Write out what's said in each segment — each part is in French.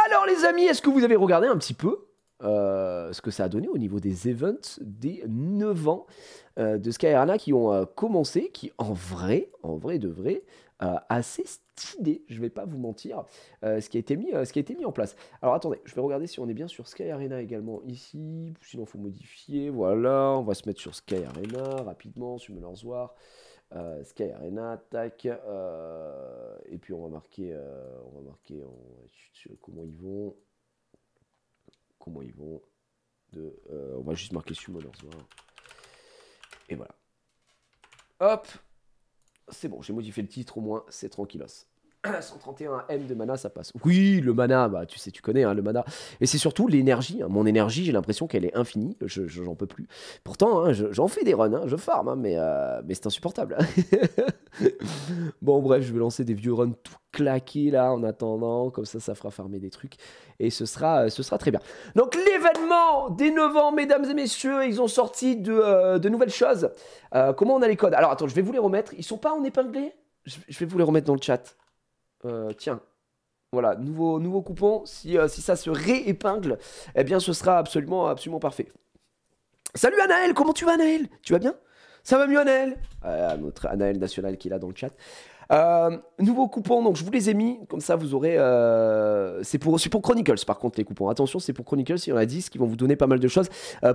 Alors les amis, est-ce que vous avez regardé un petit peu ce que ça a donné au niveau des events des 9 ans de Sky Arena qui ont commencé, qui en vrai de vrai, assez stylé, je vais pas vous mentir, ce qui a été mis en place. Alors attendez, je vais regarder si on est bien sur Sky Arena également ici, sinon il faut modifier, voilà, on va se mettre sur Sky Arena rapidement, sur Muller's War, Sky Arena, tac, et puis on va marquer comment ils vont, on va juste marquer Summoners War, et voilà. Hop, c'est bon, j'ai modifié le titre au moins, c'est tranquillos. 131 M de mana, ça passe. Oui, le mana, bah tu sais, tu connais hein, le mana. Et c'est surtout l'énergie. Hein. Mon énergie, j'ai l'impression qu'elle est infinie. J'en peux plus. Pourtant, hein, j'en fais des runs, hein, je farm, hein, mais c'est insupportable. Bon, bref, je vais lancer des vieux runs tout claqués là en attendant. Comme ça fera farmer des trucs. Et ce sera très bien. Donc, l'événement des 9 ans, mesdames et messieurs, ils ont sorti de nouvelles choses. Comment on a les codes? Alors, attends, je vais vous les remettre. Ils sont pas en épinglé? Je vais vous les remettre dans le chat. Tiens, voilà, nouveau coupon. Si ça se réépingle, eh bien, ce sera absolument parfait. Salut Anaël, comment tu vas Anaël? Tu vas bien? Ça va mieux Anaël? Notre Anaël national qui est là dans le chat. Nouveau coupon, donc je vous les ai mis, comme ça vous aurez... c'est pour Chronicles par contre les coupons. Attention, c'est pour Chronicles, il y en a 10 qui vont vous donner pas mal de choses.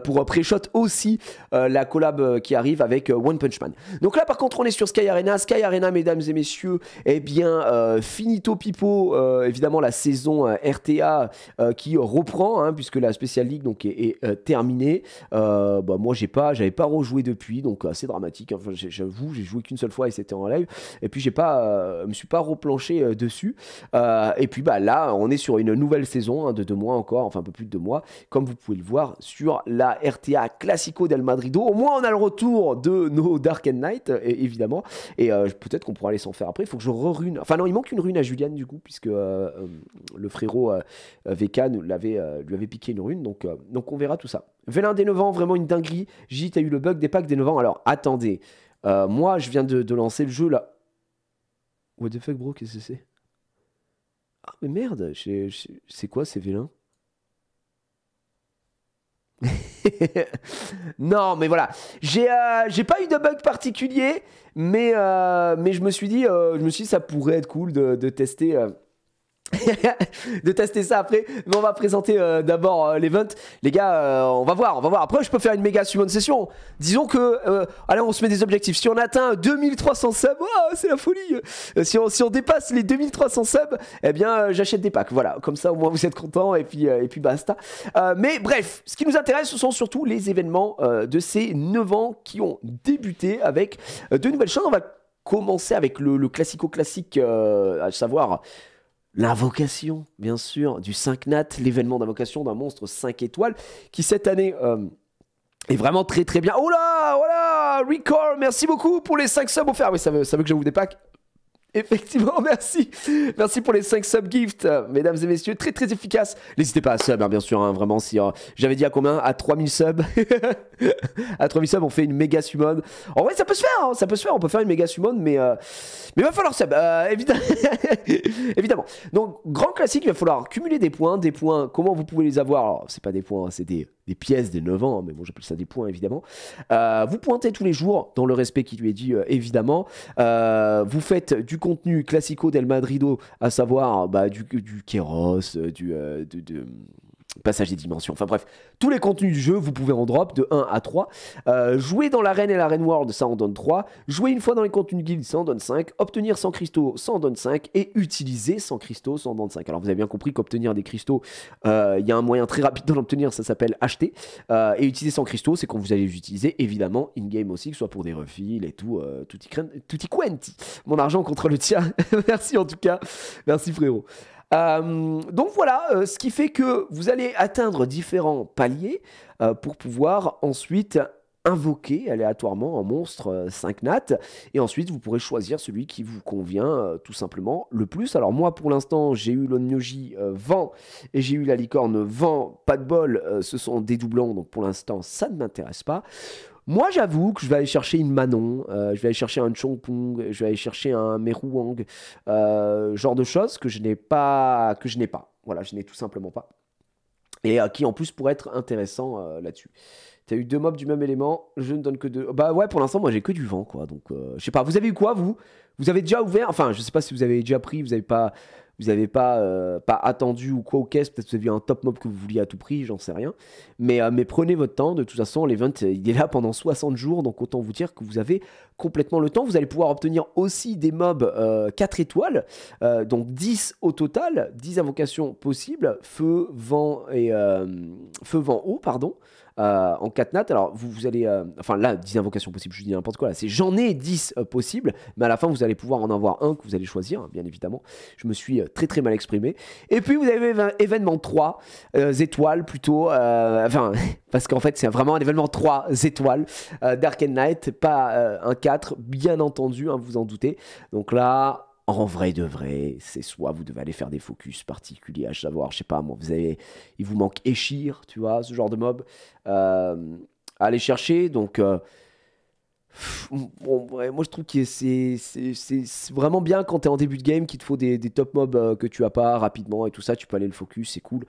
Pour Pré-Shot aussi, la collab qui arrive avec One Punch Man. Donc là par contre on est sur Sky Arena. Sky Arena mesdames et messieurs, eh bien finito pipo, évidemment la saison RTA qui reprend, hein, puisque la Special League donc, est terminée. Moi j'avais pas rejoué depuis, donc assez dramatique. Enfin, j'avoue, j'ai joué qu'une seule fois et c'était en live. Et puis me suis pas replanché dessus. Et puis là, on est sur une nouvelle saison hein, de 2 mois encore, enfin un peu plus de 2 mois, comme vous pouvez le voir sur la RTA Classico del Madrido. Au moins, on a le retour de nos Dark and Night, évidemment. Et peut-être qu'on pourra aller s'en faire après. Il faut que je re-rune. Enfin non, il manque une rune à Julian du coup, puisque le frérot VK lui avait piqué une rune. Donc on verra tout ça. Vélin des 9 ans, vraiment une dinguerie. J, t'as eu le bug des packs des 9 ans. Alors attendez. Moi, je viens de lancer le jeu là. What the fuck, bro, qu'est-ce que c'est? Ah, mais merde, c'est quoi ces vélins? Non, mais voilà. J'ai pas eu de bug particulier, mais je me suis dit, ça pourrait être cool de tester. De tester ça après, mais on va présenter d'abord l'event. Les gars, on va voir. Après, je peux faire une méga summon session. Disons que, allez, on se met des objectifs. Si on atteint 2300 subs, oh, c'est la folie. Si on dépasse les 2300 subs, eh bien, j'achète des packs. Voilà, comme ça, au moins, vous êtes contents et puis basta. Mais bref, ce qui nous intéresse, ce sont surtout les événements de ces 9 ans qui ont débuté avec de nouvelles choses. On va commencer avec le classico-classique, à savoir... l'invocation, bien sûr, du 5 Nat, l'événement d'invocation d'un monstre 5 étoiles, qui cette année est vraiment très très bien. Oh là, voilà, Record, merci beaucoup pour les 5 subs offerts. Oui, ça veut que j'avoue des packs. Effectivement, merci. Merci pour les 5 sub gifts, mesdames et messieurs. Très très efficace. N'hésitez pas à sub, hein, bien sûr. Hein, vraiment, si j'avais dit à combien? À 3000 subs. À 3000 subs, on fait une méga summon. En vrai, ça peut se faire. Hein, ça peut se faire. On peut faire une méga summon, mais il va falloir sub. Évidemment. Évidemment. Donc, grand classique, il va falloir cumuler des points. Des points, comment vous pouvez les avoir? Alors, c'est pas des points, hein, c'est des pièces des 9 ans, hein, mais bon, j'appelle ça des points, évidemment. Vous pointez tous les jours, dans le respect qui lui est dit, évidemment. Vous faites du contenu classico del Madrido, à savoir du Kéros, passage des dimensions, enfin bref, tous les contenus du jeu, vous pouvez en drop de 1 à 3. Jouer dans l'arène et l'arène world, ça en donne 3. Jouer une fois dans les contenus guild, ça en donne 5. Obtenir 100 cristaux, ça en donne 5. Et utiliser 100 cristaux, ça en donne 5. Alors vous avez bien compris qu'obtenir des cristaux, il y a un moyen très rapide d'en obtenir, ça s'appelle acheter. Et utiliser 100 cristaux, c'est quand vous allez les utiliser, évidemment, in-game aussi, que ce soit pour des refills et tout, tutti quanti. Mon argent contre le tien. Merci en tout cas. Merci frérot. Donc voilà, ce qui fait que vous allez atteindre différents paliers pour pouvoir ensuite invoquer aléatoirement un monstre 5 nat et ensuite vous pourrez choisir celui qui vous convient tout simplement le plus. Alors moi pour l'instant j'ai eu l'Onmyoji vent et j'ai eu la licorne vent, pas de bol, ce sont des doublons donc pour l'instant ça ne m'intéresse pas. Moi, j'avoue que je vais aller chercher une Manon, je vais aller chercher un Chongpong, je vais aller chercher un Meruang, genre de choses que je n'ai pas, Voilà, je n'ai tout simplement pas. Et qui en plus pourrait être intéressant là-dessus. T'as eu 2 mobs du même élément, je ne donne que 2. Bah ouais, pour l'instant, moi j'ai que du vent, quoi. Donc, je sais pas, vous avez eu quoi, vous? Vous avez déjà ouvert, enfin, je sais pas si vous avez déjà pris, vous avez pas attendu ou quoi au caisse, peut-être que vous avez eu un top mob que vous vouliez à tout prix, j'en sais rien. Mais prenez votre temps, de toute façon, l'event il est là pendant 60 jours, donc autant vous dire que vous avez complètement le temps. Vous allez pouvoir obtenir aussi des mobs 4 étoiles, donc 10 au total, 10 invocations possibles, feu, vent et feu, vent, eau, pardon. En 4 nat, alors vous allez, enfin là 10 invocations possibles, je dis n'importe quoi là, c'est j'en ai 10 possibles, mais à la fin vous allez pouvoir en avoir un que vous allez choisir, hein, bien évidemment, je me suis très très mal exprimé. Et puis vous avez événement 3 étoiles plutôt, enfin parce qu'en fait c'est vraiment un événement 3 étoiles, Dark and Night, pas un 4 bien entendu, hein, vous en doutez, donc là en vrai de vrai, c'est soit vous devez aller faire des focus particuliers, à savoir, je sais pas moi, il vous manque Eshir, tu vois, ce genre de mob, à aller chercher. Donc, bon, ouais, moi je trouve que c'est vraiment bien quand t'es en début de game, qu'il te faut des top mobs que tu as pas rapidement et tout ça, tu peux aller le focus, c'est cool.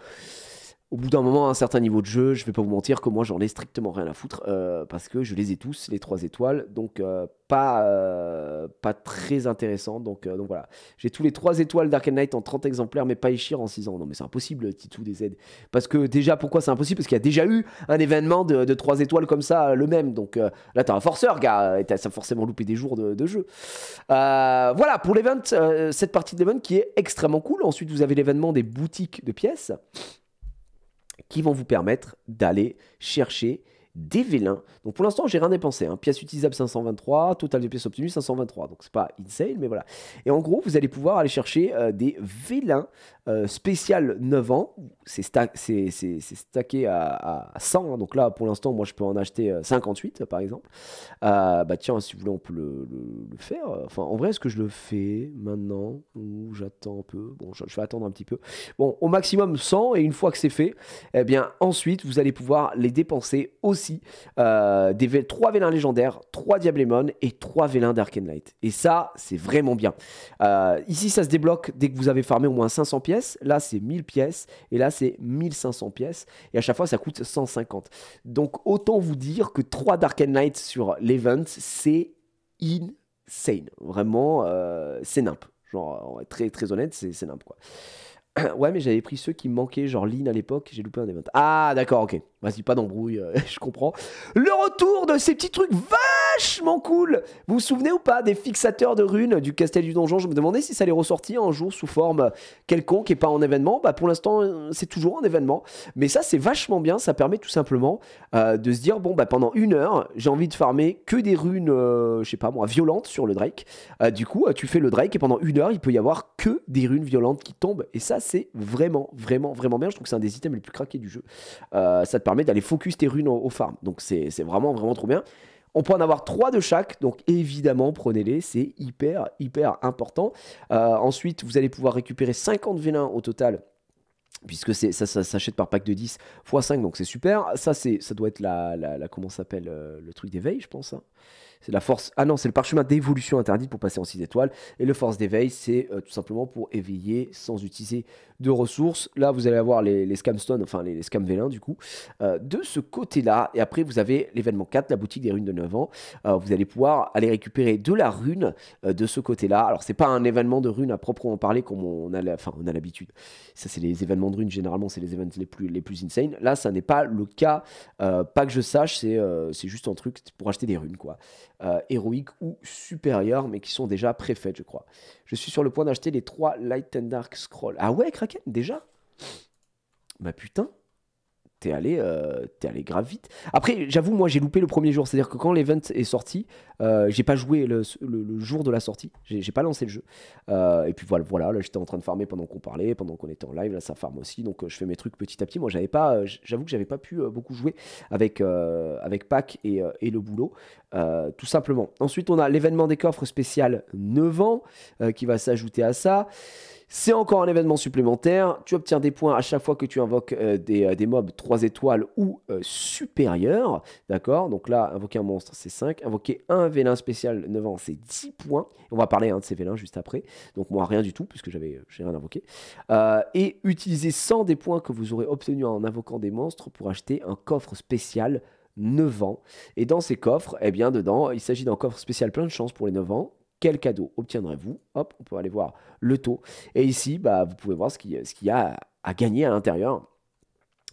Au bout d'un moment, à un certain niveau de jeu, je vais pas vous mentir que moi j'en ai strictement rien à foutre parce que je les ai tous, les 3 étoiles, donc pas très intéressant. Donc voilà, j'ai tous les 3 étoiles Dark Knight en 30 exemplaires, mais pas Eshir en 6 ans. Non, mais c'est impossible, Titou des Z. Parce que déjà, pourquoi c'est impossible? Parce qu'il y a déjà eu un événement de 3 étoiles comme ça, le même. Donc là, t'as un forceur, gars, et t'as forcément loupé des jours de jeu. Voilà pour l'event, cette partie de l'event qui est extrêmement cool. Ensuite, vous avez l'événement des boutiques de pièces qui vont vous permettre d'aller chercher des vélins. Donc pour l'instant, j'ai rien dépensé. Hein. Pièces utilisables 523, total de pièces obtenues 523. Donc c'est pas insane, mais voilà. Et en gros, vous allez pouvoir aller chercher des vélins spécial 9 ans. C'est stacké à 100. Hein. Donc là, pour l'instant, moi, je peux en acheter 58, par exemple. Bah tiens, si vous voulez, on peut le faire. Enfin, en vrai, est-ce que je le fais maintenant ou j'attends un peu? Bon, je vais attendre un petit peu. Bon, au maximum 100. Et une fois que c'est fait, eh bien, ensuite, vous allez pouvoir les dépenser aussi. 3 vélins légendaires, 3 Diablemon et 3 vélins Dark and Light. Et ça, c'est vraiment bien. Ici, ça se débloque dès que vous avez farmé au moins 500 pièces. Là, c'est 1000 pièces. Et là, c'est 1500 pièces. Et à chaque fois, ça coûte 150. Donc, autant vous dire que 3 Dark and Light sur l'event, c'est insane. Vraiment, c'est nimp. Genre, on va être très, très honnête, c'est nimp, quoi. Ouais, mais j'avais pris ceux qui me manquaient, genre Lean à l'époque, j'ai loupé un event. Ah, d'accord, ok. Vas-y, pas d'embrouille, je comprends. Le retour de ces petits trucs vachement cool. Vous vous souvenez ou pas des fixateurs de runes du Castel du Donjon? Je me demandais si ça allait ressortir un jour sous forme quelconque et pas en événement. Bah, pour l'instant, c'est toujours en événement. Mais ça, c'est vachement bien. Ça permet tout simplement de se dire, bon, bah, pendant 1 heure, j'ai envie de farmer que des runes, je sais pas moi, violentes sur le Drake. Du coup, tu fais le Drake et pendant 1 heure, il peut y avoir que des runes violentes qui tombent. Et ça, c'est vraiment, vraiment, vraiment bien. Je trouve que c'est un des items les plus craqués du jeu. Ça te permet d'aller focus tes runes au farm. Donc c'est vraiment, vraiment trop bien. On peut en avoir 3 de chaque, donc évidemment prenez-les, c'est hyper, hyper important. Ensuite, vous allez pouvoir récupérer 50 vélins au total, puisque ça s'achète par pack de 10 x 5, donc c'est super. Ça doit être comment ça s'appelle, le truc d'éveil, je pense. Hein. C'est la force. Ah non, c'est le parchemin d'évolution interdite pour passer en 6 étoiles. Et le force d'éveil, c'est tout simplement pour éveiller sans utiliser de ressources. Là, vous allez avoir les scamstones, enfin les scam vélins du coup, de ce côté-là. Et après, vous avez l'événement 4, la boutique des runes de 9 ans. Vous allez pouvoir aller récupérer de la rune de ce côté-là. Alors, c'est pas un événement de rune à proprement parler comme on a l'habitude. Ça, c'est les événements de rune. Généralement, c'est les événements les plus insane. Là, ça n'est pas le cas. Pas que je sache, c'est juste un truc pour acheter des runes, quoi. Héroïques ou supérieures, mais qui sont déjà préfaites, je crois. Je suis sur le point d'acheter les 3 Light and Dark Scroll. Ah ouais, Kraken, déjà? Bah putain, t'es allé grave vite. Après, j'avoue, moi, j'ai loupé le premier jour. C'est-à-dire que quand l'event est sorti, j'ai pas joué le jour de la sortie. J'ai pas lancé le jeu. Et puis voilà, là, j'étais en train de farmer pendant qu'on parlait, pendant qu'on était en live. Là, ça farme aussi. Donc, je fais mes trucs petit à petit. Moi, j'avoue que j'avais pas pu beaucoup jouer avec Pack et le boulot. Tout simplement. Ensuite, on a l'événement des coffres spécial 9 ans qui va s'ajouter à ça. C'est encore un événement supplémentaire. Tu obtiens des points à chaque fois que tu invoques des mobs 3 étoiles ou supérieurs. D'accord? Donc là, invoquer un monstre, c'est 5. Invoquer un vélin spécial 9 ans, c'est 10 points. On va parler de ces vélins juste après. Donc moi, rien du tout, puisque j'ai rien invoqué. Et utiliser 100 des points que vous aurez obtenus en invoquant des monstres pour acheter un coffre spécial 9 ans. Et dans ces coffres, eh bien, dedans, il s'agit d'un coffre spécial plein de chance pour les 9 ans. Quel cadeau obtiendrez-vous? Hop, on peut aller voir le taux. Et ici, bah, vous pouvez voir ce qu'il y a à gagner à l'intérieur.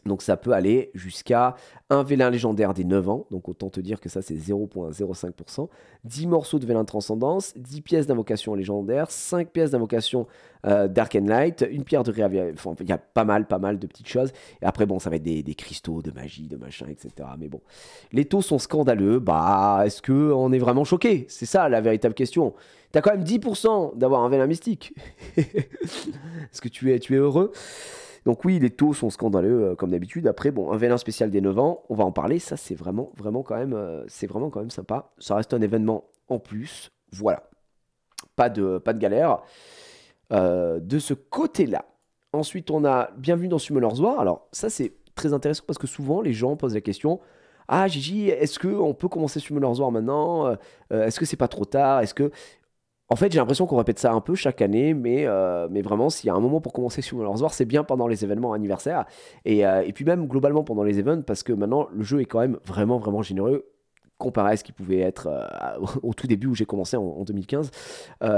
Donc ça peut aller jusqu'à un vélin légendaire des 9 ans, donc autant te dire que ça c'est 0,05%, 10 morceaux de vélin de transcendance, 10 pièces d'invocation légendaire, 5 pièces d'invocation Dark and Light, une pierre de réaviation, enfin il y a pas mal de petites choses, et après bon ça va être des cristaux, de magie, de machin, etc. Mais bon, les taux sont scandaleux, bah est-ce qu'on est vraiment choqué? C'est ça la véritable question. T'as quand même 10% d'avoir un vélin mystique. Est-ce que tu es heureux? Donc oui, les taux sont scandaleux comme d'habitude. Après, bon, un vélin spécial des 9 ans, on va en parler. Ça, c'est vraiment quand même, c'est vraiment quand même sympa. Ça reste un événement en plus. Voilà, pas de galère de ce côté-là. Ensuite, on a Bienvenue dans Summoner's War. Alors ça, c'est très intéressant parce que souvent, les gens posent la question. Ah, Gigi, est-ce qu'on peut commencer Summoner's War maintenant? Est-ce que c'est pas trop tard? Est-ce que en fait, j'ai l'impression qu'on répète ça un peu chaque année, mais vraiment, s'il y a un moment pour commencer Summoner's War, c'est bien pendant les événements anniversaires. Et puis même globalement pendant les events, parce que maintenant, le jeu est quand même vraiment généreux comparé à ce qu'il pouvait être au tout début où j'ai commencé en 2015.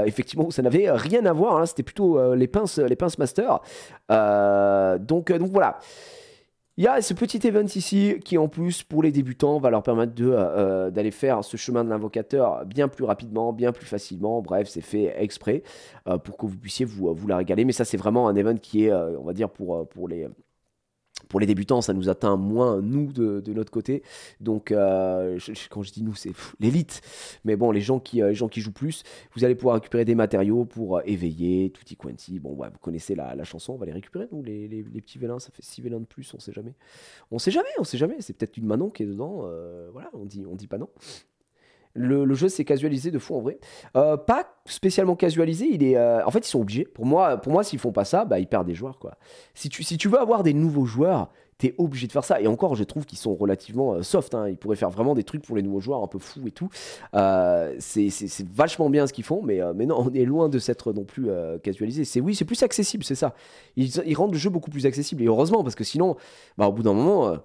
Effectivement, ça n'avait rien à voir, hein, c'était plutôt les pinces master. Donc voilà. Il y a ce petit event ici qui, en plus, pour les débutants, va leur permettre d'aller faire ce chemin de l'invocateur bien plus rapidement, bien plus facilement. Bref, c'est fait exprès pour que vous puissiez vous la régaler. Mais ça, c'est vraiment un event qui est, on va dire, pour les débutants, ça nous atteint moins, nous, de notre côté. Donc, quand je dis nous, c'est l'élite. Mais bon, les gens qui jouent plus, vous allez pouvoir récupérer des matériaux pour éveiller, tutti quanti. Bon, ouais, vous connaissez la chanson, on va les récupérer, nous, les petits vélins. Ça fait 6 vélins de plus, on sait jamais. On sait jamais. C'est peut-être une Manon qui est dedans. Voilà, on dit pas non. Le jeu s'est casualisé de fou en vrai. Pas spécialement casualisé, en fait ils sont obligés. Pour moi s'ils font pas ça, bah ils perdent des joueurs quoi. Si tu veux avoir des nouveaux joueurs, t'es obligé de faire ça. Et encore, je trouve qu'ils sont relativement soft, hein. Ils pourraient faire vraiment des trucs pour les nouveaux joueurs un peu fous et tout. C'est vachement bien ce qu'ils font, mais non, on est loin de s'être non plus casualisé. C'est plus accessible, c'est ça. Ils rendent le jeu beaucoup plus accessible. Et heureusement, parce que sinon, bah, au bout d'un moment,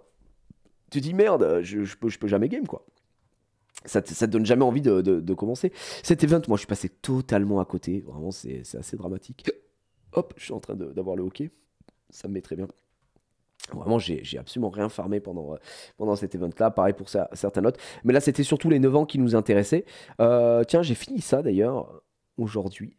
tu te dis merde, je peux jamais game quoi. Ça te donne jamais envie de commencer. Cet event, moi, je suis passé totalement à côté. Vraiment, c'est assez dramatique. Hop, je suis en train d'avoir le hockey. Ça me met très bien. Vraiment, j'ai absolument rien farmé pendant cet event-là. Pareil pour certaines notes. Mais là, c'était surtout les 9 ans qui nous intéressaient. Tiens, j'ai fini ça, d'ailleurs, aujourd'hui.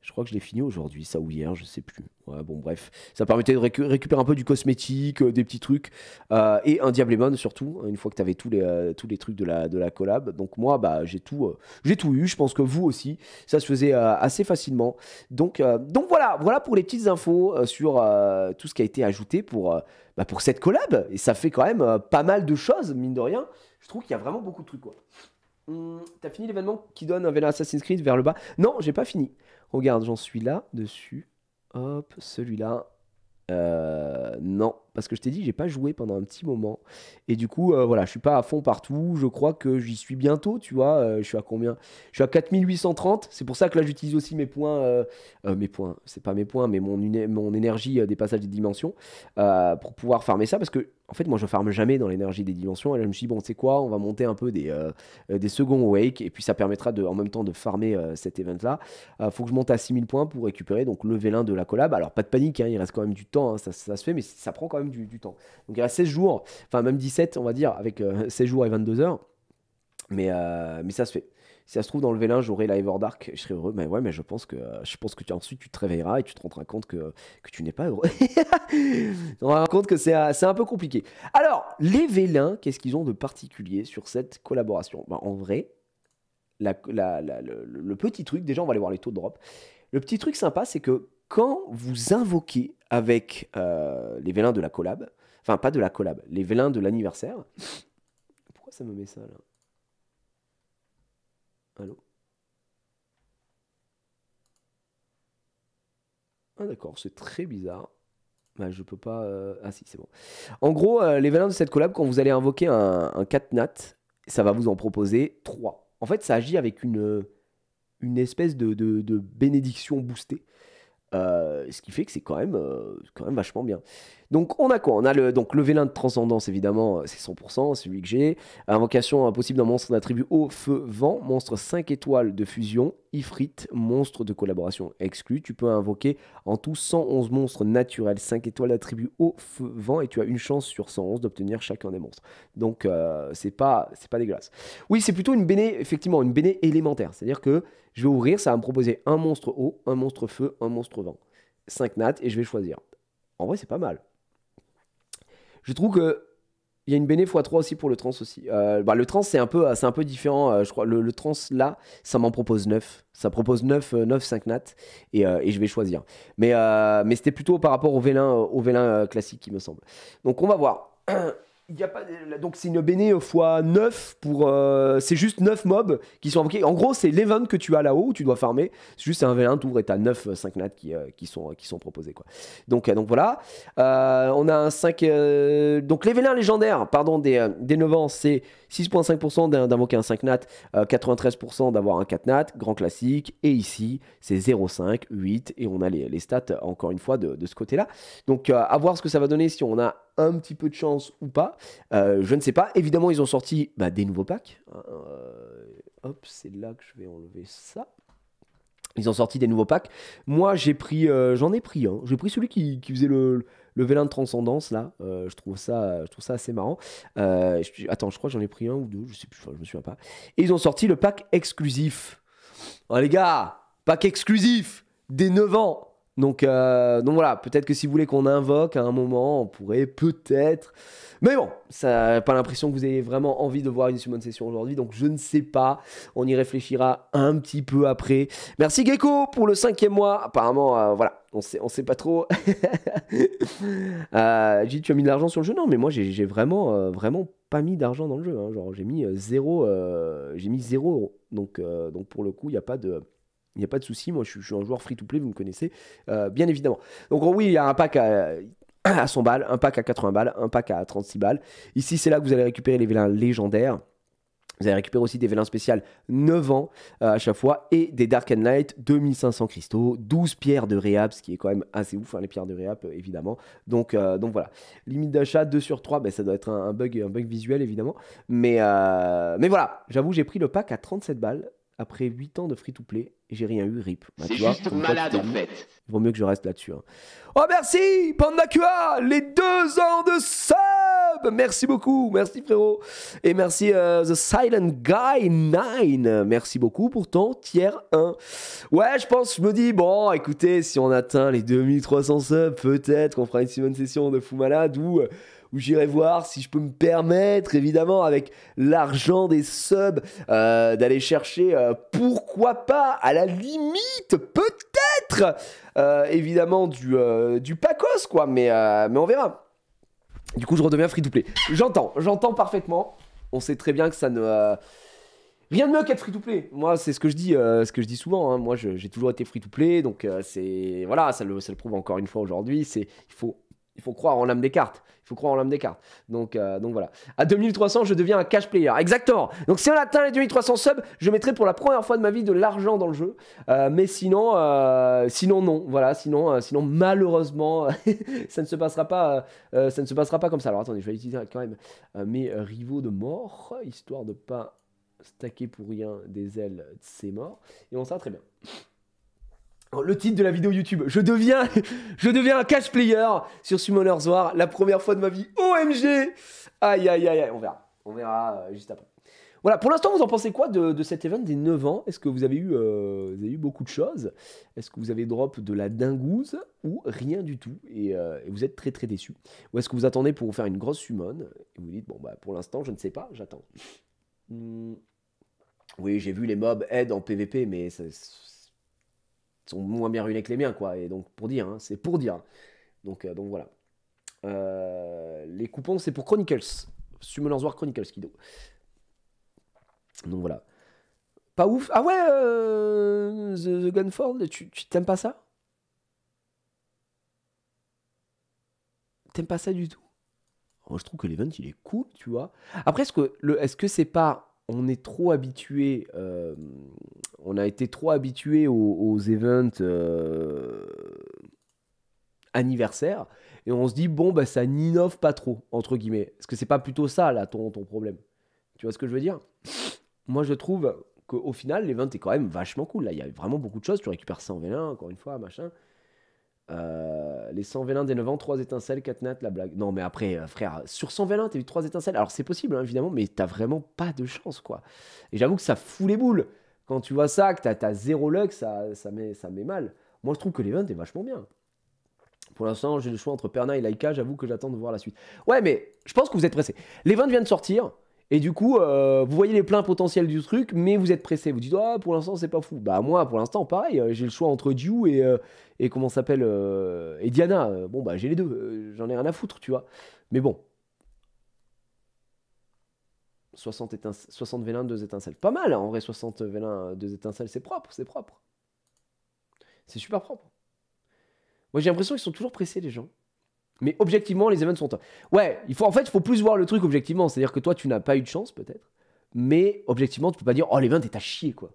Je crois que je l'ai fini aujourd'hui, ça ou hier, je sais plus. Ouais, bon, bref. Ça permettait de récupérer un peu du cosmétique, des petits trucs. Et un Diablemon surtout, une fois que tu avais tous les trucs de la collab. Donc, moi, bah, j'ai tout eu. Je pense que vous aussi. Ça se faisait assez facilement. Donc voilà pour les petites infos sur tout ce qui a été ajouté pour cette collab. Et ça fait quand même pas mal de choses, mine de rien. Je trouve qu'il y a vraiment beaucoup de trucs, quoi. T'as fini l'événement qui donne un vélo Assassin's Creed vers le bas? Non, j'ai pas fini. Regarde, j'en suis là, dessus. Hop, celui-là. Non, parce que je t'ai dit, j'ai pas joué pendant un petit moment. Et du coup, voilà, je suis pas à fond partout. Je crois que j'y suis bientôt, tu vois. Je suis à combien? Je suis à 4830. C'est pour ça que là, j'utilise aussi mes points. Mes points, c'est pas mes points, mais mon énergie des passages des dimensions pour pouvoir farmer ça. Parce que, en fait, moi, je farme jamais dans l'énergie des dimensions. Et là, je me suis dit, bon, tu sais quoi, on va monter un peu des seconds wake. Et puis, ça permettra en même temps de farmer cet event-là. Faut que je monte à 6000 points pour récupérer donc le V1 de la collab. Alors, pas de panique, hein, il reste quand même du temps. Hein, ça se fait, mais ça prend quand même du temps. Donc, il reste 16 jours, enfin, même 17, on va dire, avec 16 jours et 22 heures. Mais ça se fait. Si ça se trouve, dans le V1, j'aurai la Everdark, je serai heureux. Mais ouais, mais je pense que ensuite, tu te réveilleras et tu te rendras compte que tu n'es pas heureux. Tu te rendras compte que c'est un peu compliqué. Alors, les vélins, qu'est-ce qu'ils ont de particulier sur cette collaboration? Ben, en vrai, le petit truc, déjà, on va aller voir les taux de drop. Le petit truc sympa, c'est que quand vous invoquez avec les vélins de la collab, enfin, pas de la collab, les vélins de l'anniversaire. Pourquoi ça me met ça là? Allô? Ah d'accord, c'est très bizarre. Bah, je peux pas... Ah si, c'est bon. En gros, les vélins de cette collab, quand vous allez invoquer un 4 nat, ça va vous en proposer 3. En fait, ça agit avec une espèce de bénédiction boostée. Ce qui fait que c'est quand même vachement bien. Donc on a quoi? On a donc le vélin de transcendance évidemment, c'est 100%, c'est celui que j'ai. Invocation impossible d'un monstre d'attribut eau, feu, vent, monstre 5 étoiles de fusion, Ifrit, monstre de collaboration exclu. Tu peux invoquer en tout 111 monstres naturels 5 étoiles d'attribut eau, feu, vent et tu as une chance sur 111 d'obtenir chacun des monstres. Donc c'est pas dégueulasse. Oui, c'est plutôt une béné, effectivement, une béné élémentaire. C'est-à-dire que je vais ouvrir, ça va me proposer un monstre eau, un monstre feu, un monstre vent. 5 nats et je vais choisir. En vrai, c'est pas mal. Je trouve que il y a une béné x3 aussi pour le trans aussi. Le trans, c'est un peu différent. Je crois le trans, là, ça m'en propose 9. Ça propose 9 5 nats et je vais choisir. Mais c'était plutôt par rapport au vélin classique, il me semble. Donc, on va voir. Il y a pas, donc c'est une béné x9 pour... c'est juste 9 mobs qui sont invoqués. En gros, c'est l'event que tu as là-haut où tu dois farmer. C'est juste un V1 tour et tu as 9 5 nats qui sont proposés. Quoi. Donc voilà. On a un 5... donc les vélins légendaires des 9 ans, c'est 6,5% d'invoquer un 5 nat, 93% d'avoir un 4 nat, grand classique. Et ici, c'est 0,5, 8. Et on a les stats, encore une fois, de ce côté-là. Donc à voir ce que ça va donner si on a un petit peu de chance ou pas. Je ne sais pas. Évidemment, ils ont sorti des nouveaux packs. Hop, c'est là que je vais enlever ça. Ils ont sorti des nouveaux packs. Moi, j'en ai pris un. J'ai pris celui qui faisait le vélin de transcendance, là. Je trouve ça assez marrant. Attends, je crois que j'en ai pris un ou deux. Je sais plus, je me souviens pas. Et ils ont sorti le pack exclusif. Oh, les gars, pack exclusif des 9 ans. Donc voilà, peut-être que si vous voulez qu'on invoque à un moment, on pourrait peut-être... Mais bon, ça n'a pas l'impression que vous ayez vraiment envie de voir une summon session aujourd'hui, donc je ne sais pas, on y réfléchira un petit peu après. Merci Gecko pour le 5e mois, apparemment, voilà, on sait pas trop. Gilles, tu as mis de l'argent sur le jeu? Non, mais moi j'ai vraiment pas mis d'argent dans le jeu, hein. Genre j'ai mis 0 €. Donc pour le coup, il n'y a pas de... Il n'y a pas de souci, moi je suis un joueur free-to-play, vous me connaissez, bien évidemment. Donc oui, il y a un pack à 100 balles, un pack à 80 balles, un pack à 36 balles. Ici, c'est là que vous allez récupérer les vélins légendaires. Vous allez récupérer aussi des vélins spéciales 9 ans à chaque fois et des Dark and Light, 2500 cristaux, 12 pierres de réhab, ce qui est quand même assez ouf, hein, les pierres de réhab évidemment. Donc voilà, limite d'achat 2 sur 3, ça doit être un bug visuel évidemment. Mais voilà, j'avoue, j'ai pris le pack à 37 balles après 8 ans de free-to-play et j'ai rien eu, rip. C'est juste malade en fait. Il vaut mieux que je reste là-dessus. Hein. Oh merci PandaQA, les 2 ans de sub. Merci beaucoup, merci frérot. Et merci The Silent Guy 9. Merci beaucoup pour ton tier 1. Ouais, je me dis, bon, écoutez, si on atteint les 2300 subs, peut-être qu'on fera une summon session de fou malade où j'irai voir si je peux me permettre, évidemment, avec l'argent des subs, d'aller chercher, pourquoi pas, à la limite, peut-être, évidemment, du Pacos, quoi, mais on verra. Du coup, je redeviens free-to-play. J'entends parfaitement. On sait très bien que ça ne... rien de mieux qu'être free-to-play. Moi, c'est ce que je dis souvent. Hein. Moi, j'ai toujours été free-to-play, donc c'est... Voilà, ça le prouve encore une fois aujourd'hui. Il faut croire en l'âme des cartes. Donc voilà. À 2300, je deviens un cash player. Exactement. Donc si on atteint les 2300 subs, je mettrai pour la première fois de ma vie de l'argent dans le jeu. Mais sinon non. Voilà. Sinon malheureusement, ça ne se passera pas. Ça ne se passera pas comme ça. Alors attendez, je vais utiliser quand même mes rivaux de mort, histoire de pas stacker pour rien des ailes de ces morts. Et on sera très bien. Le titre de la vidéo YouTube, je deviens un cash player sur Summoner's War, la première fois de ma vie. OMG. Aïe, on verra juste après. Voilà, pour l'instant, vous en pensez quoi de cet event des 9 ans? Est-ce que vous avez eu beaucoup de choses? Est-ce que vous avez drop de la dingouze ou rien du tout et vous êtes très très déçu? Ou est-ce que vous attendez pour vous faire une grosse summon et vous dites, bon bah pour l'instant, je ne sais pas, j'attends. Oui, j'ai vu les mobs aide en PVP, mais sont moins bien ruinés que les miens, quoi. Et donc, pour dire, hein, c'est pour dire. Donc voilà. Les coupons, c'est pour Chronicles. Summoner's War Chronicles, Kido. Donc voilà. Pas ouf. Ah ouais, The Gunford, tu t'aimes pas ça? T'aimes pas ça du tout? Moi, je trouve que l'event, il est cool, tu vois. Après, est-ce que c'est pas... On est trop habitué... on a été trop habitué aux events anniversaires. Et on se dit, bon, bah, ça n'innove pas trop, entre guillemets. Est-ce que c'est pas plutôt ça, là, ton problème? Tu vois ce que je veux dire? Moi, je trouve qu'au final, l'event est quand même vachement cool. Là, il y a vraiment beaucoup de choses. Tu récupères 100 vélins, encore une fois, machin. Les 100 vélins des 9 ans, 3 étincelles, 4 nattes, la blague. Non, mais après, frère, sur 100 vélins, t'as eu 3 étincelles. Alors, c'est possible, hein, évidemment, mais t'as vraiment pas de chance, quoi. Et j'avoue que ça fout les boules. Quand tu vois ça, que t'as 0 luck, ça met mal. Moi, je trouve que l'event est vachement bien. Pour l'instant, j'ai le choix entre Perna et Laika. J'avoue que j'attends de voir la suite. Ouais, mais je pense que vous êtes pressé. L'event vient de sortir. Et du coup, vous voyez les pleins potentiels du truc, mais vous êtes pressé. Vous dites, ah, pour l'instant, c'est pas fou. Bah, moi, pour l'instant, pareil. J'ai le choix entre Diu et comment ça s'appelle et Diana. Bon, bah, j'ai les deux. J'en ai rien à foutre, tu vois. Mais bon. 60 vélins, 2 étincelles. Pas mal, hein, en vrai, 60 vélins, 2 étincelles. C'est propre, c'est propre. C'est super propre. Moi, j'ai l'impression qu'ils sont toujours pressés, les gens. Mais objectivement, les events sont top. Ouais, en fait, il faut plus voir le truc objectivement. C'est-à-dire que toi, tu n'as pas eu de chance, peut-être. Mais objectivement, tu peux pas dire, oh, l'event est à chier, quoi.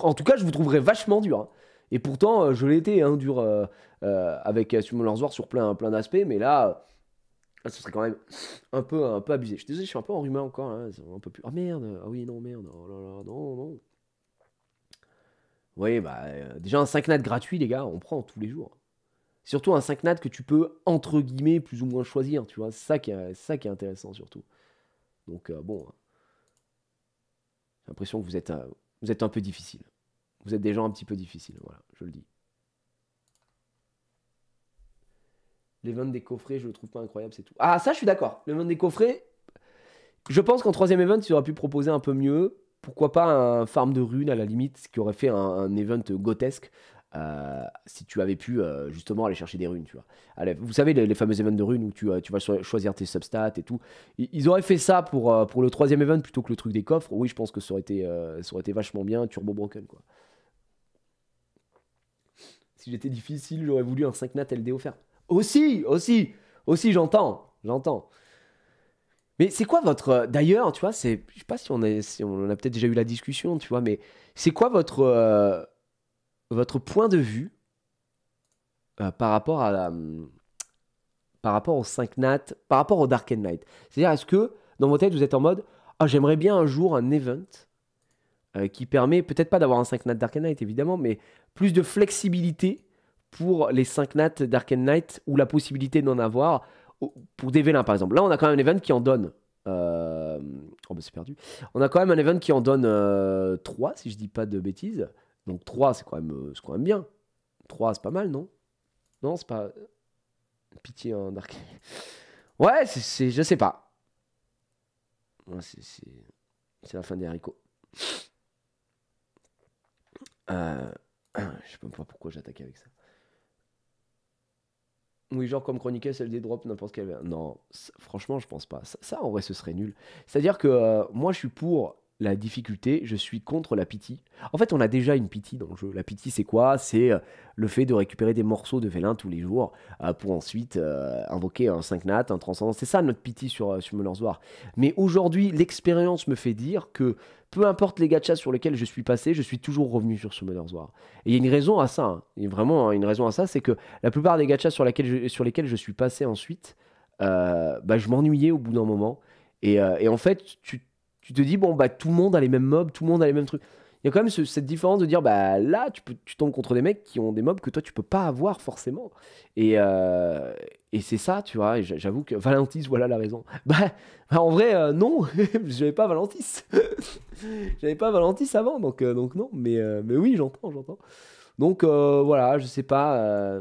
En tout cas, je vous trouverais vachement dur, hein. Et pourtant, je l'ai été, hein, dur avec Summoners War sur plein d'aspects. Mais là, ce serait quand même un peu abusé. Je suis désolé, je suis un peu enrhumé encore, hein. C'est un peu plus... Oh merde, ah oui, non, merde. Oh là là, non, non. Oui, bah, déjà un 5 nat gratuit, les gars, on prend tous les jours. Surtout un 5 nat que tu peux, entre guillemets, plus ou moins choisir, tu vois. C'est ça qui est intéressant, surtout. Donc, bon, j'ai l'impression que vous êtes un peu difficile. Vous êtes des gens un petit peu difficiles, voilà, je le dis. L'event des coffrets, je le trouve pas incroyable, c'est tout. Ah, ça, je suis d'accord. L'event des coffrets, je pense qu'en troisième event, tu aurais pu proposer un peu mieux. Pourquoi pas un farm de runes à la limite, qui aurait fait un event gotesque. Si tu avais pu justement aller chercher des runes, tu vois. Allez, vous savez, les fameux events de runes où tu vas choisir tes substats et tout. Ils auraient fait ça pour le troisième event plutôt que le truc des coffres. Oui, je pense que ça aurait été vachement bien, Turbo Broken, quoi. Si j'étais difficile, j'aurais voulu un 5 nat LD offert. Aussi, j'entends. Mais c'est quoi votre... D'ailleurs, tu vois, je sais pas si on a peut-être déjà eu la discussion, tu vois, mais c'est quoi votre point de vue par rapport par rapport au 5 nat, par rapport au Dark Knight? C'est-à-dire, est-ce que dans votre tête, vous êtes en mode, ah, j'aimerais bien un jour un event qui permet, peut-être pas d'avoir un 5 nat Dark Knight, évidemment, mais plus de flexibilité pour les 5 nat Dark Knight ou la possibilité d'en avoir pour des vélins, par exemple. Là, on a quand même un event qui en donne. Oh, bah c'est perdu. On a quand même un event qui en donne 3, si je dis pas de bêtises. Donc 3, c'est quand même bien. 3, c'est pas mal, non? Non, c'est pas. Pitié, un Dark. Ouais, je sais pas. Ouais, c'est la fin des haricots. Je sais même pas pourquoi j'attaquais avec ça. Oui, genre comme chroniqueur, celle des drops, n'importe quelle. Non, franchement, je pense pas. Ça, en vrai, ce serait nul. C'est-à-dire que moi, je suis pour la difficulté, je suis contre la pity. En fait, on a déjà une pity dans le jeu. La pity, c'est quoi? C'est le fait de récupérer des morceaux de vélin tous les jours pour ensuite invoquer un 5 nat, un transcendant. C'est ça notre pity sur Summoners War. Mais aujourd'hui, l'expérience me fait dire que peu importe les gachas sur lesquels je suis passé, je suis toujours revenu sur Summoners War. Et il y a une raison à ça, hein. Il y a vraiment une raison à ça, c'est que la plupart des gachas sur lesquels je suis passé ensuite, bah, je m'ennuyais au bout d'un moment. Et en fait, tu te dis, bon, bah, tout le monde a les mêmes mobs, tout le monde a les mêmes trucs. Il y a quand même cette différence de dire, bah là, tu tombes contre des mecs qui ont des mobs que toi, tu peux pas avoir forcément. Et c'est ça, tu vois. Et j'avoue que Valentis, voilà la raison. Bah, en vrai, non, j'avais pas Valentis. J'avais pas Valentis avant, donc non. Mais oui, j'entends. Donc voilà, je sais pas.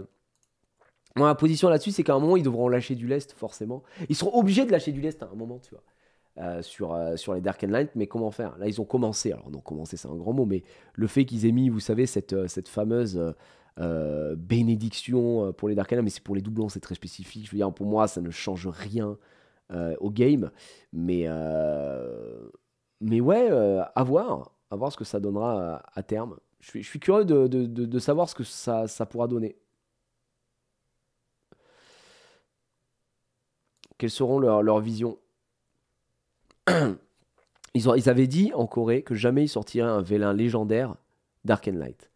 Ma position là-dessus, c'est qu'à un moment, ils devront lâcher du lest, forcément. Ils seront obligés de lâcher du lest à un moment, tu vois. Sur les Dark Knight, mais comment faire? Là, ils ont commencé. Alors, non, commencer, c'est un grand mot, mais le fait qu'ils aient mis, vous savez, cette fameuse bénédiction pour les Dark Knight, mais c'est pour les doublons, c'est très spécifique. Je veux dire, pour moi, ça ne change rien au game. Mais ouais, à voir ce que ça donnera à terme. Je suis curieux de savoir ce que ça pourra donner. Quelles seront leurs visions? Ils avaient dit en Corée que jamais ils sortiraient un vélin légendaire Dark and Light.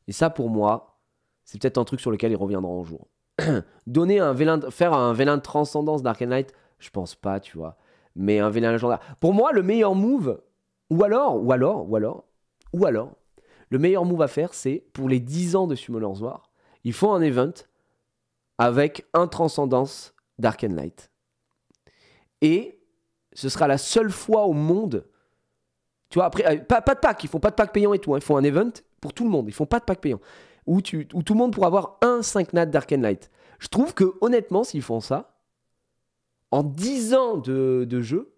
Et ça, pour moi, c'est peut-être un truc sur lequel ils reviendront un jour. Faire un vélin de transcendance Dark and Light, je pense pas, tu vois. Mais un vélin légendaire. Pour moi, le meilleur move, ou alors, le meilleur move à faire, c'est pour les 10 ans de Summoners War, ils font un event avec un transcendance Dark and Light. Et ce sera la seule fois au monde, tu vois, après, pas de pack, ils font pas de pack payant et tout, hein, ils font un event pour tout le monde, ils font pas de pack payant, où tout le monde pourra avoir un 5 nat Dark and Light. Je trouve que, honnêtement, s'ils font ça, en 10 ans de jeu,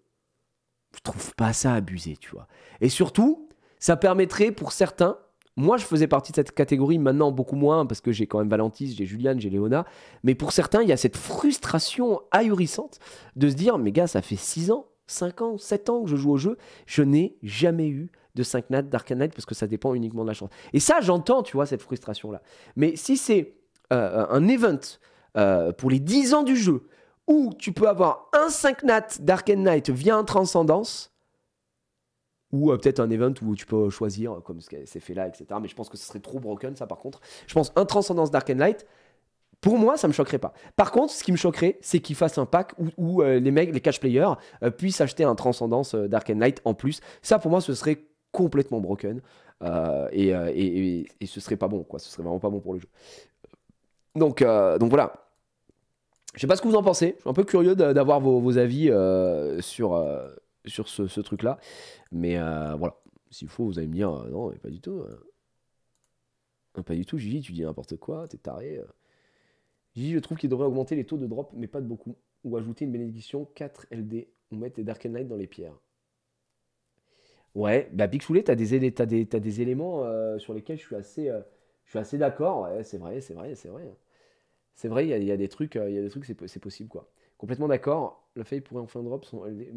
je trouve pas ça abusé, tu vois. Et surtout, ça permettrait pour certains, moi je faisais partie de cette catégorie, maintenant beaucoup moins, parce que j'ai quand même Valentis, j'ai Juliane, j'ai Léona, mais pour certains, il y a cette frustration ahurissante de se dire, mais gars, ça fait 6 ans, 5 ans, 7 ans que je joue au jeu, je n'ai jamais eu de 5 nat Dark and Light, parce que ça dépend uniquement de la chance. Et ça, j'entends, tu vois, cette frustration-là. Mais si c'est un event pour les 10 ans du jeu, où tu peux avoir un 5 nat Dark and Light via un transcendance, ou peut-être un event où tu peux choisir, comme c'est fait là, etc. Mais je pense que ce serait trop broken, ça, par contre. Je pense un transcendance Dark and Light, pour moi, ça me choquerait pas. Par contre, ce qui me choquerait, c'est qu'ils fassent un pack où les mecs, les cash players, puissent acheter un transcendance Dark and Light en plus. Ça, pour moi, ce serait complètement broken. Et ce serait pas bon, quoi. Ce serait vraiment pas bon pour le jeu. Donc voilà. Je sais pas ce que vous en pensez. Je suis un peu curieux d'avoir vos avis sur ce truc-là. Mais voilà. S'il faut, vous allez me dire non, mais pas du tout. Pas du tout, Gigi, tu dis n'importe quoi, t'es taré. Gigi, je trouve qu'il devrait augmenter les taux de drop, mais pas de beaucoup. Ou ajouter une bénédiction 4 LD. Ou mettre les Dark and Light dans les pierres. Ouais, bah Pixoulet, t'as des éléments sur lesquels je suis assez d'accord. Ouais, c'est vrai. C'est vrai, il y a des trucs, c'est possible, quoi. Complètement d'accord. La faille pourrait enfin drop son LD.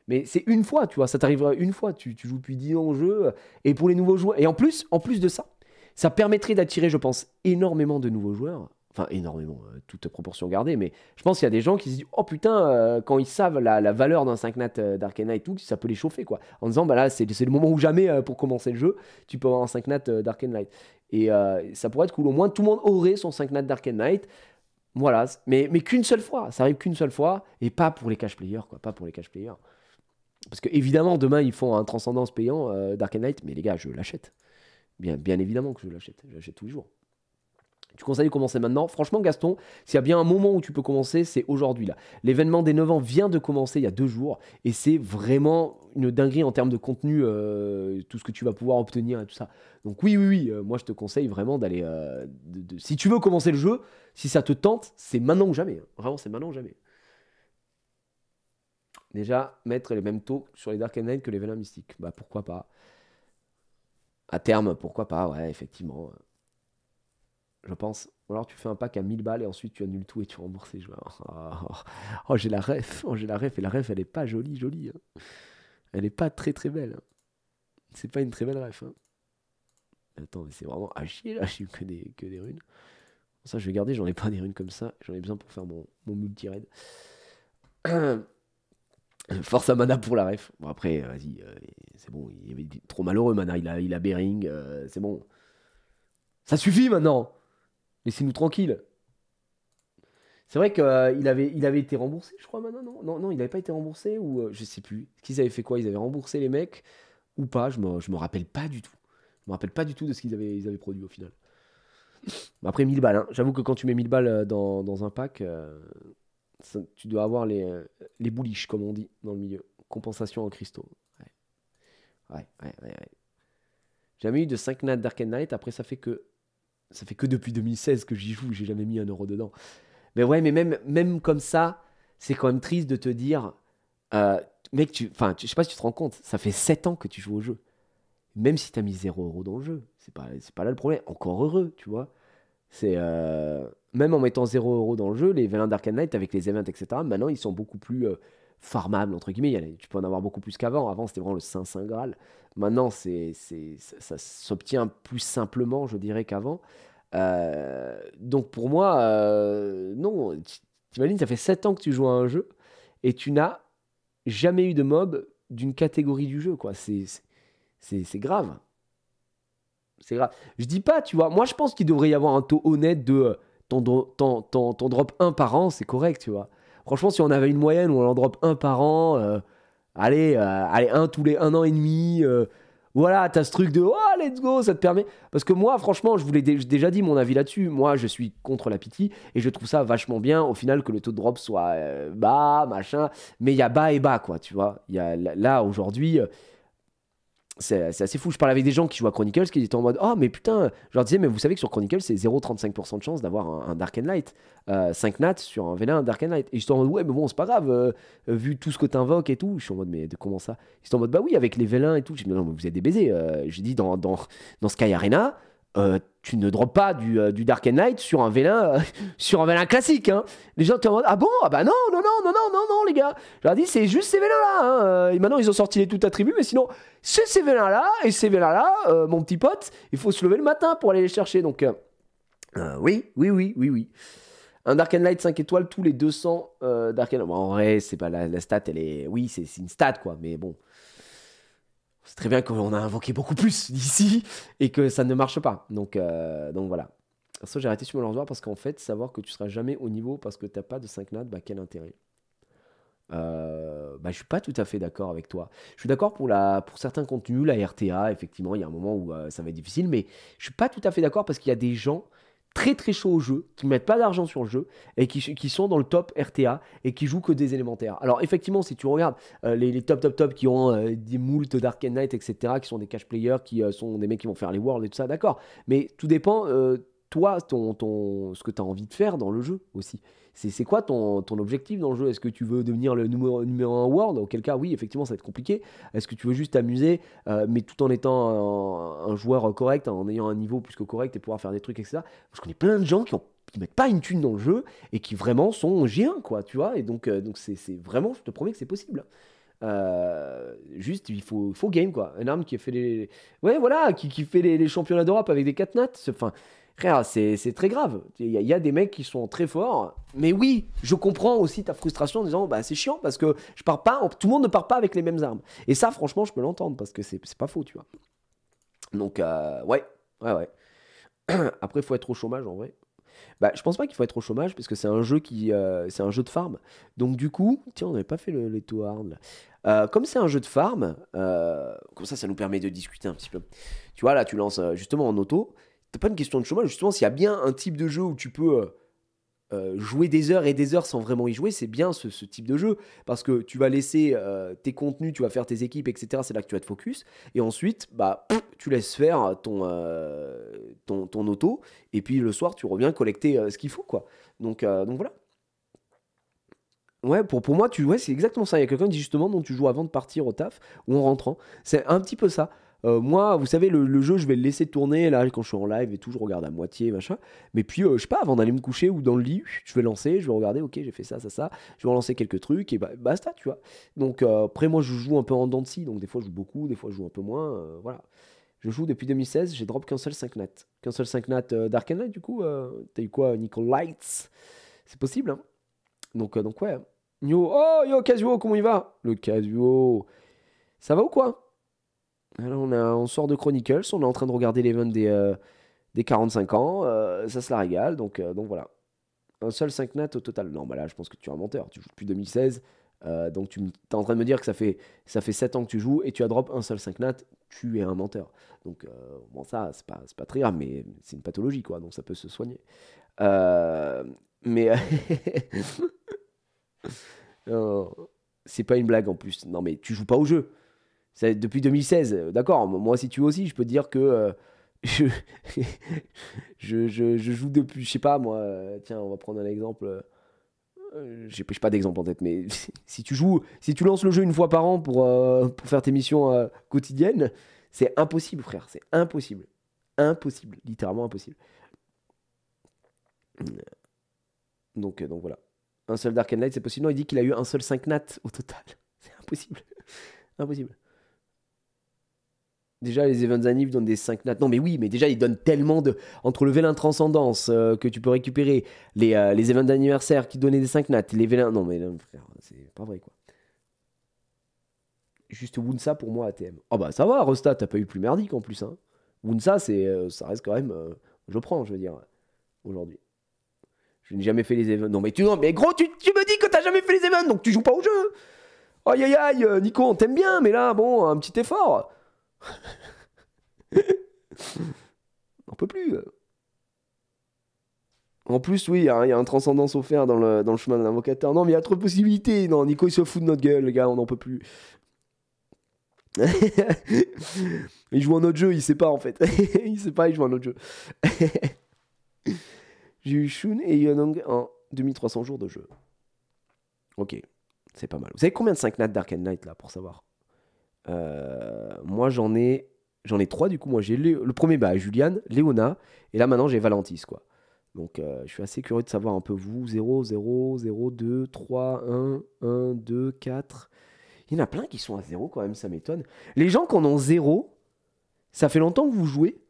Mais c'est une fois, tu vois, ça t'arrivera une fois. Tu joues depuis 10 ans au jeu. Et pour les nouveaux joueurs. Et en plus de ça, ça permettrait d'attirer, je pense, énormément de nouveaux joueurs. Enfin, énormément, toute proportion gardée. Mais je pense qu'il y a des gens qui se disent, oh putain, quand ils savent la valeur d'un 5 nat d'Arcana et tout, ça peut les chauffer, quoi. En disant, bah là, c'est le moment ou jamais pour commencer le jeu. Tu peux avoir un 5 nat d'Arcane Knight. Et ça pourrait être cool. Au moins, tout le monde aurait son 5 nat d'Arcane Knight. Voilà, mais qu'une seule fois, ça arrive qu'une seule fois, et pas pour les cash players, quoi, pas pour les cash players. Parce que évidemment, demain, ils font un transcendance payant d'Arcane Knight, mais les gars, je l'achète. Bien évidemment que je l'achète tous les jours. Tu conseilles de commencer maintenant? Franchement, Gaston, s'il y a bien un moment où tu peux commencer, c'est aujourd'hui là. L'événement des 9 ans vient de commencer il y a 2 jours, et c'est vraiment une dinguerie en termes de contenu, tout ce que tu vas pouvoir obtenir et tout ça. Donc oui, moi je te conseille vraiment d'aller... si tu veux commencer le jeu, si ça te tente, c'est maintenant ou jamais. Hein. Vraiment, c'est maintenant ou jamais. Déjà, mettre les mêmes taux sur les Dark Knight que les Vélins Mystiques. Bah pourquoi pas. À terme, pourquoi pas, ouais, effectivement. Je pense. Ou alors tu fais un pack à 1000 balles et ensuite tu annules tout et tu rembourses les joueurs. Oh, j'ai la ref. Oh, j'ai la ref. Et la ref, elle est pas jolie. Hein. Elle est pas très très belle. Hein. C'est pas une très belle ref. Hein. Attends, mais c'est vraiment à chier là. J'ai eu que des runes. Ça, je vais garder. J'en ai pas des runes comme ça. J'en ai besoin pour faire mon multi-raid. Force à Mana pour la ref. Bon, après, vas-y. C'est bon. Il y avait trop malheureux, Mana. Il a Bering. C'est bon. Ça suffit maintenant. Laissez-nous tranquille. C'est vrai qu'il avait été remboursé, je crois, maintenant, non, il n'avait pas été remboursé, ou je sais plus. Est-ce qu'ils avaient fait quoi? Ils avaient remboursé les mecs, ou pas? Je me rappelle pas du tout. Je me rappelle pas du tout de ce ils avaient produit au final. Après, 1000 balles, hein. J'avoue que quand tu mets 1000 balles dans un pack, tu dois avoir les bullish, comme on dit dans le milieu. Compensation en cristaux. Ouais. Jamais eu de 5 nat d'Arcane Knight, après ça fait que depuis 2016 que j'y joue, j'ai jamais mis 1 € dedans. Mais ouais, mais même comme ça, c'est quand même triste de te dire, mec, je sais pas si tu te rends compte, ça fait 7 ans que tu joues au jeu. Même si t'as mis 0 € dans le jeu, c'est pas là le problème. Encore heureux, tu vois. C'est même en mettant 0 € dans le jeu, les Vélins d'Arcane Knight avec les events, etc., maintenant ils sont beaucoup plus farmables, entre guillemets. Tu peux en avoir beaucoup plus qu'avant. Avant, c'était vraiment le Saint Graal. Maintenant, ça s'obtient plus simplement, je dirais, qu'avant. Donc pour moi, non, T'imagines, ça fait 7 ans que tu joues à un jeu et tu n'as jamais eu de mob d'une catégorie du jeu, quoi. C'est grave. C'est grave. Je dis pas, tu vois. Moi, je pense qu'il devrait y avoir un taux honnête de ton drop un par an, c'est correct, tu vois. Franchement, si on avait une moyenne où on en drop un par an, allez, un tous les 1 an et demi, voilà, t'as ce truc de oh, let's go, ça te permet. Parce que moi, franchement, je vous l'ai déjà dit mon avis là-dessus. Moi, je suis contre la pity et je trouve ça vachement bien au final que le taux de drop soit bas, machin. Mais il y a bas et bas, quoi, tu vois. Il y a là, aujourd'hui. C'est assez fou. Je parlais avec des gens qui jouent à Chronicles qui étaient en mode oh, mais putain, je leur disais, mais vous savez que sur Chronicles, c'est 0,35% de chance d'avoir un Dark and Light. 5 nats sur un V1 Dark and Light. Et ils sont en mode ouais, mais bon, c'est pas grave, vu tout ce que t'invoques et tout. Je suis en mode, mais comment ça? Ils sont en mode bah oui, avec les V1 et tout. J'ai dit, non, mais vous êtes des baisers. J'ai dit, dans Sky Arena, tu ne drops pas du Dark and Light sur un V1, sur un V1 classique. Hein. Les gens étaient en mode ah bon? Ah bah non, non, non, non, non, non, non, les gars. Je leur ai dit, c'est juste ces V1 là. Hein. Et maintenant, ils ont sorti les tout attributs, mais sinon. C'est ces vélins-là, et ces vélins-là, mon petit pote, il faut se lever le matin pour aller les chercher. Donc, oui, oui, oui, oui, oui. Un Dark and Light 5 étoiles tous les 200 Dark and Light. Bon, en vrai, c'est pas la stat, elle est. Oui, c'est une stat, quoi, mais bon. C'est très bien qu'on a invoqué beaucoup plus d'ici et que ça ne marche pas. Donc voilà. Ça, j'ai arrêté sur mon parce qu'en fait, savoir que tu seras jamais au niveau parce que t'as pas de 5 nats, bah quel intérêt? Je suis pas tout à fait d'accord avec toi. Je suis d'accord pour certains contenus, la RTA, effectivement, il y a un moment où ça va être difficile, mais je suis pas tout à fait d'accord parce qu'il y a des gens très très chauds au jeu, qui mettent pas d'argent sur le jeu et qui sont dans le top RTA et qui jouent que des élémentaires. Alors effectivement, si tu regardes les top qui ont des moultes Dark and Knight, etc., qui sont des cash players, qui sont des mecs qui vont faire les worlds et tout ça, d'accord. Mais tout dépend, toi, ce que tu as envie de faire dans le jeu aussi. C'est quoi ton objectif dans le jeu? Est-ce que tu veux devenir le numéro 1 world? Auquel cas, oui, effectivement, ça va être compliqué. Est-ce que tu veux juste t'amuser, mais tout en étant un joueur correct, en ayant un niveau plus que correct et pouvoir faire des trucs, etc. Je connais plein de gens qui mettent pas une thune dans le jeu et qui vraiment sont G1, quoi, tu vois. Et donc c'est vraiment, je te promets que c'est possible. Juste, il faut game, quoi. Un arme qui fait les. Ouais, voilà, qui fait les championnats d'Europe avec des 4 nats. Enfin. Frère, c'est très grave. Il y a des mecs qui sont très forts. Mais oui, je comprends aussi ta frustration en disant bah, c'est chiant parce que je pars pas, tout le monde ne part pas avec les mêmes armes. Et ça, franchement, je peux l'entendre parce que c'est pas faux, tu vois. Donc, ouais. Après, il faut être au chômage en vrai. Bah, je pense pas qu'il faut être au chômage parce que c'est un jeu c'est un jeu de farm. Donc, du coup, tiens, on n'avait pas fait les taux hard là. Comme c'est un jeu de farm, comme ça nous permet de discuter un petit peu. Tu vois, là, tu lances justement en auto. T'as pas une question de chômage, justement, s'il y a bien un type de jeu où tu peux jouer des heures et des heures sans vraiment y jouer, c'est bien ce type de jeu. Parce que tu vas laisser tes contenus, tu vas faire tes équipes, etc. C'est là que tu vas te focus. Et ensuite, bah, tu laisses faire ton auto. Et puis le soir, tu reviens collecter ce qu'il faut, quoi. Donc voilà. Ouais, pour moi, c'est exactement ça. Il y a quelqu'un qui dit justement dont tu joues avant de partir au taf ou en rentrant. C'est un petit peu ça. Moi, vous savez, le jeu, je vais le laisser tourner là quand je suis en live et tout, je regarde à moitié, machin. Mais puis, je sais pas, avant d'aller me coucher ou dans le lit, je vais lancer, je vais regarder, ok, j'ai fait ça, ça, ça. Je vais relancer quelques trucs et bah, basta, tu vois. Donc, après, moi, je joue un peu en dents de scie. Donc, des fois, je joue beaucoup, des fois, je joue un peu moins. Voilà. Je joue depuis 2016, j'ai drop qu'un seul 5 nat. Qu'un seul 5 nat Dark and Light, du coup. T'as eu quoi, Nickel Lights? C'est possible, hein. Donc ouais. Yo, Casuo, comment il va? Le Casuo. Ça va ou quoi? Alors, on sort de Chronicles, on est en train de regarder l'event des 45 ans. Ça se la régale, donc voilà. Un seul 5 nat au total. Non, bah là, je pense que tu es un menteur. Tu joues depuis 2016. Donc tu es en train de me dire que ça fait 7 ans que tu joues et tu as drop un seul 5 nat. Tu es un menteur. Donc, bon, ça, c'est pas très grave, mais c'est une pathologie, quoi. Donc ça peut se soigner. Mais. Non, c'est pas une blague en plus. Non, mais tu joues pas au jeu. Depuis 2016, d'accord. Moi, si tu veux aussi, je peux te dire que je, je joue depuis, je sais pas moi. Tiens, on va prendre un exemple. J'ai pas d'exemple en tête, mais si tu lances le jeu une fois par an pour faire tes missions quotidiennes, c'est impossible, frère. C'est impossible. Impossible. Littéralement impossible. Donc voilà. Un seul Dark and Light, c'est possible. Non, il dit qu'il a eu un seul 5 nat au total. C'est impossible. Impossible. Déjà, les events anniv donnent des 5 nats. Non, mais oui, mais déjà, ils donnent tellement de. Entre le vélin transcendance que tu peux récupérer, les events d'anniversaire qui donnaient des 5 nats, les vélins. Non, mais non, frère, c'est pas vrai, quoi. Juste Wunsa pour moi, ATM. Oh, bah, ça va, Rosta, t'as pas eu plus merdique en plus, hein. Wunsa, ça reste quand même. Je prends, je veux dire, aujourd'hui. Je n'ai jamais fait les events. Non, mais gros, tu me dis que t'as jamais fait les events, donc tu joues pas au jeu. Aïe, aïe, aïe, Nico, on t'aime bien, mais là, bon, un petit effort. On peut plus. En plus, oui, il y a un transcendance offert dans le chemin de l'invocateur. Non, mais il y a trop de possibilités. Non, Nico, il se fout de notre gueule, les gars, on n'en peut plus. Il joue un autre jeu, il sait pas en fait. Il sait pas, il joue un autre jeu. J'ai eu Shun et Yonong en 2300 jours de jeu. Ok, c'est pas mal. Vous savez combien de 5 nats Dark Knight là, pour savoir? Moi, j'en ai 3 du coup. Moi, j'ai le premier, bah, Julian, Léona, et là maintenant, j'ai Valentis, quoi. Donc, je suis assez curieux de savoir un peu vous. 0, 0, 0, 2, 3, 1, 1, 2, 4. Il y en a plein qui sont à 0 quand même, ça m'étonne. Les gens qui en ont 0, ça fait longtemps que vous jouez?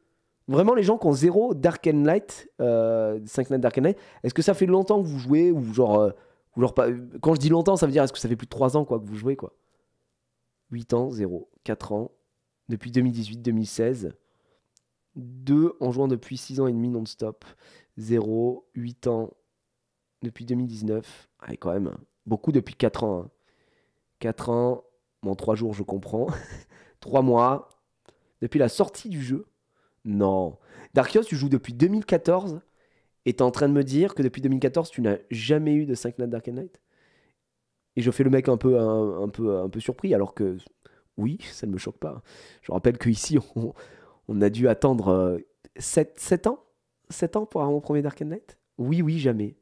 Vraiment, les gens qui ont 0 Dark Knight, 5 nats Dark Knight, est-ce que ça fait longtemps que vous jouez? Ou genre pas... Quand je dis longtemps, ça veut dire est-ce que ça fait plus de 3 ans quoi, que vous jouez, quoi? 8 ans, 0, 4 ans, depuis 2018-2016. 2 en jouant depuis 6 ans et demi non-stop. 0, 8 ans depuis 2019. Ah, quand même, beaucoup depuis 4 ans. Hein. 4 ans, en 3 jours, je comprends. 3 mois, depuis la sortie du jeu. Non. Darkios, tu joues depuis 2014 et t'es en train de me dire que depuis 2014, tu n'as jamais eu de 5 nats Dark Knight? Et je fais le mec un peu surpris, alors que oui, ça ne me choque pas. Je rappelle qu'ici, on a dû attendre 7 ans 7 ans pour avoir mon premier Dark Knight? Oui, oui, jamais.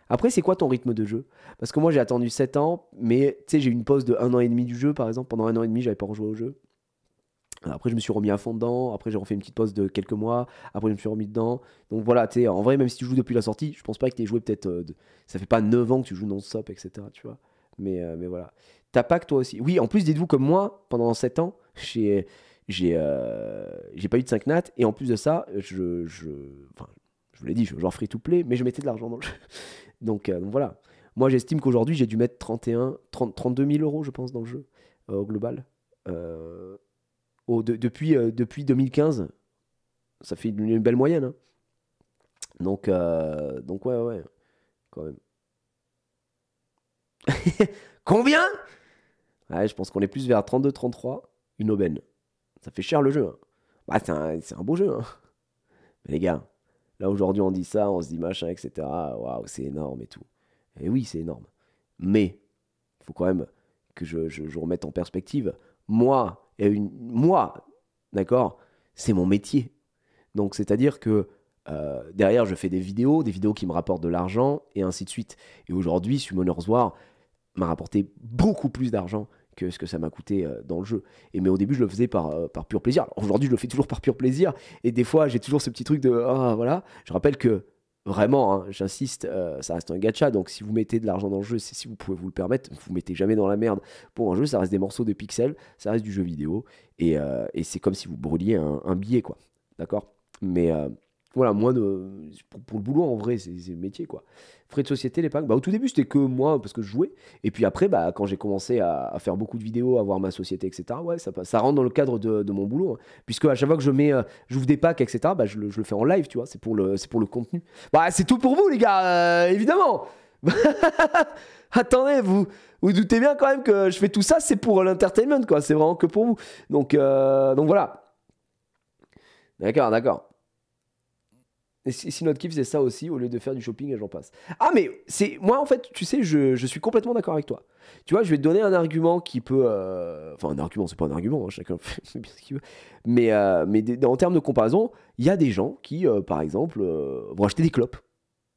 Après, c'est quoi ton rythme de jeu? Parce que moi, j'ai attendu 7 ans, mais tu sais, j'ai eu une pause de 1 an et demi du jeu, par exemple. Pendant 1 an et demi, j'avais pas rejoué au jeu. Après, je me suis remis à fond dedans. Après, j'ai refait une petite pause de quelques mois. Après, je me suis remis dedans. Donc voilà, tu sais, en vrai, même si tu joues depuis la sortie, je pense pas que tu aies joué peut-être. Ça fait pas 9 ans que tu joues non-stop, etc. Tu vois. Mais voilà. T'as pas que toi aussi. Oui, en plus, dites-vous que moi, pendant 7 ans, j'ai pas eu de 5 nats. Et en plus de ça, enfin, je vous l'ai dit, je genre free to play, mais je mettais de l'argent dans le jeu. Donc voilà. Moi, j'estime qu'aujourd'hui, j'ai dû mettre 32 000 euros, je pense, dans le jeu, au global. Euh, depuis 2015, ça fait une belle moyenne. Hein. Donc ouais, ouais, quand même. Combien? Ouais, je pense qu'on est plus vers 32-33, une aubaine. Ça fait cher le jeu. Hein. Bah, c'est un beau jeu. Hein. Mais les gars, là aujourd'hui on dit ça, on se dit machin, etc. Waouh, c'est énorme et tout. Et oui, c'est énorme. Mais, il faut quand même que je remette en perspective. Moi, d'accord, c'est mon métier. Donc, c'est-à-dire que derrière, je fais des vidéos qui me rapportent de l'argent, et ainsi de suite. Et aujourd'hui, Summoner's War m'a rapporté beaucoup plus d'argent que ce que ça m'a coûté dans le jeu. Mais au début, je le faisais par pur plaisir. Alors, aujourd'hui, je le fais toujours par pur plaisir. Et des fois, j'ai toujours ce petit truc de... Ah, voilà. Je rappelle que, vraiment, hein, j'insiste, ça reste un gacha. Donc, si vous mettez de l'argent dans le jeu, c'est si vous pouvez vous le permettre. Vous mettez jamais dans la merde pour un jeu. Ça reste des morceaux de pixels. Ça reste du jeu vidéo. Et c'est comme si vous brûliez un billet, quoi. D'accord? Mais voilà, moi, pour le boulot, en vrai, c'est le métier, quoi. Frais de société, les packs. Bah, au tout début, c'était que moi, parce que je jouais. Et puis après, bah, quand j'ai commencé à faire beaucoup de vidéos, à avoir ma société, etc., ouais, ça rentre dans le cadre de mon boulot. Hein. Puisque à chaque fois que j'ouvre des packs, etc., bah, je le fais en live, tu vois. C'est pour le contenu. Bah, c'est tout pour vous, les gars, évidemment. Attendez, vous doutez bien quand même que je fais tout ça, c'est pour l'entertainment, quoi. C'est vraiment que pour vous. Donc voilà. D'accord. Et si notre kiff c'est ça aussi, au lieu de faire du shopping et j'en passe. Ah mais c'est moi en fait, tu sais, je suis complètement d'accord avec toi. Tu vois, je vais te donner un argument qui peut, enfin un argument, c'est pas un argument, hein, chacun fait bien ce qu'il veut. Mais en termes de comparaison, il y a des gens qui, par exemple, vont acheter des clopes.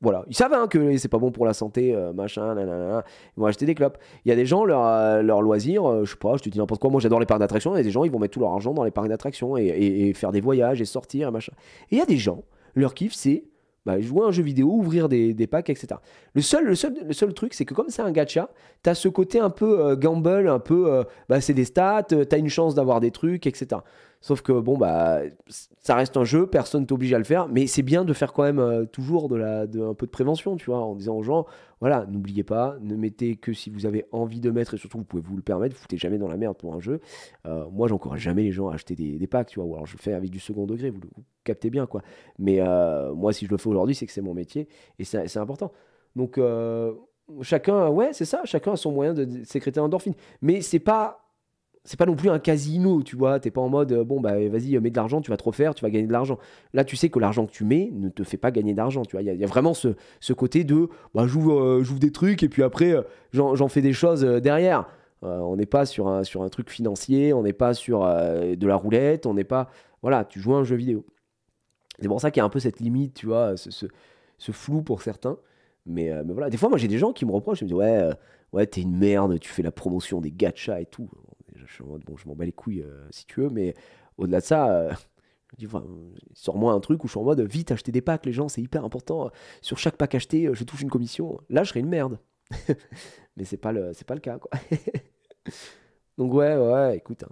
Voilà, ils savent hein, que c'est pas bon pour la santé, machin, nanana. Ils vont acheter des clopes. Il y a des gens, leur loisir, je sais pas, je te dis n'importe quoi, moi j'adore les parcs d'attractions, il y a des gens, ils vont mettre tout leur argent dans les parcs d'attractions et faire des voyages et sortir et machin. Et il y a des gens, leur kiff c'est jouer à un jeu vidéo, ouvrir des packs, etc. Le seul truc, c'est que comme c'est un gacha, t'as ce côté un peu gamble, un peu, c'est des stats, t'as une chance d'avoir des trucs, etc. Sauf que bon, bah, ça reste un jeu, personne t'oblige à le faire, mais c'est bien de faire quand même toujours un peu de prévention, tu vois, en disant aux gens, voilà, n'oubliez pas, ne mettez que si vous avez envie de mettre, et surtout vous pouvez vous le permettre, vous foutez jamais dans la merde pour un jeu. Moi, j'encourage jamais les gens à acheter des packs, tu vois, ou alors je le fais avec du second degré, vous captez bien, quoi. Mais moi, si je le fais aujourd'hui, c'est que c'est mon métier, et c'est important. Donc, chacun, ouais, c'est ça, chacun a son moyen de sécréter l'endorphine. Mais c'est pas non plus un casino, tu vois. T'es pas en mode, bon, bah vas-y, mets de l'argent, tu vas te refaire, tu vas gagner de l'argent. Là, tu sais que l'argent que tu mets ne te fait pas gagner d'argent, tu vois. Il y a vraiment ce côté de, bah, j'ouvre des trucs et puis après, j'en fais des choses derrière. On n'est pas sur un truc financier, on n'est pas sur de la roulette, on n'est pas. Voilà, tu joues à un jeu vidéo. C'est pour ça qu'il y a un peu cette limite, tu vois, ce flou pour certains. Mais voilà, des fois, moi, j'ai des gens qui me reprochent, ils me disent, ouais, t'es une merde, tu fais la promotion des gachas et tout. Je suis en mode, bon, je m'en bats les couilles si tu veux, mais au-delà de ça, je dis, enfin, sors-moi un truc où je suis en mode, vite, acheter des packs, les gens, c'est hyper important. Sur chaque pack acheté, je touche une commission. Là, je serais une merde. Mais c'est pas le cas, quoi. Donc, ouais, écoute. Hein.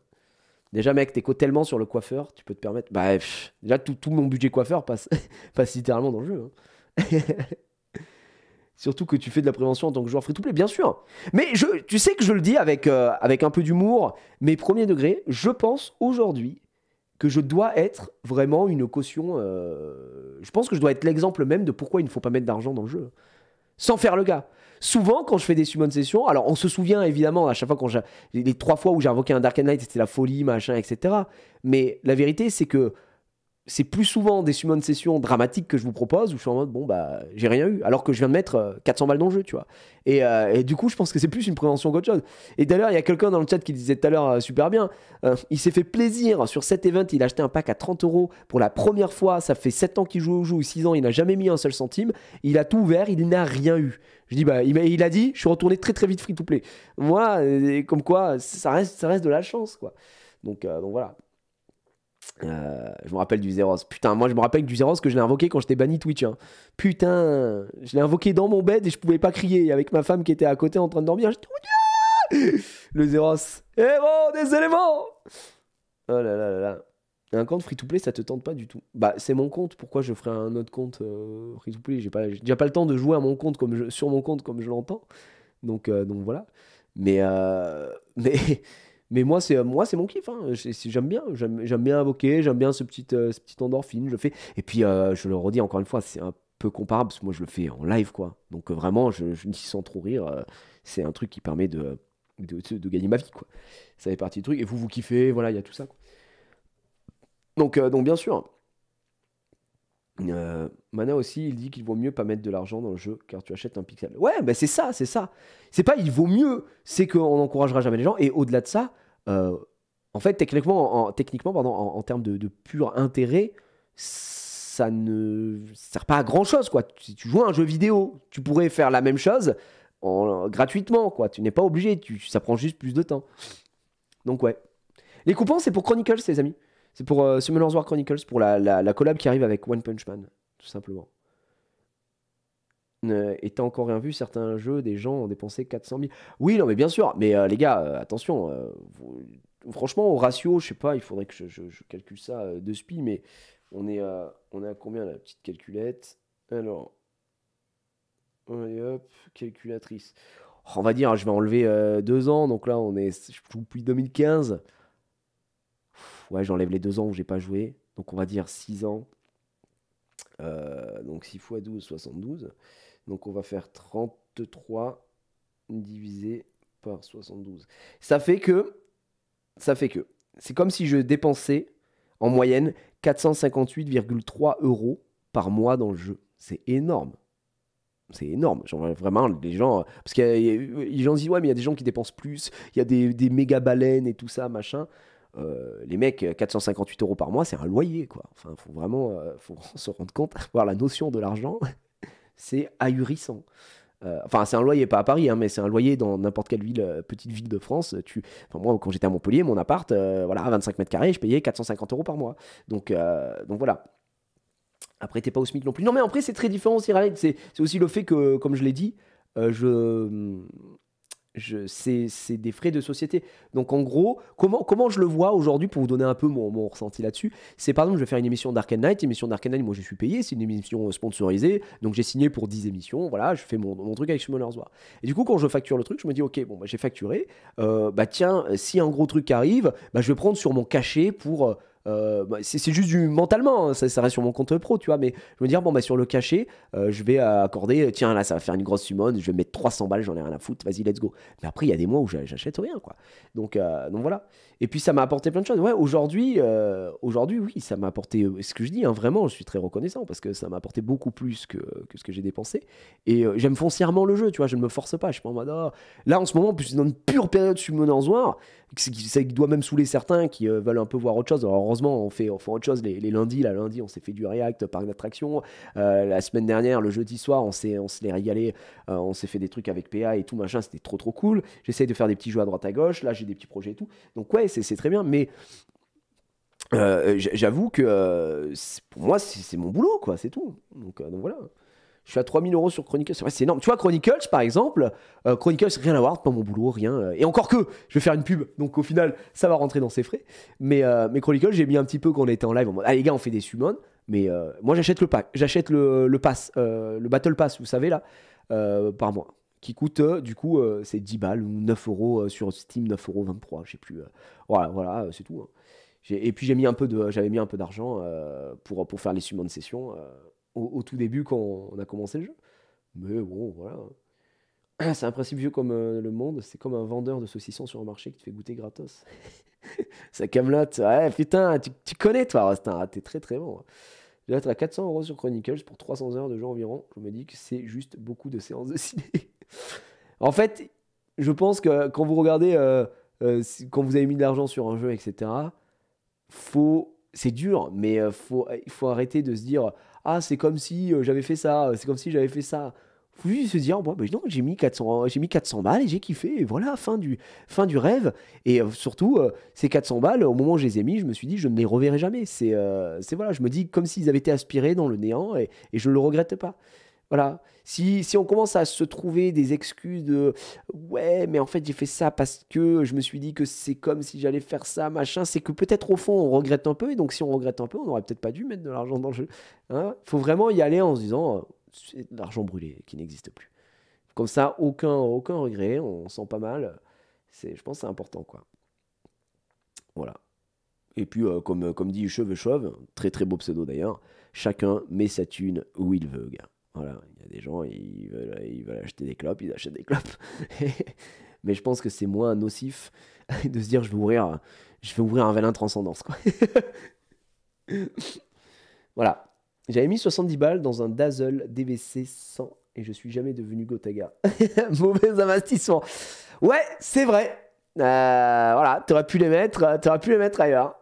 Déjà, mec, t'écoutes tellement sur le coiffeur, tu peux te permettre. Bah, déjà, tout mon budget coiffeur passe littéralement dans le jeu. Hein. Surtout que tu fais de la prévention en tant que joueur free-to-play, bien sûr. Mais tu sais que je le dis avec un peu d'humour, mais premier degré, je pense aujourd'hui que je dois être vraiment une caution. Je pense que je dois être l'exemple même de pourquoi il ne faut pas mettre d'argent dans le jeu. Sans faire le gars. Souvent, quand je fais des summon sessions, alors on se souvient évidemment à chaque fois les 3 fois où j'ai invoqué un Dark Knight, c'était la folie, machin, etc. Mais la vérité, c'est que c'est plus souvent des summon sessions dramatiques que je vous propose où je suis en mode bon bah j'ai rien eu alors que je viens de mettre 400 balles dans le jeu, tu vois. Et du coup je pense que c'est plus une prévention qu'autre chose. Et d'ailleurs il y a quelqu'un dans le chat qui disait tout à l'heure super bien, il s'est fait plaisir sur cet event, il a acheté un pack à 30 € pour la première fois, ça fait 7 ans qu'il joue au jeu ou 6 ans, il n'a jamais mis un seul centime, il a tout ouvert, il n'a rien eu. Je dis bah il a dit je suis retourné très très vite free to play. Moi comme quoi ça reste de la chance quoi. Donc voilà. Je me rappelle du Zeros. Putain, moi je me rappelle du Zeros que je l'ai invoqué quand j'étais banni Twitch. Hein. Putain, je l'ai invoqué dans mon bed et je pouvais pas crier. Avec ma femme qui était à côté en train de dormir. Le Zeros. Eh bon, des éléments. Oh là là là là. Un compte free-to-play, ça te tente pas du tout. Bah, c'est mon compte. Pourquoi je ferais un autre compte free-to-play? J'ai déjà pas le temps de jouer à mon compte sur mon compte comme je l'entends. Donc voilà. Mais mais moi c'est mon kiff. Hein. J'aime bien invoquer, j'aime bien ce petit endorphine. Je fais. Et puis je le redis encore une fois, c'est un peu comparable parce que moi je le fais en live quoi. Donc vraiment, je me dis sans trop rire, c'est un truc qui permet de gagner ma vie quoi. Ça fait partie du truc. Et vous kiffez, voilà, il y a tout ça. Quoi. Donc bien sûr. Mana aussi, il dit qu'il vaut mieux pas mettre de l'argent dans le jeu car tu achètes un pixel. Ouais, bah c'est ça. C'est pas il vaut mieux, c'est qu'on n'encouragera jamais les gens. Et au-delà de ça, en fait, techniquement, pardon, en termes de pur intérêt, ça ne sert pas à grand chose, quoi. Si tu joues à un jeu vidéo, tu pourrais faire la même chose gratuitement, quoi. Tu n'es pas obligé, ça prend juste plus de temps. Donc, ouais. Les coupons, c'est pour Chronicles, les amis. C'est pour Summoners War Chronicles, pour la collab qui arrive avec One Punch Man, tout simplement. Et t'as encore rien vu, certains jeux, des gens ont dépensé 400 000. Oui, non, mais bien sûr. Mais les gars, attention. Franchement, au ratio, je sais pas, il faudrait que je calcule ça de spi, mais on est à combien la petite calculette? Alors, allez, hop, calculatrice. On va dire, je vais enlever 2 ans, donc là, je joue depuis 2015. Ouais, j'enlève les 2 ans où j'ai pas joué, donc on va dire 6 ans. Donc 6 x 12, 72. Donc on va faire 33 divisé par 72. Ça fait que, c'est comme si je dépensais en moyenne 458,3 € par mois dans le jeu. C'est énorme. C'est énorme. Genre, vraiment, les gens. Parce que les gens disent, ouais, mais il y a des gens qui dépensent plus. Il y a des méga baleines et tout ça, machin. Les mecs, 458 € par mois, c'est un loyer, quoi. Enfin, faut vraiment se rendre compte, voir la notion de l'argent. C'est ahurissant. Enfin, c'est un loyer, pas à Paris, hein, mais c'est un loyer dans n'importe quelle petite ville de France. Moi, quand j'étais à Montpellier, mon appart, voilà, à 25 mètres carrés, je payais 450 € par mois. Donc voilà. Après, t'es pas au SMIC non plus. Non, mais après, c'est très différent aussi, Ryan. C'est aussi le fait que, comme je l'ai dit, je C'est des frais de société. Donc en gros, comment je le vois aujourd'hui pour vous donner un peu mon ressenti là-dessus, c'est par exemple, je vais faire une émission d'Arcane Night. Émission d'Arcane Night, moi je suis payé, c'est une émission sponsorisée. Donc j'ai signé pour 10 émissions. Voilà, je fais mon truc avec Summoner's War. Et du coup, quand je facture le truc, je me dis, ok, bon, bah, j'ai facturé. Bah tiens, si un gros truc arrive, bah, je vais prendre sur mon cachet pour. Bah, c'est juste mentalement, hein, ça reste sur mon compte pro, tu vois, mais je me dire, bon, bah, sur le cachet, je vais accorder, tiens, là, ça va faire une grosse summon, je vais mettre 300 balles, j'en ai rien à foutre, vas-y, let's go. Mais après, il y a des mois où j'achète rien, quoi. Donc voilà. Et puis, ça m'a apporté plein de choses. Ouais, aujourd'hui, oui, ça m'a apporté, ce que je dis, hein, vraiment, je suis très reconnaissant parce que ça m'a apporté beaucoup plus que ce que j'ai dépensé. Et j'aime foncièrement le jeu, tu vois, je ne me force pas, je suis pas en mode, ah. Là, en ce moment, plus dans une pure période Summoner's War, ça doit même saouler certains qui veulent un peu voir autre chose. Alors heureusement, on fait autre chose les lundis. Lundi, on s'est fait du React, parc d'attractions. La semaine dernière, le jeudi soir, on s'est les régalé. On s'est fait des trucs avec PA et tout, machin. C'était trop cool. J'essaye de faire des petits jeux à droite à gauche. Là, j'ai des petits projets et tout. Donc ouais, c'est très bien. Mais j'avoue que pour moi, c'est mon boulot, quoi. C'est tout. Donc voilà. Je suis à 3000 € sur Chronicles. Ouais, c'est énorme. Tu vois, Chronicles, par exemple, Chronicles, rien à voir, pas mon boulot, rien. Et encore que, je vais faire une pub. Donc au final, ça va rentrer dans ses frais. Mais Chronicles, j'ai mis un petit peu quand on était en live. En mode, ah les gars, on fait des summons. Mais moi, j'achète le pack. J'achète le pass, le Battle Pass, vous savez, là, par mois. Qui coûte, du coup, c'est 10 balles ou 9 € sur Steam, 9,23 €, je sais plus. Voilà, c'est tout. Hein. Et puis, j'avais mis un peu d'argent pour faire les summons de session. Au tout début quand on a commencé le jeu. Mais bon, voilà. C'est un principe vieux comme le monde. C'est comme un vendeur de saucissons sur un marché qui te fait goûter gratos. Ça camelote. Ouais, putain, tu connais toi, Rustin. T'es très très bon. Je vais être à 400 € sur Chronicles pour 300 heures de jeu environ. Je me dis que c'est juste beaucoup de séances de ciné. En fait, je pense que quand vous regardez, quand vous avez mis de l'argent sur un jeu, etc., c'est dur, mais il faut arrêter de se dire ah, c'est comme si j'avais fait ça, c'est comme si j'avais fait ça. Faut juste se dire, bon, bah, non, j'ai mis 400 balles et j'ai kiffé, et voilà, fin du rêve. Et surtout, ces 400 balles, au moment où je les ai mis, je me suis dit, je ne les reverrai jamais. Voilà, je me dis comme s'ils avaient été aspirés dans le néant, et je ne le regrette pas. Voilà. Si on commence à se trouver des excuses de ouais, mais en fait j'ai fait ça parce que je me suis dit que c'est comme si j'allais faire ça, machin, c'est que peut-être au fond on regrette un peu, et donc si on regrette un peu, on n'aurait peut-être pas dû mettre de l'argent dans le jeu. Hein, faut vraiment y aller en se disant c'est de l'argent brûlé qui n'existe plus. Comme ça, aucun regret, on sent pas mal. Je pense que c'est important, quoi. Voilà. Et puis, comme dit Chauve, très très beau pseudo d'ailleurs, chacun met sa thune où il veut, gars. Voilà, il y a des gens, ils veulent acheter des clopes, ils achètent des clopes. Mais je pense que c'est moins nocif de se dire je vais ouvrir un Vélin Transcendance, quoi. Voilà. J'avais mis 70 balles dans un Dazzle DVC 100 et je suis jamais devenu Gotaga. Mauvais investissement. Ouais, c'est vrai. Voilà, t'aurais pu les mettre ailleurs.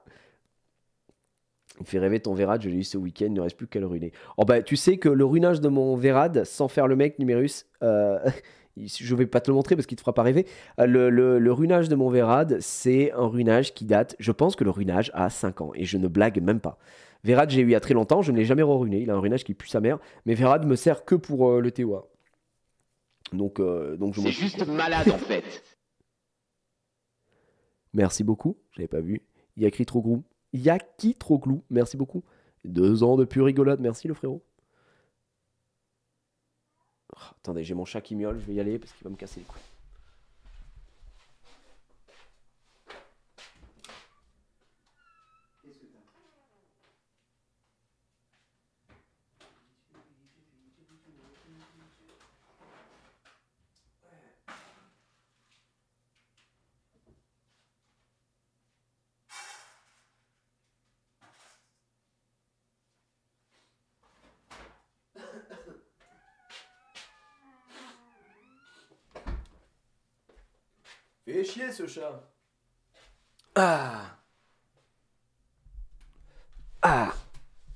Il me fait rêver ton Vérad, je l'ai eu ce week-end, il ne reste plus qu'à le ruiner. Oh bah, tu sais que le runage de mon Vérad, sans faire le mec numérus, je vais pas te le montrer parce qu'il te fera pas rêver. Le runage de mon Vérad, c'est un runage qui date, je pense que le runage a 5 ans, et je ne blague même pas. Vérad, j'ai eu il y a très longtemps, je ne l'ai jamais re-runé, il a un runage qui pue sa mère, mais Vérad me sert que pour le TOA. Donc je c'est juste malade en fait. Merci beaucoup, j'avais pas vu. Il y a écrit trop gros. Yaki Troglou, merci beaucoup. 2 ans de pure rigolade, merci le frérot. Oh, attendez, j'ai mon chat qui miaule, je vais y aller parce qu'il va me casser les couilles. Fais chier ce chat.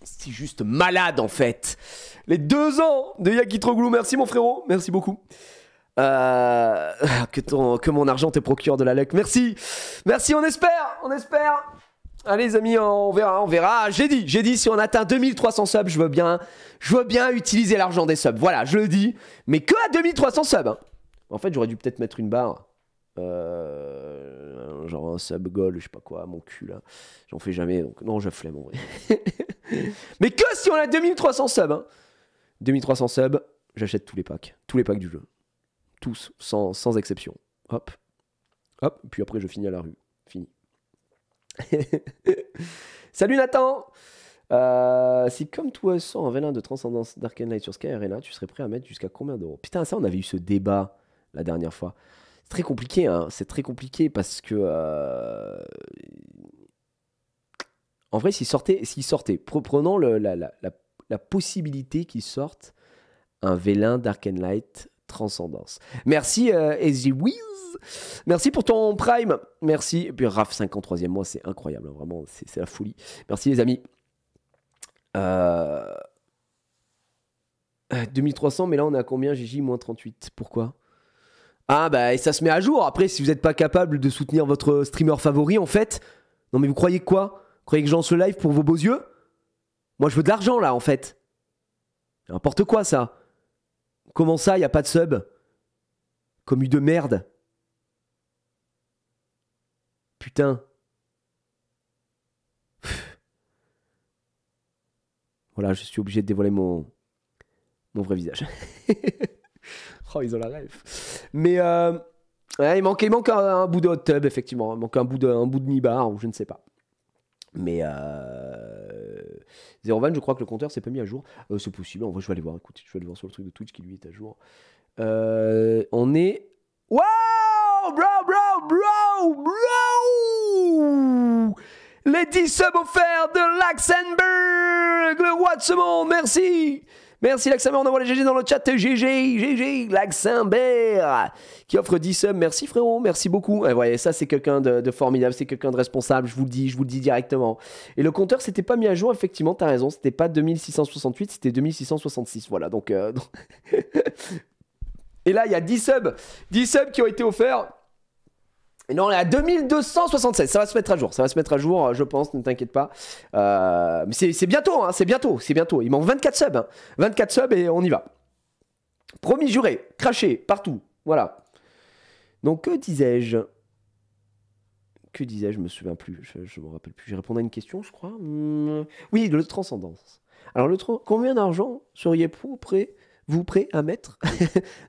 C'est juste malade en fait. Les 2 ans de Yaki Troglou, merci mon frérot, merci beaucoup. Que mon argent te procure de la luck. Merci, on espère. Allez les amis, on verra. J'ai dit, si on atteint 2300 subs, je veux bien utiliser l'argent des subs. Voilà, je le dis, mais que à 2300 subs. Hein. En fait, j'aurais dû peut-être mettre une barre. Genre un sub goal, je sais pas quoi, mon cul là. J'en fais jamais, donc non, je flemme en vrai. Mais que si on a 2300 subs, hein. 2300 subs, j'achète tous les packs du jeu. Tous, sans exception. Hop, hop, puis après je finis à la rue. Fini. Salut Nathan. Si comme toi sans un vélin de transcendance d'Arcane Light sur Sky Arena, tu serais prêt à mettre jusqu'à combien d'euros? Putain, ça on avait eu ce débat la dernière fois. C'est très compliqué, hein. C'est très compliqué parce que en vrai, s'il sortait, prenons la possibilité qu'il sorte un vélin d'Arcane Light Transcendance. Merci Easy Wiz. Merci pour ton Prime. Merci. Et puis Raph 53e mois, c'est incroyable, hein. Vraiment, c'est la folie. Merci les amis. 2300, mais là on est à combien, Gigi? Moins 38. Pourquoi? Ah bah et ça se met à jour. Après, si vous n'êtes pas capable de soutenir votre streamer favori, en fait, non mais vous croyez quoi? Vous croyez que je lance le live pour vos beaux yeux? Moi je veux de l'argent là en fait. N'importe quoi ça. Comment ça, y a pas de sub? Commu de merde. Putain. Voilà, je suis obligé de dévoiler mon vrai visage. Oh, ils ont la rêve. Mais ouais, il manque un bout de hot tub, effectivement. Il manque un bout de mi-bar, ou je ne sais pas. Mais Zerovan, je crois que le compteur s'est pas mis à jour. C'est possible, en vrai, je vais aller voir. Écoute, je vais aller voir sur le truc de Twitch qui lui est à jour. On est. Wow! Bro! Les 10 subs offerts de Laxenberg, le roi de ce monde, merci! Merci Laxenberg, on envoie les GG dans le chat. GG, Laxenberg, qui offre 10 subs. Merci frérot, merci beaucoup. Et ouais, ça c'est quelqu'un de formidable, c'est quelqu'un de responsable, je vous le dis directement. Et le compteur s'était pas mis à jour, effectivement, t'as raison, c'était pas 2668, c'était 2666, voilà, donc... Et là, il y a 10 subs qui ont été offerts. Et non, on est à 2276. Ça va se mettre à jour, je pense, ne t'inquiète pas. Mais c'est bientôt, hein, c'est bientôt. Il manque 24 subs. Hein. 24 subs et on y va. Promis, juré, craché, partout. Voilà. Donc, que disais-je? Je me souviens plus. Je me rappelle plus. J'ai répondu à une question, je crois. Oui, le transcendance. Alors, combien d'argent seriez-vous prêt à mettre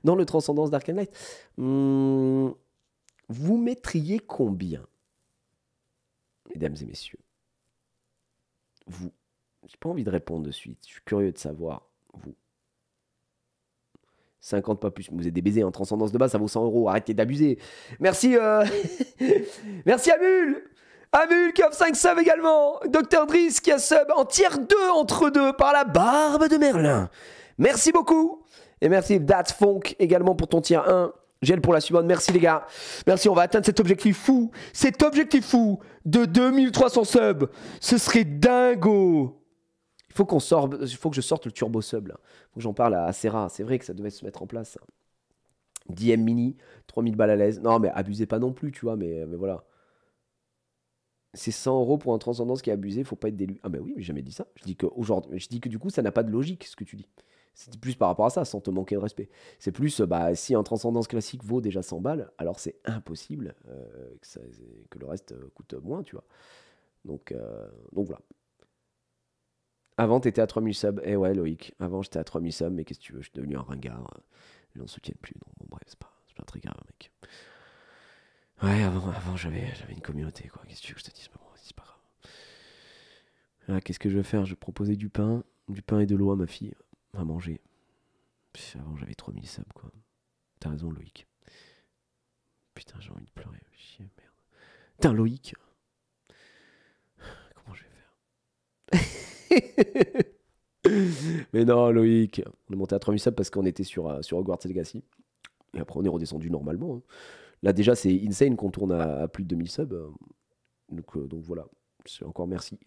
dans le transcendance d'Arcane Light? Vous mettriez combien, mesdames et messieurs? Vous. J'ai pas envie de répondre de suite. Je suis curieux de savoir. Vous. 50 pas plus. Vous êtes des baisers en transcendance de base, ça vaut 100 €. Arrêtez d'abuser. Merci. Merci Amul. Amul qui offre 5 subs également. Dr Driss qui a sub en tier 2 entre deux par la barbe de Merlin. Merci beaucoup. Et merci That's Funk également pour ton tier 1. Gel pour la suivante, merci les gars. Merci, on va atteindre cet objectif fou. Cet objectif fou de 2300 subs. Ce serait dingo. Il faut que je sorte le turbo sub là. Faut que j'en parle à Serra. C'est vrai que ça devait se mettre en place. DM mini, 3000 balles à l'aise. Non mais abusez pas non plus, tu vois, mais voilà. C'est 100 € pour un transcendance qui est abusé, faut pas être délu. Ah bah oui, mais j'ai jamais dit ça. Je dis que du coup ça n'a pas de logique ce que tu dis. C'est plus par rapport à ça, sans te manquer de respect. C'est plus, si un transcendance classique vaut déjà 100 balles, alors c'est impossible que le reste coûte moins, tu vois. Donc voilà. Avant, t'étais à 3000 subs. Eh ouais, Loïc. Avant, j'étais à 3000 subs, mais qu'est-ce que tu veux? Je suis devenu un ringard. Les gens ne soutiennent plus. Donc, bon, bref, c'est pas très grave, mec. Ouais, avant j'avais une communauté, quoi. Qu'est-ce que tu veux que je te dise? Bon, c'est pas grave. Ah, qu'est-ce que je vais faire? Je vais proposer du pain et de l'eau à ma fille. À manger. Avant j'avais 3000 subs quoi. T'as raison Loïc. Putain j'ai envie de pleurer. Chier, merde. Putain Loïc. Comment je vais faire? Mais non Loïc. On est monté à 3000 subs parce qu'on était sur Hogwarts Legacy. Et après on est redescendu normalement. Hein. Là déjà c'est insane qu'on tourne à plus de 2000 subs. Donc voilà. Encore merci.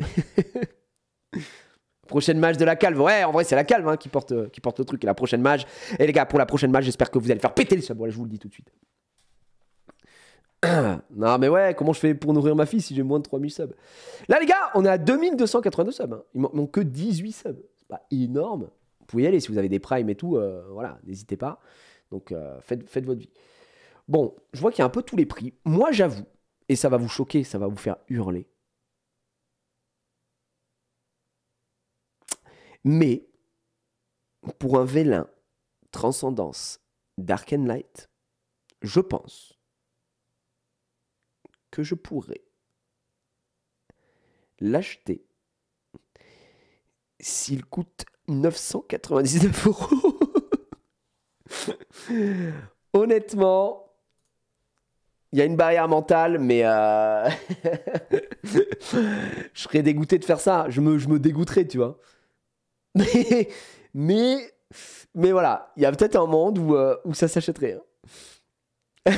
Prochaine mage de la calve. Ouais, en vrai, c'est la calve hein, qui porte le truc. Et la prochaine mage. Et les gars, pour la prochaine mage, j'espère que vous allez faire péter les subs. Voilà, je vous le dis tout de suite. Non, mais ouais, comment je fais pour nourrir ma fille si j'ai moins de 3000 subs? Là, les gars, on est à 2282 subs. Hein. Il manque que 18 subs. C'est pas énorme. Vous pouvez y aller si vous avez des primes et tout. Voilà, n'hésitez pas. Donc faites votre vie. Bon, je vois qu'il y a un peu tous les prix. Moi, j'avoue, et ça va vous choquer, ça va vous faire hurler. Mais, pour un Vélin Transcendance Dark and Light, je pense que je pourrais l'acheter s'il coûte 999 euros. Honnêtement, il y a une barrière mentale, mais je serais dégoûté de faire ça. Je me dégoûterais, tu vois. Mais voilà, il y a peut-être un monde où ça s'achèterait.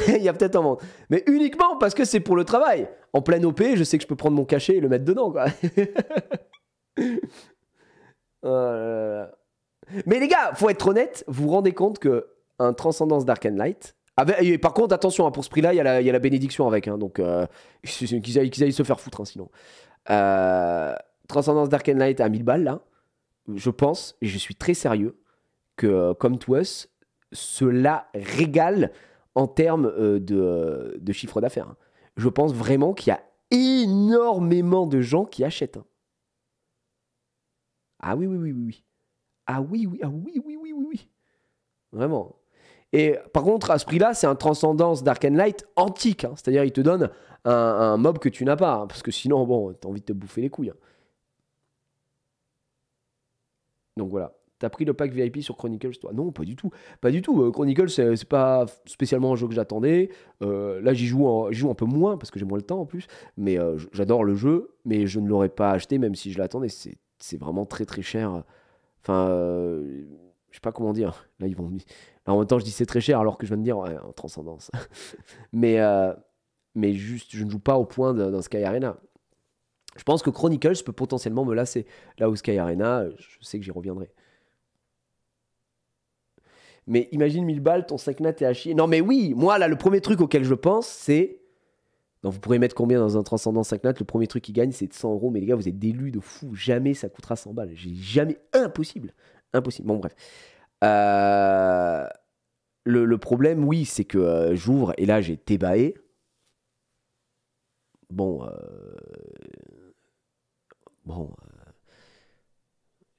Il y a peut-être un monde. Mais uniquement parce que c'est pour le travail. En pleine OP, je sais que je peux prendre mon cachet et le mettre dedans, quoi. Oh là là. Mais les gars, faut être honnête, vous vous rendez compte que un Transcendance Dark and Light... et par contre, attention, hein, pour ce prix-là, il y a la bénédiction avec. Hein, donc, qu'ils aillent se faire foutre, hein, sinon. Transcendance Dark and Light à 1000 balles, là. Je pense, et je suis très sérieux, que Come to Us, cela régale en termes de chiffre d'affaires. Hein. Je pense vraiment qu'il y a énormément de gens qui achètent. Hein. Ah oui, oui, oui, oui, oui. Ah oui, oui, ah oui, oui, oui, oui, oui. Vraiment. Et par contre, à ce prix-là, c'est un Transcendance Dark and Light antique. Hein. C'est-à-dire, il te donne un mob que tu n'as pas. Hein, parce que sinon, bon, t'as envie de te bouffer les couilles. Hein. Donc voilà. T'as pris le pack VIP sur Chronicles, toi? Non, pas du tout. Pas du tout. Chronicles, c'est pas spécialement un jeu que j'attendais. Là, j'y joue un peu moins parce que j'ai moins le temps en plus. Mais j'adore le jeu, mais je ne l'aurais pas acheté même si je l'attendais. C'est vraiment très très cher. Enfin, je sais pas comment dire. Là, ils vont. Là, en même temps, je dis c'est très cher alors que je viens de dire ouais, en transcendance. mais juste, je ne joue pas au point d'un Sky Arena. Je pense que Chronicles peut potentiellement me lasser. Là où Sky Arena, je sais que j'y reviendrai. Mais imagine 1000 balles, ton 5 nat est à chier. Non, mais oui, moi, là, le premier truc auquel je pense, c'est. Non, vous pourrez mettre combien dans un Transcendant 5 nat? Le premier truc qui gagne, c'est de 100 euros. Mais les gars, vous êtes des lus de fou. Jamais ça coûtera 100 balles. J'ai jamais. Impossible. Impossible. Bon, bref. Le problème, oui, c'est que j'ouvre et là, j'ai Tébaé. Bon. Bon.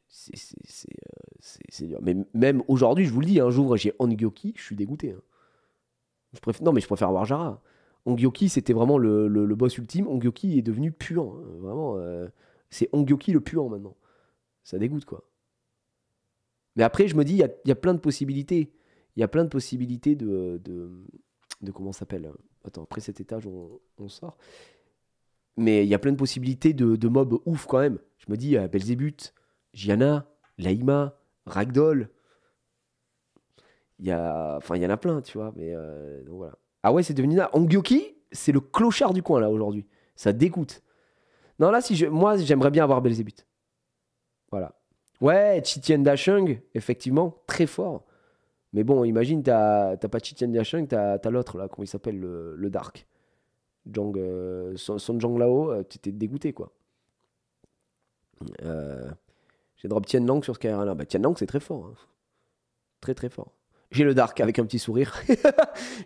C'est dur. Mais même aujourd'hui, je vous le dis, un jour, j'ai Ongyoki, je suis dégoûté. Hein. Non, mais je préfère avoir Jara. Ongyoki, c'était vraiment le boss ultime. Ongyoki est devenu puant. Hein. Vraiment, c'est Ongyoki le puant maintenant. Ça dégoûte, quoi. Mais après, je me dis, il y a plein de possibilités. Il y a plein de possibilités de comment ça s'appelle? Attends, après cet étage, on sort. Mais il y a plein de possibilités de mobs ouf, quand même. Je me dis, Belzébuth, Gianna, Laïma, Ragdoll. Il y en a plein, tu vois. Mais donc voilà. Ah ouais, c'est devenu là. Ongyoki, c'est le clochard du coin, là, aujourd'hui. Ça dégoûte. Non, là, moi, j'aimerais bien avoir Belzébuth. Voilà. Ouais, Chitian Dashung, effectivement, très fort. Mais bon, imagine, t'as pas Chitian Dashung, t'as l'autre, là, comment il s'appelle, le Dark. Son Zhang Lao, tu t'es dégoûté, quoi. J'ai drop Tianlang sur Skyrim. Bah, Tianlang, c'est très fort. Hein. Très, très fort. J'ai le Dark avec un petit sourire.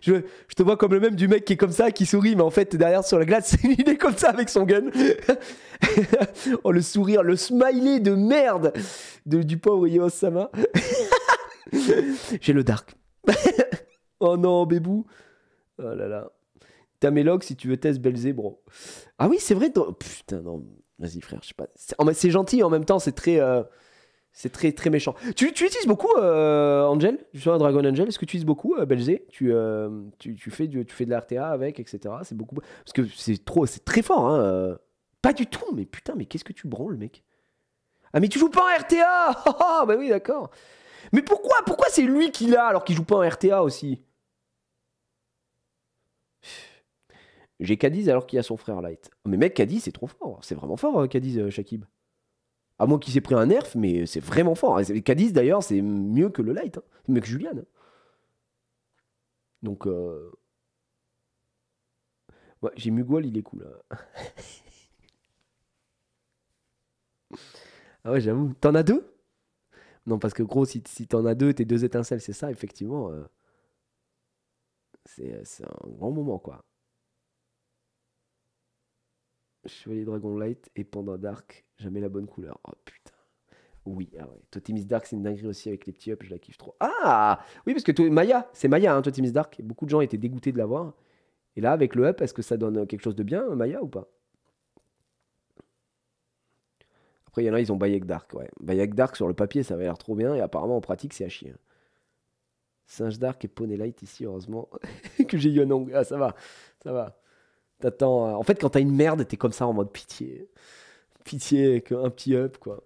je te vois comme le même du mec qui est comme ça, qui sourit, mais en fait, derrière sur la glace, il est comme ça avec son gun. Oh, le sourire, le smiley de merde du pauvre Yo-sama. J'ai le Dark. Oh non, bébou. Oh là là. T'as mes logs si tu veux test Belzé, bro. Ah oui, c'est vrai. Putain, non. Vas-y, frère, je sais pas. C'est gentil, en même temps, c'est très. C'est très très méchant. Tu utilises beaucoup Angel, justement Dragon Angel. Est-ce que tu utilises beaucoup Belzé? Tu fais de la RTA avec, etc. C'est beaucoup parce que c'est très fort. Hein. Pas du tout. Mais putain, mais qu'est-ce que tu branles, mec? Ah mais tu joues pas en RTA? Ah bah oui, d'accord. Mais pourquoi c'est lui qui l'a alors qu'il joue pas en RTA aussi? J'ai Cadiz alors qu'il y a son frère Light. Mais mec, Cadiz c'est trop fort. C'est vraiment fort, Cadiz Shakib. À moins qu'il s'est pris un nerf, mais c'est vraiment fort. Cadiz, d'ailleurs, c'est mieux que le Light. Hein. C'est mieux que Julian. Hein. Donc, ouais, j'ai Mugwall, il est cool. Là. Ah ouais, j'avoue. T'en as deux? Non, parce que gros, si t'en as deux, t'es deux étincelles, c'est ça, effectivement. C'est un grand moment, quoi. Chevalier Dragon Light et Panda Dark, jamais la bonne couleur. Oh putain. Oui, ah ouais. Totemis Dark, c'est une dinguerie aussi avec les petits ups, je la kiffe trop. Ah oui, parce que Maya, c'est Maya, hein, Totemis Dark. Beaucoup de gens étaient dégoûtés de l'avoir. Et là, avec le up, est-ce que ça donne quelque chose de bien, Maya, ou pas? Après, il y en a, ils ont Bayek Dark, ouais. Bayek Dark, sur le papier, ça avait l'air trop bien, et apparemment, en pratique, c'est à chier. Singe Dark et Poney Light ici, heureusement que j'ai eu un angle. Ah, ça va, ça va. T'attends. En fait, quand t'as une merde, t'es comme ça en mode pitié. Pitié, avec un petit up, quoi.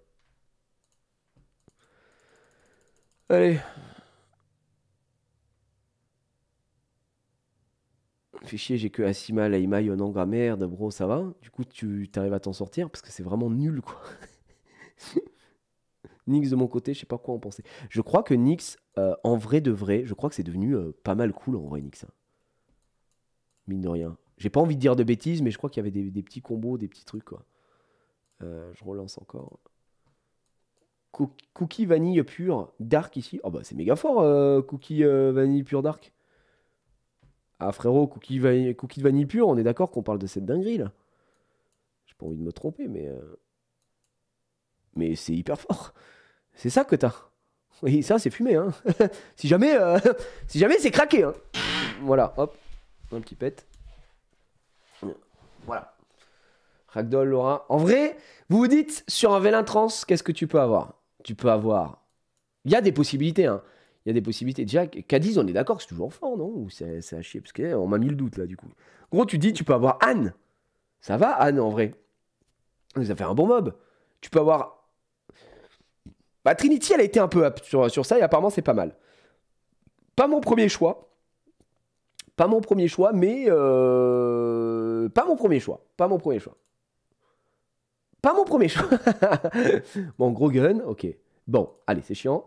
Allez. Fais chier, j'ai que Asima, Laima, Yonangra. Merde, bro, ça va? Du coup, tu t'arrives à t'en sortir parce que c'est vraiment nul, quoi. Nyx de mon côté, je sais pas quoi en penser. Je crois que Nyx, en vrai de vrai, je crois que c'est devenu pas mal cool en vrai, Nyx, hein. Mine de rien. J'ai pas envie de dire de bêtises, mais je crois qu'il y avait des petits combos, des petits trucs, quoi. Je relance encore. Cookie vanille pure, dark ici. Oh bah c'est méga fort, cookie vanille pure dark. Ah frérot, cookie de vanille pure, on est d'accord qu'on parle de cette dinguerie là. J'ai pas envie de me tromper, mais c'est hyper fort. C'est ça que t'as. Oui, ça c'est fumé, hein. Si jamais, si jamais c'est craqué, hein. Voilà, hop, un petit pet. Voilà. Ragdoll, Laura. En vrai, vous vous dites, sur un Vélin Trans, qu'est-ce que tu peux avoir? Tu peux avoir... Il y a des possibilités, hein. Il y a des possibilités. Déjà, Cadiz, on est d'accord que c'est toujours fort, non? Ou c'est à chier? Parce qu'on m'a mis le doute, là, du coup. Gros, tu dis, tu peux avoir Anne. Ça va, Anne, en vrai. Ça fait un bon mob. Tu peux avoir... Bah, Trinity, elle a été un peu up sur ça, et apparemment, c'est pas mal. Pas mon premier choix. Pas mon premier choix, mais... Pas mon premier choix. Pas mon premier choix. Pas mon premier choix. Bon, gros gun, ok. Bon, allez, c'est chiant.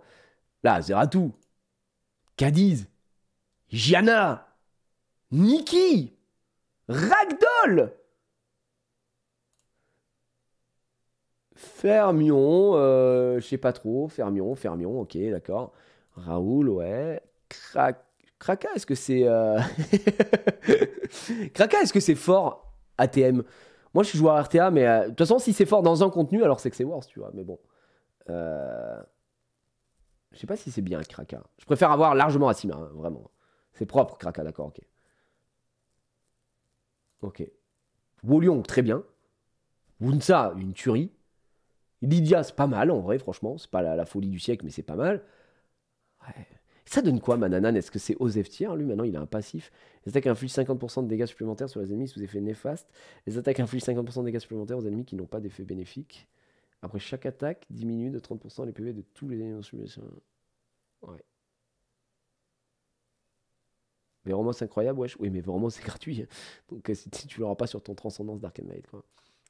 Là, Zeratou, Cadiz, Gianna, Nikki, Ragdoll, Fermion, je sais pas trop. Fermion, ok, d'accord. Raoul, ouais. Kraka, est-ce que c'est. Kraka, est-ce que c'est fort ATM? Moi, je suis joueur RTA, mais de toute façon, si c'est fort dans un contenu, alors c'est que c'est worse, tu vois. Mais bon. Je sais pas si c'est bien Kraka. Je préfère avoir largement Asima, hein, vraiment. C'est propre, Kraka, d'accord, ok. Ok. Wolion, très bien. Wunsa, une tuerie. Lydia, c'est pas mal en vrai, franchement. C'est pas la folie du siècle, mais c'est pas mal. Ouais. Ça donne quoi, Mananan? Est-ce que c'est Osef tier? Lui, maintenant, il a un passif. Les attaques infligent 50% de dégâts supplémentaires sur les ennemis sous effet néfaste. Les attaques infligent 50% de dégâts supplémentaires aux ennemis qui n'ont pas d'effet bénéfique. Après chaque attaque, diminue de 30% les PV de tous les ennemis en submission. Ouais. Véromos incroyable, wesh. Oui, mais Véromos, c'est gratuit. Donc, si tu l'auras pas sur ton Transcendance Dark Knight, quoi.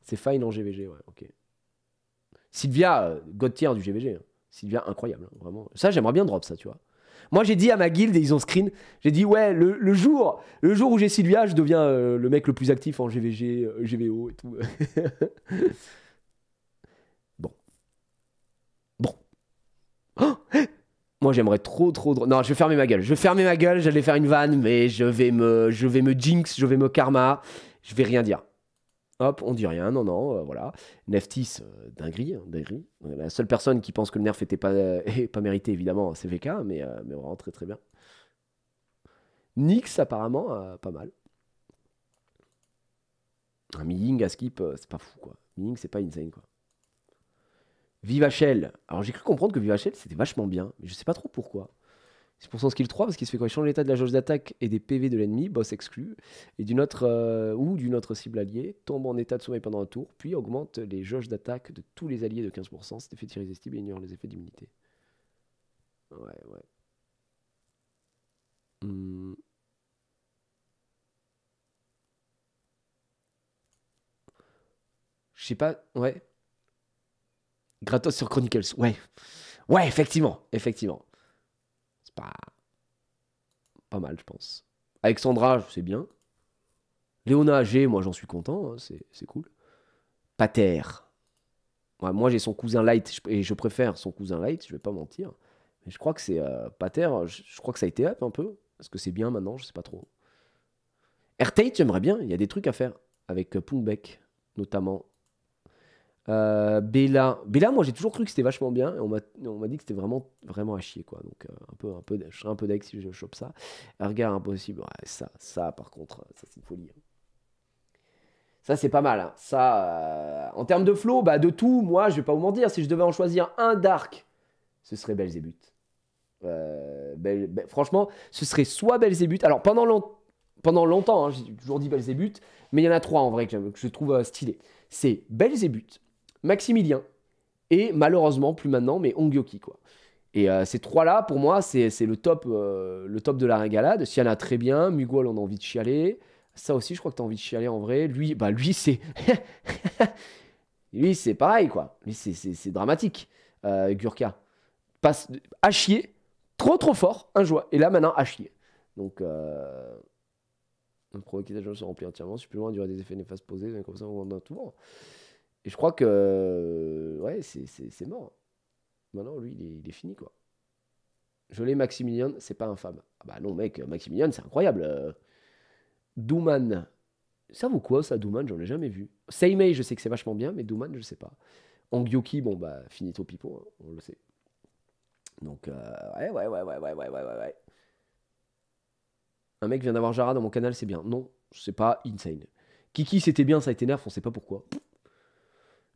C'est fine en GVG, ouais, ok. Sylvia, God tier du GVG, hein. Sylvia, incroyable, hein, vraiment. Ça, j'aimerais bien drop ça, tu vois. Moi, j'ai dit à ma guilde, et ils ont screen, j'ai dit, ouais, le jour où j'ai Sylvia, je deviens le mec le plus actif en GVG, GVO et tout. Bon. Bon. Oh, moi, j'aimerais trop. Non, je vais fermer ma gueule. J'allais faire une vanne, mais je vais me jinx, je vais me karma. Je vais rien dire. Hop, on dit rien, non, voilà. Neftis, dinguerie, hein, dinguerie. La seule personne qui pense que le nerf était pas, pas mérité, évidemment, c'est VK, mais vraiment très très bien. Nyx, apparemment, pas mal. Un Miying à skip, c'est pas fou, quoi. Miying, c'est pas insane, quoi. Vivachel. Alors, j'ai cru comprendre que Vivachel, c'était vachement bien, mais je sais pas trop pourquoi. C'est pour son skill 3 parce qu'il se fait quoi? Il change l'état de la jauge d'attaque et des PV de l'ennemi, boss exclu, et d'une autre cible alliée, tombe en état de sommeil pendant un tour, puis augmente les jauges d'attaque de tous les alliés de 15%. Cet effet tiré irrésistible et ignore les effets d'immunité. Ouais, ouais. Hmm. Je sais pas, ouais. Gratos sur Chronicles, ouais. Ouais, effectivement, effectivement. C'est pas mal, je pense. Alexandra, c'est bien. Léona AG, moi j'en suis content, hein, c'est cool. Pater. Ouais, moi j'ai son cousin Light et je préfère son cousin Light, je vais pas mentir. Mais je crois que c'est Pater, je crois que ça a été up un peu. Est-ce que c'est bien maintenant? Je sais pas trop. AirTate, j'aimerais bien. Il y a des trucs à faire avec Pungbeck, notamment. Bella, moi j'ai toujours cru que c'était vachement bien. Et on m'a dit que c'était vraiment, vraiment à chier, quoi. Donc je serais un peu deg si je chope ça. Regard impossible. Ouais, ça, par contre, ça c'est une folie, hein. Ça c'est pas mal, hein. Ça, en termes de flow, bah de tout, moi je vais pas vous mentir. Si je devais en choisir un dark, ce serait Belzébuth. Franchement, ce serait soit Belzébuth. Alors pendant longtemps, hein, j'ai toujours dit Belzébuth, mais il y en a trois en vrai que je trouve stylé. C'est Belzébuth, Maximilien et malheureusement plus maintenant, mais Ongyoki, quoi. Et ces trois-là, pour moi, c'est le top de la régalade. Siana très bien, Mugol on a envie de chialer. Ça aussi, je crois que tu as envie de chialer en vrai. Lui c'est lui c'est pareil, quoi. Lui c'est dramatique. Gurka passe à chier. Trop fort, un joie. Et là, maintenant, à chier. Donc, provoquer des gens se remplit entièrement, supplément durée des effets néfastes posés, comme ça, on en a tout le monde. Et je crois que, ouais, c'est mort. Maintenant, lui, il est fini, quoi. Je l'ai Maximilian, c'est pas infâme. Ah bah non, mec, Maximilian, c'est incroyable. Douman. Ça vaut quoi, ça, Douman? J'en ai jamais vu. Seimei, je sais que c'est vachement bien, mais Douman, je sais pas. Angyoki, bon, bah, finito pipo, hein, on le sait. Donc, ouais. Un mec vient d'avoir Jara dans mon canal, c'est bien. Non, c'est pas insane. Kiki, c'était bien, ça a été nerf, on sait pas pourquoi.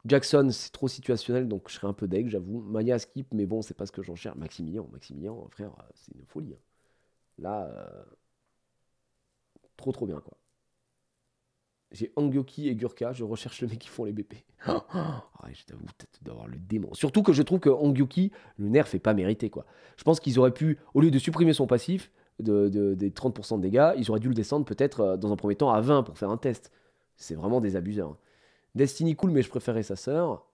Jackson, c'est trop situationnel, donc je serais un peu deg, j'avoue. Maya skip, mais bon, c'est pas ce que j'en cherche. Maximilien, frère, c'est une folie, hein. Là, trop bien, quoi. J'ai Angyoki et Gurka, je recherche le mec qui font les BP. Ouais, je t'avoue, peut-être d'avoir le démon. Surtout que je trouve que Angyoki, le nerf est pas mérité, quoi. Je pense qu'ils auraient pu, au lieu de supprimer son passif, des 30% de dégâts, ils auraient dû le descendre peut-être dans un premier temps à 20 pour faire un test. C'est vraiment des abuseurs, hein. Destiny cool, mais je préférais sa sœur.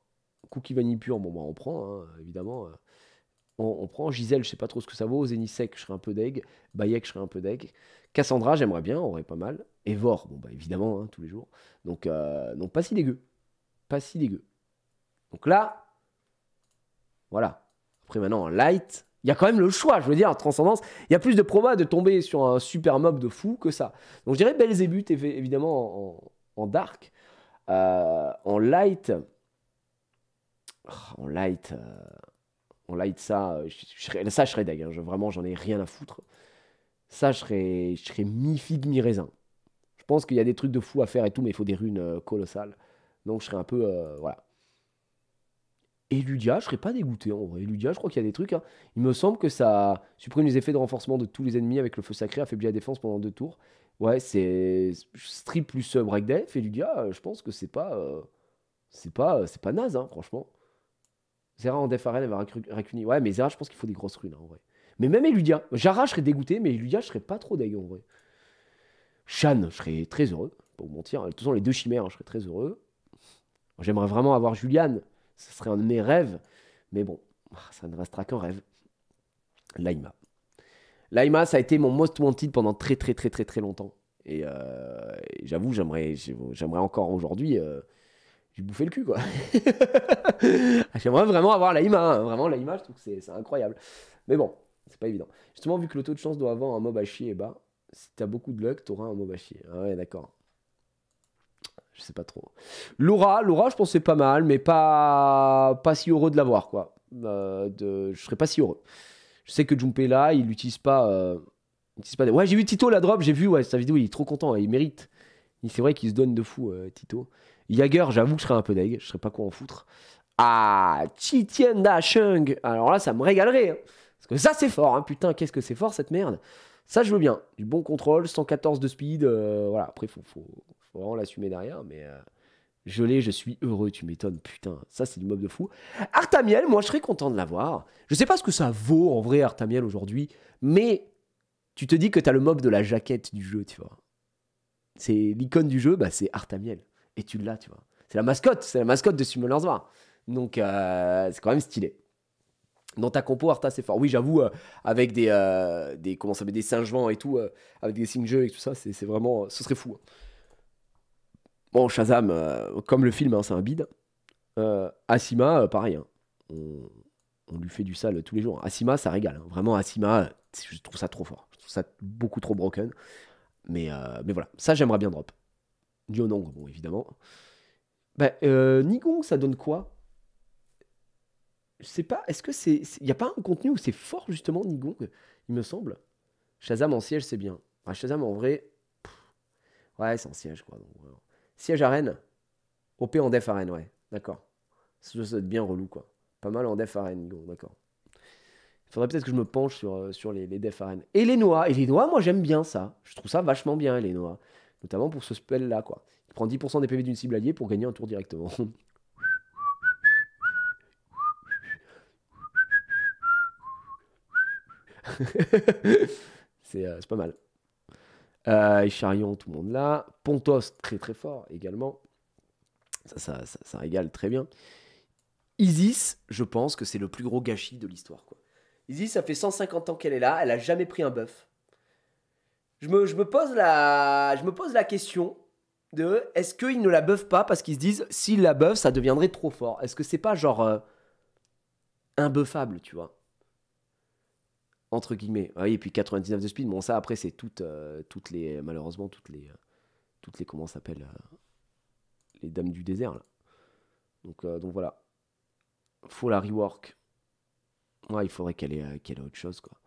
Cookie Vanille pure, bon bah on prend, hein, évidemment. On prend. Gisèle, je sais pas trop ce que ça vaut. Zenisek, je serais un peu deg. Bayek, je serais un peu deg. Cassandra, j'aimerais bien, on aurait pas mal. Evor, bon bah évidemment, hein, tous les jours. Donc pas si dégueu. Pas si dégueu. Donc là, voilà. Après maintenant, en light, il y a quand même le choix, je veux dire, en transcendance. Il y a plus de probas de tomber sur un super mob de fou que ça. Donc je dirais Belzébuth, évidemment, en dark. En light... En light... En light, ça, je serais deg, hein. Vraiment, j'en ai rien à foutre. Ça, je serais mi-figue, mi-raisin. Je pense qu'il y a des trucs de fou à faire et tout, mais il faut des runes colossales. Donc, je serais un peu... voilà. Et Ludia, je serais pas dégoûté, en vrai. Ludia, je crois qu'il y a des trucs, hein. Il me semble que ça supprime les effets de renforcement de tous les ennemis avec le feu sacré, affaiblit la défense pendant 2 tours. Ouais, c'est strip plus breakdef. Et Ludia, je pense que c'est pas naze, hein, franchement. Zera en def arène, elle va Rakuni. Ouais, mais Zera, je pense qu'il faut des grosses runes, hein, en vrai. Mais même Eludia. Jara, je serais dégoûté, mais Eludia, je serais pas trop deg, en vrai. Shan, je serais très heureux. Pour vous mentir. De toute façon, les deux chimères, je serais très heureux. J'aimerais vraiment avoir Juliane. Ce serait un de mes rêves. Mais bon, ça ne restera qu'un rêve. Laima. Laima, ça a été mon most wanted pendant très longtemps. Et j'avoue, j'aimerais encore aujourd'hui... j'ai bouffé le cul, quoi. J'aimerais vraiment avoir Laima, hein. Vraiment, Laima, je trouve que c'est incroyable. Mais bon, c'est pas évident. Justement, vu que le taux de chance doit avoir un mob à chier est bas, si t'as beaucoup de luck, t'auras un mob à chier. Ah ouais, d'accord. Je sais pas trop. Laura, je pense que c'est pas mal, mais pas si heureux de l'avoir, quoi. Je serais pas si heureux. Je sais que Junpei là, il l'utilise pas. Ouais, j'ai vu Tito la drop, j'ai vu sa vidéo, il est trop content, il mérite. C'est vrai qu'il se donne de fou, Tito. Jagger, j'avoue que je serais un peu deg, je serais pas quoi en foutre. Ah, Chitian Da Sheng. Alors là, ça me régalerait, hein. Parce que ça, c'est fort, hein. Putain, qu'est-ce que c'est fort cette merde. Ça, je veux bien. Du bon contrôle, 114 de speed. Voilà, après, faut vraiment l'assumer derrière. Mais je suis heureux, tu m'étonnes. Putain, ça, c'est du mob de fou. Artamiel, moi, je serais content de l'avoir. Je sais pas ce que ça vaut en vrai, Artamiel, aujourd'hui. Mais tu te dis que t'as le mob de la jaquette du jeu, tu vois. C'est l'icône du jeu, bah, c'est Artamiel. Et tu l'as, tu vois. C'est la mascotte de Summoners War. Donc, c'est quand même stylé. Dans ta compo, Arta, c'est fort. Oui, j'avoue, avec comment ça s'appelle, des singes-vents et tout, avec des signes-jeux et tout ça, c'est vraiment... ce serait fou, hein. Bon, Shazam, comme le film, hein, c'est un bide. Asima, pareil, hein. On lui fait du sale tous les jours. Asima, ça régale, hein. Vraiment, Asima, je trouve ça trop fort. trouve ça beaucoup trop broken. Mais voilà, ça j'aimerais bien drop. Dionong, bon évidemment. Bah, Nigong, ça donne quoi? Je sais pas, est-ce que c'est... Il n'y a pas un contenu où c'est fort justement Nigong, il me semble. Shazam en siège, c'est bien. Ouais, Shazam en vrai... Ouais, c'est en siège quoi. Donc, voilà. Siège arène. OP en def arène, ouais. D'accord. Ça doit être bien relou quoi. Pas mal en def arène, Nigong, d'accord. Il faudrait peut-être que je me penche sur les def arènes. Et les Noah. Et les Noah, moi j'aime bien ça. Je trouve ça vachement bien, les Noah. Notamment pour ce spell là quoi. Il prend 10% des PV d'une cible alliée pour gagner un tour directement. C'est pas mal. Charion, tout le monde là. Pontos, très très fort également. Ça régale très bien. Isis, je pense que c'est le plus gros gâchis de l'histoire, quoi. Isis, ça fait 150 ans qu'elle est là, elle a jamais pris un buff. Je me pose la question de est-ce qu'ils ne la buffent pas parce qu'ils se disent s'ils la buffent, ça deviendrait trop fort. Est-ce que c'est pas genre imbuffable, tu vois? Entre guillemets. Ah oui, et puis 99 de speed, bon ça après c'est toutes les malheureusement toutes les comment ça s'appelle les dames du désert là. Donc voilà. Faut la rework. Ouais, il faudrait qu'elle ait autre chose quoi.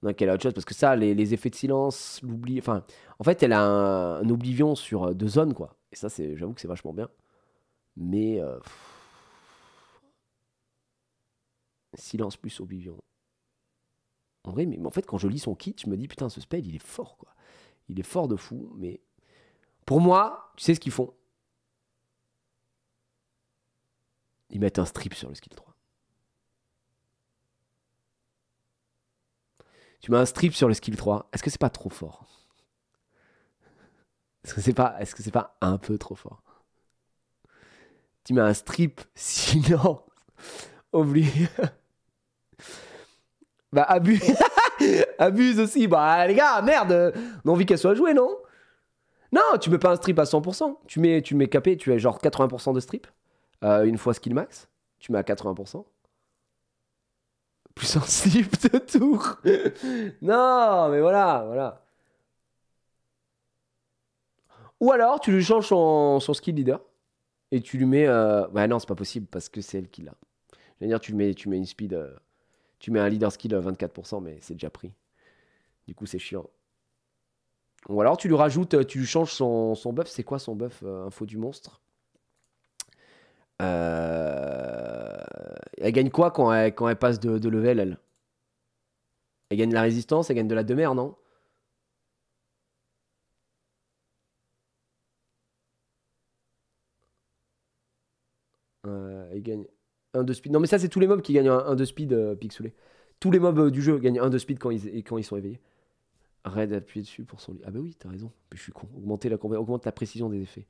Non, qu'elle ait autre chose parce que ça les effets de silence, l'oubli, enfin en fait elle a un oblivion sur 2 zones quoi. Et ça c'est j'avoue que c'est vachement bien. Mais silence plus oblivion. En vrai, mais en fait, quand je lis son kit, je me dis putain, ce spell, il est fort, quoi. Il est fort de fou, mais pour moi, tu sais ce qu'ils font? Ils mettent un strip sur le skill 3. Tu mets un strip sur le skill 3, est-ce que c'est pas trop fort? Est-ce que c'est pas un peu trop fort? Tu mets un strip, sinon, oublie. Bah, abuse. Abuse aussi. Bah, les gars, merde, on a envie qu'elle soit jouée, non? Non, tu mets pas un strip à 100%. Tu mets capé, tu es genre 80% de strip. Une fois skill max, tu mets à 80%. Plus un slip de tour. Non, mais voilà. Ou alors, tu lui changes son skill leader. Et tu lui mets... Ouais, non, c'est pas possible, parce que c'est elle qui l'a. Je veux dire, tu mets une speed... tu mets un leader skill à 24%, mais c'est déjà pris. Du coup, c'est chiant. Ou alors, tu lui rajoutes... Tu lui changes son buff. C'est quoi son buff info du monstre? Elle gagne quoi quand elle passe de level, elle? Elle gagne la résistance, elle gagne de la demeure, non? Elle gagne 1 de speed. Non, mais ça, c'est tous les mobs qui gagnent 1 de speed, pixelé. Tous les mobs du jeu gagnent 1 de speed quand ils sont éveillés. Raid, appuyer dessus pour son... Ah bah oui, t'as raison. Je suis con. Augmente la précision des effets.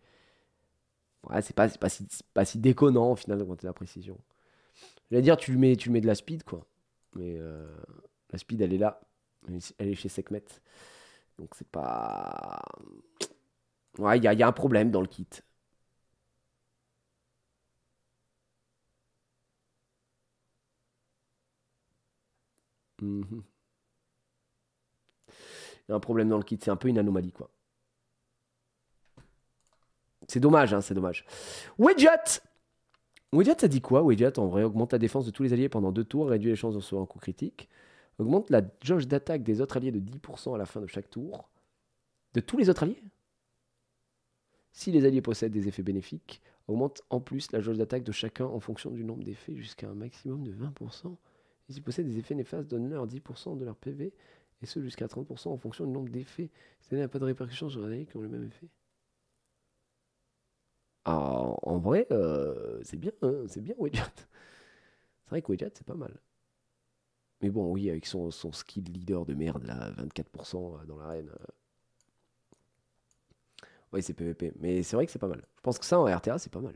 Ouais, c'est pas si déconnant, au final, d'augmenter la précision. J'allais dire, tu lui mets de la speed, quoi. Mais la speed, elle est là. Elle est chez Sekhmet. Donc c'est pas... Ouais, il y a un problème dans le kit. Mhm. Il y a un problème dans le kit. C'est un peu une anomalie, quoi. C'est dommage, hein, c'est dommage. Widget! Widget, ça dit quoi, Widget? En vrai, augmente la défense de tous les alliés pendant 2 tours, réduit les chances de recevoir un coup critique. Augmente la jauge d'attaque des autres alliés de 10% à la fin de chaque tour. De tous les autres alliés? Si les alliés possèdent des effets bénéfiques, augmente en plus la jauge d'attaque de chacun en fonction du nombre d'effets jusqu'à un maximum de 20%. Et s'ils possèdent des effets néfastes, donne-leur 10% de leur PV, et ce jusqu'à 30% en fonction du nombre d'effets. Ça n'a pas de répercussions sur les alliés qui ont le même effet. Ah, en vrai, c'est bien, hein, c'est bien Widget. C'est vrai que Widget, c'est pas mal. Mais bon, oui, avec son skill leader de merde, là, 24% dans l'arène. Oui, c'est PVP. Mais c'est vrai que c'est pas mal. Je pense que ça, en RTA, c'est pas mal.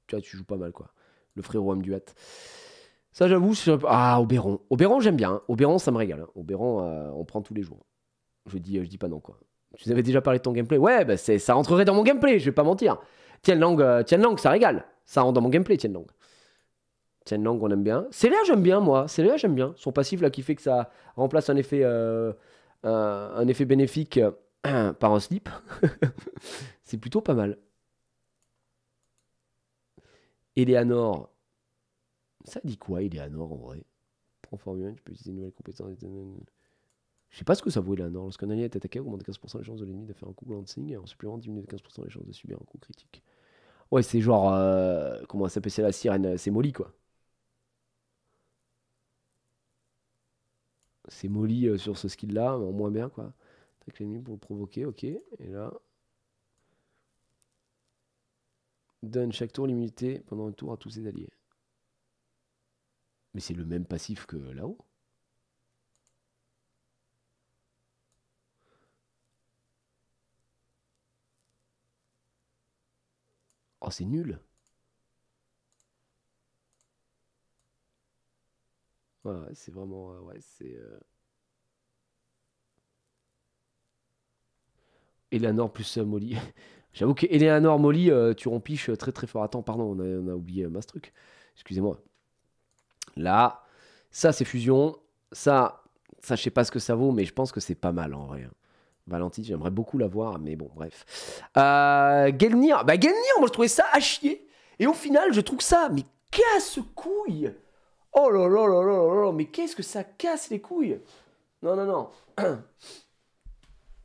Tu vois, tu joues pas mal, quoi. Le frérot Amduat. Ça, j'avoue, ah, Oberon. Oberon, j'aime bien. Hein. Oberon, ça me régale. Hein. Oberon, on prend tous les jours. Je dis pas non, quoi. Tu avais déjà parlé de ton gameplay. Ouais, bah ça rentrerait dans mon gameplay, je vais pas mentir. Tienlang, ça régale. Ça rentre dans mon gameplay, Tienlang. Tianlang, on aime bien. Célia, j'aime bien, moi. Célia, j'aime bien. Son passif, là, qui fait que ça remplace un effet bénéfique par un slip. C'est plutôt pas mal. Eleanor. Ça dit quoi, Eleanor, en vrai? Prends Formule 1, tu peux utiliser une nouvelle compétence. Je sais pas ce que ça vaut, Eleanor. Lorsqu'un allié est attaqué, augmente de 15% les chances de l'ennemi de faire un coup glancing et en supplément diminue de 15% les chances de subir un coup critique. Ouais, c'est genre. Comment ça s'appelle, c'est la sirène? C'est Molly, quoi. C'est Molly sur ce skill-là, mais en moins bien, quoi. Attaque l'ennemi pour le provoquer, ok. Et là. Donne chaque tour l'immunité pendant un tour à tous ses alliés. Mais c'est le même passif que là-haut. Oh, c'est nul. Ouais, c'est vraiment. Ouais, c'est. Eleanor plus Molly. J'avoue que Eleanor, Molly, tu rempiches très très fort. Attends, pardon, on a oublié Mastruc. Excusez-moi. Là, ça c'est fusion. Ça, je sais pas ce que ça vaut, mais je pense que c'est pas mal en vrai. Valentine, j'aimerais beaucoup la voir, mais bon, bref. Gelnir, bah Gelnir, moi je trouvais ça à chier. Et au final, je trouve ça, mais casse-couille. Oh là là là là là là, mais qu'est-ce que ça casse les couilles. Non, non, non.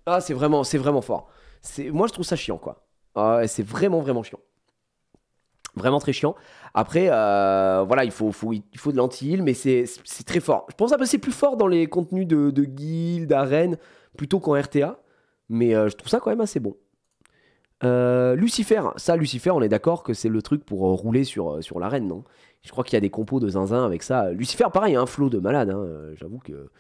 Ah, c'est vraiment fort. Moi, je trouve ça chiant, quoi. Ah ouais, c'est vraiment, vraiment chiant. Vraiment très chiant. Après, voilà, il faut de l'anti-heal, mais c'est très fort. Je pense que c'est plus fort dans les contenus de guild, d'arène, plutôt qu'en RTA. Mais je trouve ça quand même assez bon. Lucifer, Lucifer, on est d'accord que c'est le truc pour rouler sur l'arène, non? Je crois qu'il y a des compos de zinzin avec ça. Lucifer, pareil, un flow de malade, hein. J'avoue que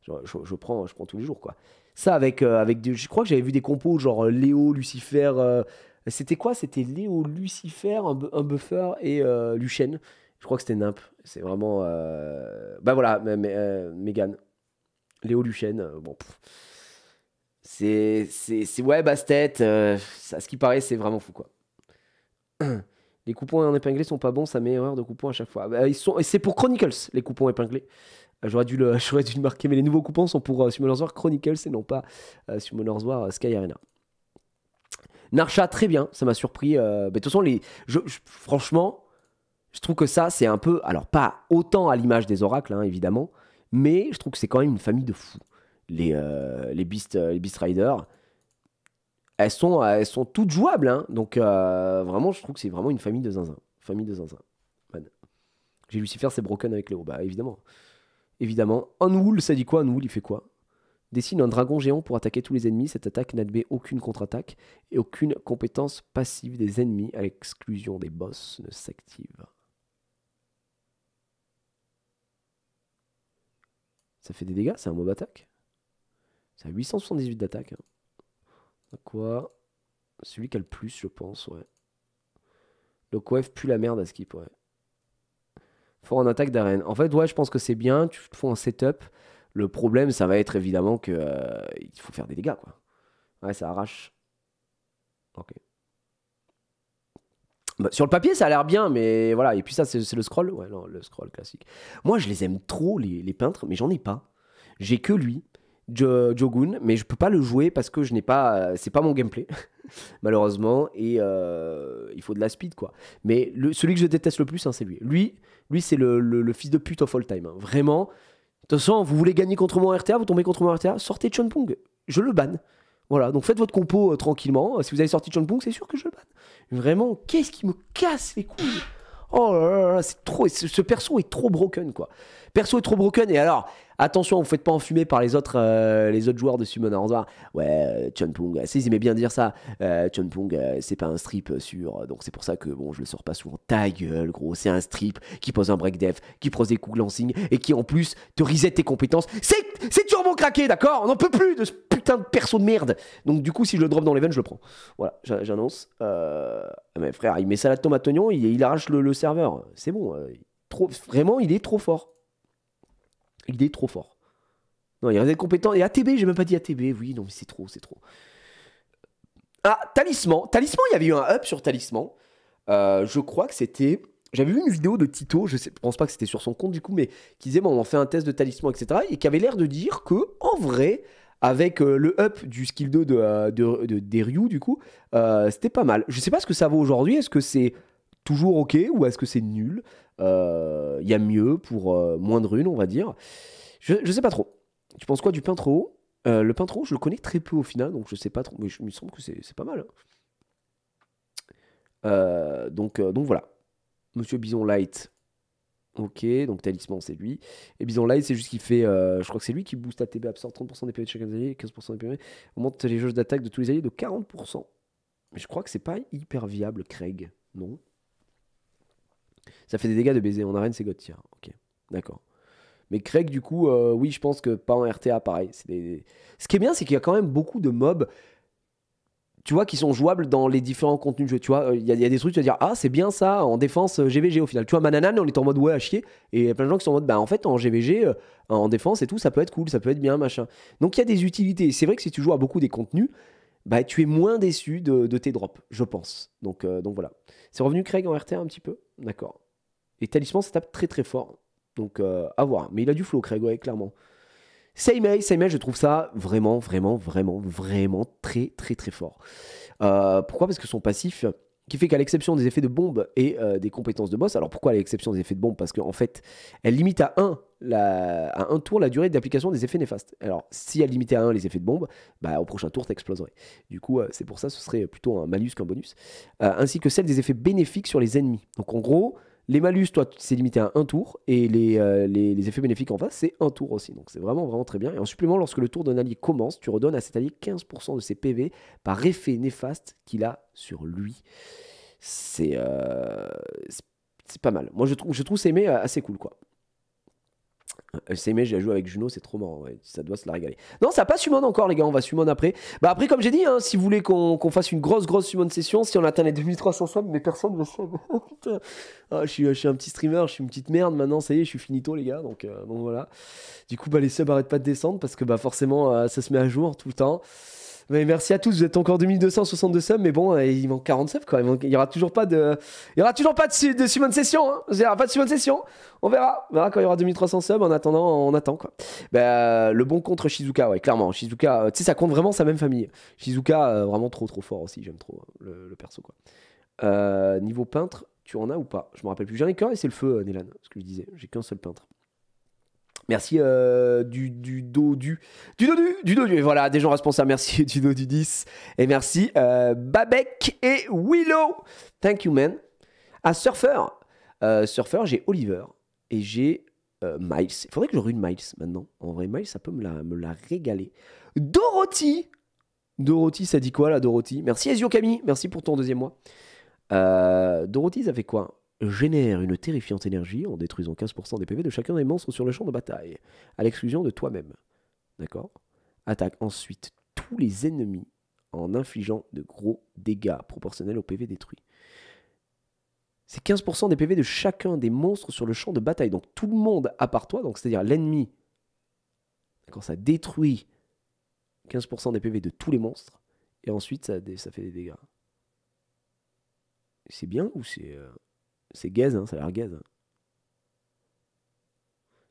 je prends tous les jours, quoi. Ça, je crois que j'avais vu des compos genre Léo, Lucifer. C'était quoi? C'était Léo, Lucifer, un buffer et Luchen. Je crois que c'était Nimp. C'est vraiment. Bah voilà, Megan. Léo, Luchen. Bon. C'est. Ouais, Bastet. À ce qui paraît, c'est vraiment fou, quoi. Les coupons en épinglé sont pas bons, ça met erreur de coupons à chaque fois. Bah, c'est pour Chronicles, les coupons épinglés. J'aurais dû le marquer, mais les nouveaux coupons sont pour Summoners War Chronicles et non pas Summoners War Sky Arena. Narcha, très bien, ça m'a surpris. De toute façon, franchement, je trouve que ça, c'est un peu. Alors, pas autant à l'image des oracles, hein, évidemment, mais je trouve que c'est quand même une famille de fous. Les Beast Riders, elles sont toutes jouables, hein, donc vraiment, je trouve que c'est vraiment une famille de zinzin. J'ai Lucifer, c'est broken avec Léo, bah évidemment. Évidemment. Unwool, ça dit quoi? Unwool, il fait quoi? Dessine un dragon géant pour attaquer tous les ennemis. Cette attaque n'admet aucune contre-attaque et aucune compétence passive des ennemis à l'exclusion des boss ne s'active. Ça fait des dégâts? C'est un mob attaque? C'est à 878 d'attaque. Hein. Quoi? Celui qui a le plus, je pense, ouais. Le coef pue la merde à skip, ouais. Fort en attaque d'arène. En fait, ouais, je pense que c'est bien. Tu te fais un setup. Le problème, ça va être évidemment que il faut faire des dégâts, quoi. Ouais, ça arrache. Ok. Bah, sur le papier, ça a l'air bien, mais voilà. Et puis ça, c'est le scroll. Ouais, non, le scroll classique. Moi, je les aime trop, les peintres, mais j'en ai pas. J'ai que lui, Jogun, mais je peux pas le jouer parce que je n'ai pas. C'est pas mon gameplay, malheureusement. Et il faut de la speed, quoi. Mais celui que je déteste le plus, hein, c'est lui. Lui, c'est le fils de pute of all time. Hein. Vraiment. De toute façon, vous voulez gagner contre moi en RTA, vous tombez contre moi en RTA, sortez Chonpung. Je le banne. Voilà, donc faites votre compo tranquillement. Si vous avez sorti Chonpung, c'est sûr que je le banne. Vraiment, qu'est-ce qui me casse les couilles? Oh là là, c'est trop. Ce perso est trop broken, quoi. Perso est trop broken. Et alors, attention, vous ne faites pas enfumer par les autres joueurs de Summoner War. Ouais, Chonpung, ils aimaient bien dire ça. Chonpung, c'est pas un strip sûr. Donc c'est pour ça que bon, je le sors pas souvent. Ta gueule, gros. C'est un strip qui pose un break def, qui pose des coups glancing et qui en plus te reset tes compétences. C'est turbo craqué, d'accord? On n'en peut plus de ce putain de perso de merde. Donc du coup, si je le drop dans l'event, je le prends. Voilà, j'annonce. Mais frère, il met salade tomate oignon, il arrache le serveur. C'est bon. Vraiment, il est trop fort. Il est trop fort. Non, il reste compétent. Et ATB, j'ai même pas dit ATB. Oui, non, mais c'est trop. Ah, Talisman. Talisman, il y avait eu un up sur Talisman. Je crois que c'était J'avais vu une vidéo de Tito, je pense pas que c'était sur son compte du coup, mais qui disait, bon, on fait un test de talisman, etc. Et qui avait l'air de dire que, en vrai, avec le up du skill 2 des Ryu, du coup, c'était pas mal. Je sais pas ce que ça vaut aujourd'hui, est-ce que c'est toujours ok ou est-ce que c'est nul? Il y a mieux pour moins de runes, on va dire. Je sais pas trop. Tu penses quoi du pain trop haut? Le pain trop haut, je le connais très peu au final, donc je sais pas trop, mais il me semble que c'est pas mal, hein. Donc voilà. Monsieur Bison Light. Ok, donc Talisman, c'est lui. Et Bison Light, c'est juste qu'il fait. Je crois que c'est lui qui booste ATB, absorbe 30% des PV de chacun des alliés, 15% des PV. Augmente les jauges d'attaque de tous les alliés de 40%. Mais je crois que c'est pas hyper viable, Craig. Non. Ça fait des dégâts de baiser. En arène, c'est God tier. Ok, d'accord. Mais Craig, du coup, oui, je pense que pas en RTA, pareil. Ce qui est bien, c'est qu'il y a quand même beaucoup de mobs, tu vois, qui sont jouables dans les différents contenus de jeu. Tu vois, il y a des trucs, tu vas dire, ah, c'est bien ça, en défense GVG au final. Tu vois, Mananan, on est en mode ouais à chier. Et il y a plein de gens qui sont en mode, bah en fait, en GVG, en défense et tout, ça peut être cool, ça peut être bien, machin. Donc il y a des utilités. C'est vrai que si tu joues à beaucoup des contenus, bah tu es moins déçu de tes drops, je pense. Donc voilà. C'est revenu Craig en RTA un petit peu. D'accord. Et Talisman, ça tape très très fort. Donc à voir. Mais il a du flow, Craig, ouais, clairement. Seimei, je trouve ça vraiment, vraiment, vraiment, vraiment très, très, très fort. Pourquoi? Parce que son passif, qui fait qu'à l'exception des effets de bombe et des compétences de boss, alors pourquoi à l'exception des effets de bombe? Parce qu'en fait, elle limite à un tour la durée d'application des effets néfastes. Alors, si elle limitait à 1 les effets de bombe, bah, au prochain tour, t'exploserais. Du coup, c'est pour ça, ce serait plutôt un malus qu'un bonus. Ainsi que celle des effets bénéfiques sur les ennemis. Donc, en gros, les malus, toi, c'est limité à un tour, et les effets bénéfiques en face, c'est un tour aussi. Donc c'est vraiment, vraiment très bien. Et en supplément, lorsque le tour d'un allié commence, tu redonnes à cet allié 15% de ses PV par effet néfaste qu'il a sur lui. C'est pas mal. Moi, je trouve Seimei assez cool, quoi. Seimei, j'ai joué avec Juno, c'est trop marrant. Ouais. Ça doit se la régaler. Non, ça n'a pas summon encore, les gars. On va summon après. Bah, après, comme j'ai dit, hein, si vous voulez qu'on fasse une grosse summon session, si on atteint les 2300 subs, mais personne ne me sub. Putain. Ah, je suis un petit streamer, je suis une petite merde maintenant. Ça y est, je suis finito, les gars. Donc voilà. Du coup, bah, les subs arrêtent pas de descendre parce que bah, forcément, ça se met à jour tout le temps. Mais merci à tous, vous êtes encore 2262 subs, mais bon, il manque 40 subs quoi. Il y aura toujours pas de summon session. Hein. Il y aura pas de summon session. On verra quand il y aura 2300 subs. En attendant, on attend quoi. Bah, le bon contre Shizuka, ouais, clairement. Shizuka, tu sais, ça compte vraiment sa même famille. Shizuka, vraiment trop fort aussi. J'aime trop le perso quoi. Niveau peintre, tu en as ou pas? Je me rappelle plus. J'en ai qu'un et c'est le feu, Nélan, ce que je disais. J'ai qu'un seul peintre. Merci du dodu. Et voilà, des gens responsables. Merci du dodu 10. Et merci Babek et Willow. Thank you, man. Ah, Surfer. Surfer, j'ai Oliver. Et j'ai Miles. Il faudrait que je rune Miles maintenant. En vrai, Miles, ça peut me la régaler. Dorothy. Dorothy, ça dit quoi là, Dorothy? Merci Ezio Camille. Merci pour ton deuxième mois. Dorothy, ça fait quoi? Génère une terrifiante énergie en détruisant 15% des PV de chacun des monstres sur le champ de bataille, à l'exclusion de toi-même. D'accord? Attaque ensuite tous les ennemis en infligeant de gros dégâts proportionnels au PV détruit. C'est 15% des PV de chacun des monstres sur le champ de bataille. Donc tout le monde à part toi, donc c'est-à-dire l'ennemi. D'accord, ça détruit 15% des PV de tous les monstres. Et ensuite, ça fait des dégâts. C'est bien ou c'est gaze, hein, ça a l'air gaze.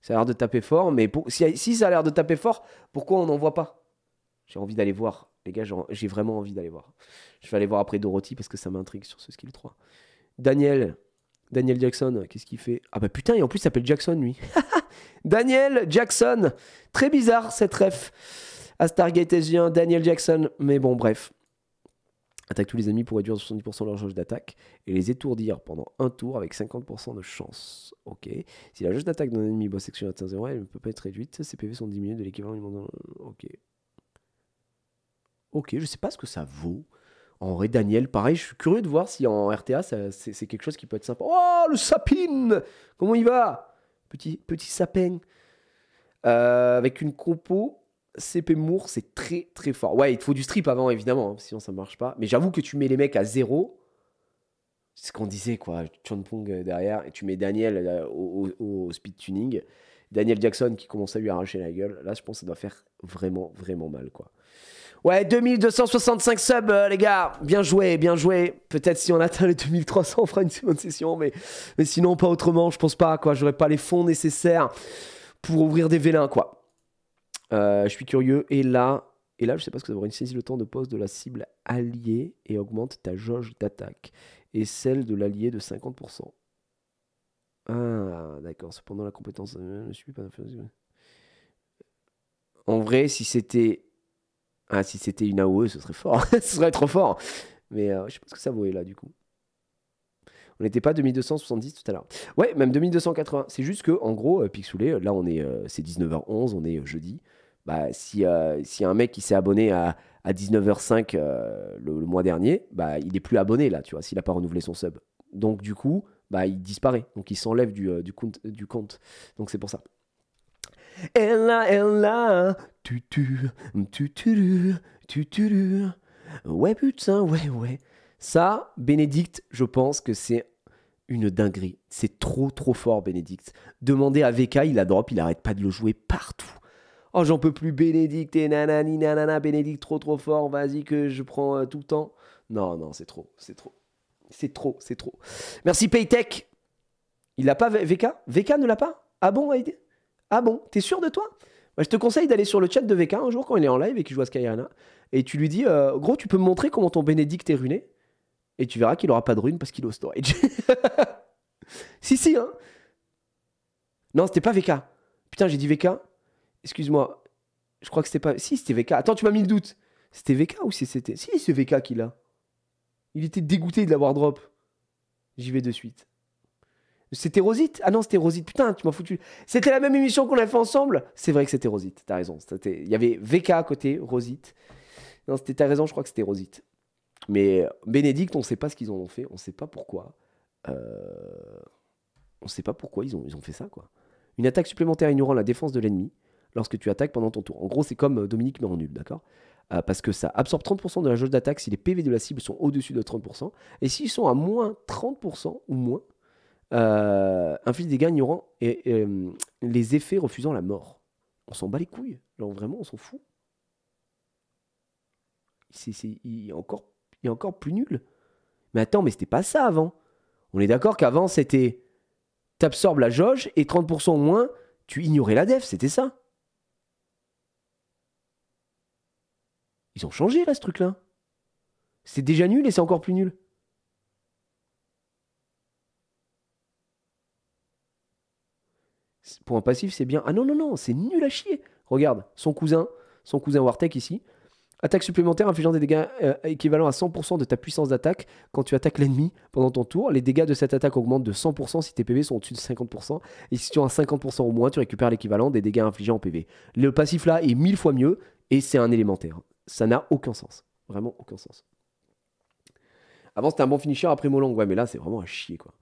Ça a l'air de taper fort, mais si ça a l'air de taper fort, pourquoi on n'en voit pas? J'ai envie d'aller voir. Les gars, j'ai vraiment envie d'aller voir. Je vais aller voir après Dorothy parce que ça m'intrigue sur ce skill 3. Daniel Jackson, qu'est-ce qu'il fait? Ah bah putain, et en plus il s'appelle Jackson lui. Daniel Jackson. Très bizarre cette ref. À Stargate SG1, Daniel Jackson. Mais bon, bref. Attaque tous les ennemis pour réduire de 70% leur jauge d'attaque et les étourdir pendant un tour avec 50% de chance. Ok. Si la jauge d'attaque d'un ennemi boss section atteint 0, elle ne peut pas être réduite. Ses PV sont diminués de l'équivalent du monde. Ok. Ok, je sais pas ce que ça vaut. En vrai, Daniel, pareil, je suis curieux de voir si en RTA, c'est quelque chose qui peut être sympa. Oh, le sapin! Comment il va? Petit sapin. Avec une compo CP Moore, c'est très très fort. Ouais, il te faut du strip avant, évidemment, hein, sinon ça marche pas. Mais j'avoue que tu mets les mecs à 0. C'est ce qu'on disait, quoi. Chonpong derrière, et tu mets Daniel au speed tuning. Daniel Jackson qui commence à lui arracher la gueule. Là, je pense que ça doit faire vraiment, vraiment mal, quoi. Ouais, 2265 subs, les gars. Bien joué, bien joué. Peut-être si on atteint les 2300, on fera une seconde session, mais sinon, pas autrement. Je pense pas, quoi. J'aurais pas les fonds nécessaires pour ouvrir des vélins, quoi. Je suis curieux. Et là, je sais pas ce que ça va. Une saisie le temps de pause de la cible alliée et augmente ta jauge d'attaque. Et celle de l'allié de 50%. Ah, d'accord. Cependant, la compétence ne suffit pas. En vrai, si c'était... Ah, si c'était une AOE, ce serait fort. Ce serait trop fort. Mais je sais pas ce que ça vaut là, du coup. On n'était pas 2270 tout à l'heure. Ouais, même 2280. C'est juste que, en gros, Pixoulé, là, on est, c'est 19h11, on est jeudi. Bah, si y a un mec qui s'est abonné à 19h05 le mois dernier, bah, il est plus abonné, là, tu vois, s'il n'a pas renouvelé son sub. Donc, du coup, bah, il disparaît. Donc, il s'enlève du compte. Donc, c'est pour ça. Elle tu. Ouais, putain, ouais. Ça, Bénédicte, je pense que c'est une dinguerie. C'est trop fort, Bénédicte. Demandez à VK, il a drop, il arrête pas de le jouer partout. Oh, j'en peux plus, Bénédicte et nanani nanana, Bénédicte, trop fort, vas-y que je prends tout le temps. Non, c'est trop. Merci, Paytech. Il l'a pas, VK? VK ne l'a pas? Ah bon, Aïdé? Ah bon, t'es sûr de toi? Bah, je te conseille d'aller sur le chat de VK un jour quand il est en live et qu'il joue à Skyarena. Et tu lui dis, gros, tu peux me montrer comment ton Bénédicte est runé? Et tu verras qu'il aura pas de rune parce qu'il est au storage. si, hein. Non, c'était pas VK. Putain, j'ai dit VK. Excuse-moi. Je crois que c'était pas... Si, c'était VK. Attends, tu m'as mis le doute. C'était VK ou c'était... Si, c'est VK qui l'a. Il était dégoûté de l'avoir drop. J'y vais de suite. C'était Rosite? Ah non, c'était Rosite. Putain, tu m'as foutu. C'était la même émission qu'on a fait ensemble? C'est vrai que c'était Rosite. T'as raison. Il y avait VK à côté, Rosite. Non, t'as raison, je crois que c'était Rosite. Mais Bénédicte, on sait pas ce qu'ils en ont fait. On sait pas pourquoi. On sait pas pourquoi ils ont fait ça, quoi. Une attaque supplémentaire ignorant la défense de l'ennemi lorsque tu attaques pendant ton tour. En gros, c'est comme Dominique mais en nul, d'accord? Parce que ça absorbe 30% de la jauge d'attaque si les PV de la cible sont au-dessus de 30%. Et s'ils sont à moins 30% ou moins, inflige des dégâts ignorant et les effets refusant la mort. On s'en bat les couilles. Genre vraiment, on s'en fout. Il est encore plus nul. Mais attends, mais c'était pas ça avant. On est d'accord qu'avant, c'était... T'absorbes la jauge et 30% au moins, tu ignorais la def, c'était ça. Ils ont changé là, ce truc-là. C'est déjà nul et c'est encore plus nul. Pour un passif, c'est bien. Ah non, c'est nul à chier. Regarde, son cousin Wartek ici. Attaque supplémentaire infligeant des dégâts équivalents à 100% de ta puissance d'attaque quand tu attaques l'ennemi pendant ton tour. Les dégâts de cette attaque augmentent de 100% si tes PV sont au-dessus de 50%. Et si tu as 50% au moins, tu récupères l'équivalent des dégâts infligés en PV. Le passif là est 1000 fois mieux et c'est un élémentaire. Ça n'a aucun sens. Vraiment aucun sens. Avant c'était un bon finisher après Molong. Ouais mais là c'est vraiment à chier quoi.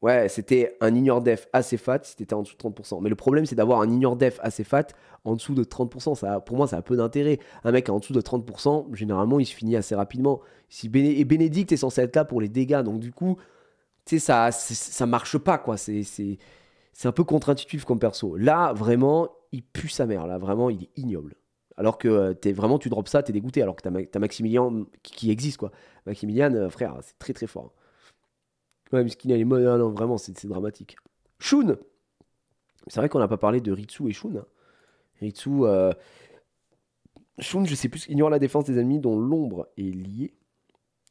Ouais, c'était un ignore def assez fat si t'étais en dessous de 30%. Mais le problème, c'est d'avoir un ignore def assez fat en dessous de 30%. Ça, pour moi, ça a peu d'intérêt. Un mec en dessous de 30%, généralement, il se finit assez rapidement. Et Bénédicte est censé être là pour les dégâts. Donc, du coup, tu sais, ça marche pas, quoi. C'est un peu contre-intuitif comme perso. Là, vraiment, il pue sa mère. Là, vraiment, il est ignoble. Alors que vraiment, tu drops ça, t'es dégoûté. Alors que t'as Maximilien qui existe, quoi. Maximilien, frère, c'est très fort. Ouais, Miskina, elle est mode. Non, vraiment, c'est dramatique. Shun. C'est vrai qu'on n'a pas parlé de Ritsu et Shun. Hein. Ritsu. Shun, je sais plus, ignore la défense des ennemis dont l'ombre est liée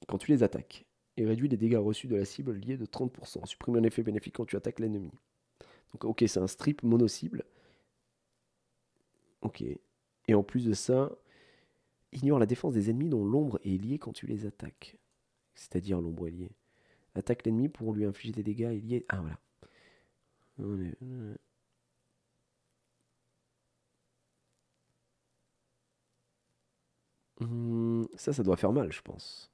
quand tu les attaques. Et réduit les dégâts reçus de la cible liés de 30%. Supprime un effet bénéfique quand tu attaques l'ennemi. Donc, ok, c'est un strip mono-cible. Ok. Et en plus de ça, ignore la défense des ennemis dont l'ombre est liée quand tu les attaques. C'est-à-dire l'ombre est liée. Attaque l'ennemi pour lui infliger des dégâts et lié. Ah voilà. Ça doit faire mal, je pense.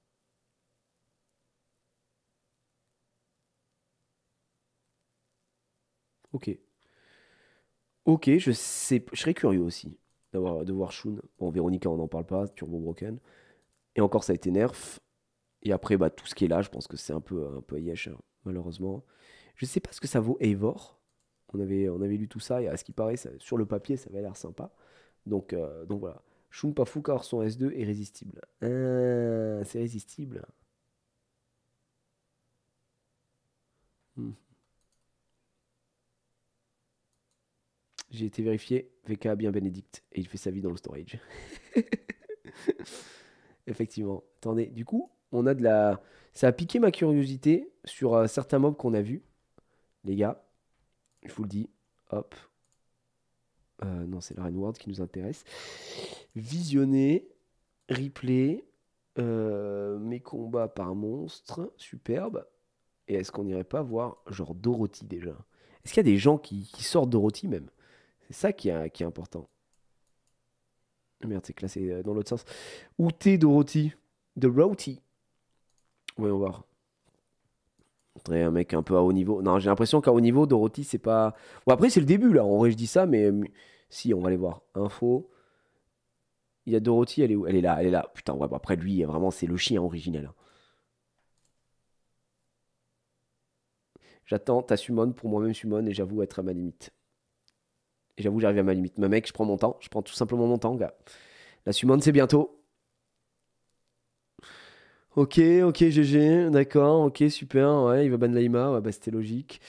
Ok. Ok, je serais curieux aussi de voir Shun. Bon, Véronica, on n'en parle pas, Turbo Broken. Et encore, ça a été nerf. Et après, bah, tout ce qui est là, je pense que c'est un peu yesh, hein, malheureusement. Je sais pas ce que ça vaut Eivor. On avait lu tout ça, et à ce qui paraît, sur le papier, ça avait l'air sympa. Donc voilà. Shun pas fou car son S2 est résistible. Ah, c'est résistible. J'ai été vérifié. VK a bien Bénédicte. Et il fait sa vie dans le storage. Effectivement. Attendez, du coup, on a de la... Ça a piqué ma curiosité sur certains mobs qu'on a vus. Les gars, je vous le dis. Hop. Non, c'est la Rainward qui nous intéresse. Visionner. Replay. Mes combats par monstre. Superbe. Et est-ce qu'on n'irait pas voir genre Dorothy déjà? Est-ce qu'il y a des gens qui sortent Dorothy même? C'est ça qui est important. Merde, c'est classé dans l'autre sens. Où t'es Dorothy? Dorothy. Voyons voir. Faudrait un mec un peu à haut niveau. Non, j'ai l'impression qu'à haut niveau, Dorothy, c'est pas... Bon, après, c'est le début, là. En vrai, je dis ça, mais... Si, on va aller voir. Info. Il y a Dorothy, elle est où? Elle est là, elle est là. Putain, ouais, bah après, lui, vraiment, c'est le chien originel. J'attends ta summon pour moi-même summon et j'avoue être à ma limite. Et j'avoue, j'arrive à ma limite. Mais mec, je prends mon temps. Je prends tout simplement mon temps, gars. La summon, c'est bientôt. Ok, ok, GG. D'accord, ok, super. Ouais, il va ban Laima. Ouais, bah c'était logique.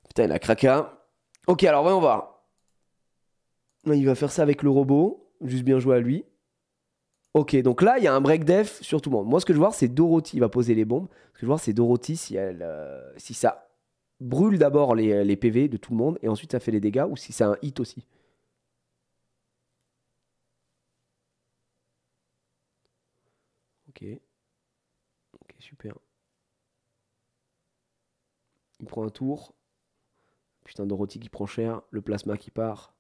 Putain, il a cracka. Ok, alors voyons voir. Il va faire ça avec le robot. Juste bien joué à lui. Ok, donc là, il y a un break def sur tout le monde. Moi, ce que je veux voir, c'est Dorothy. Il va poser les bombes. Ce que je veux voir, c'est Dorothy si elle, si ça brûle d'abord les PV de tout le monde et ensuite ça fait les dégâts ou si c'est un hit aussi. Ok. Ok, super. Il prend un tour. Putain, Dorothy qui prend cher. Le plasma qui part.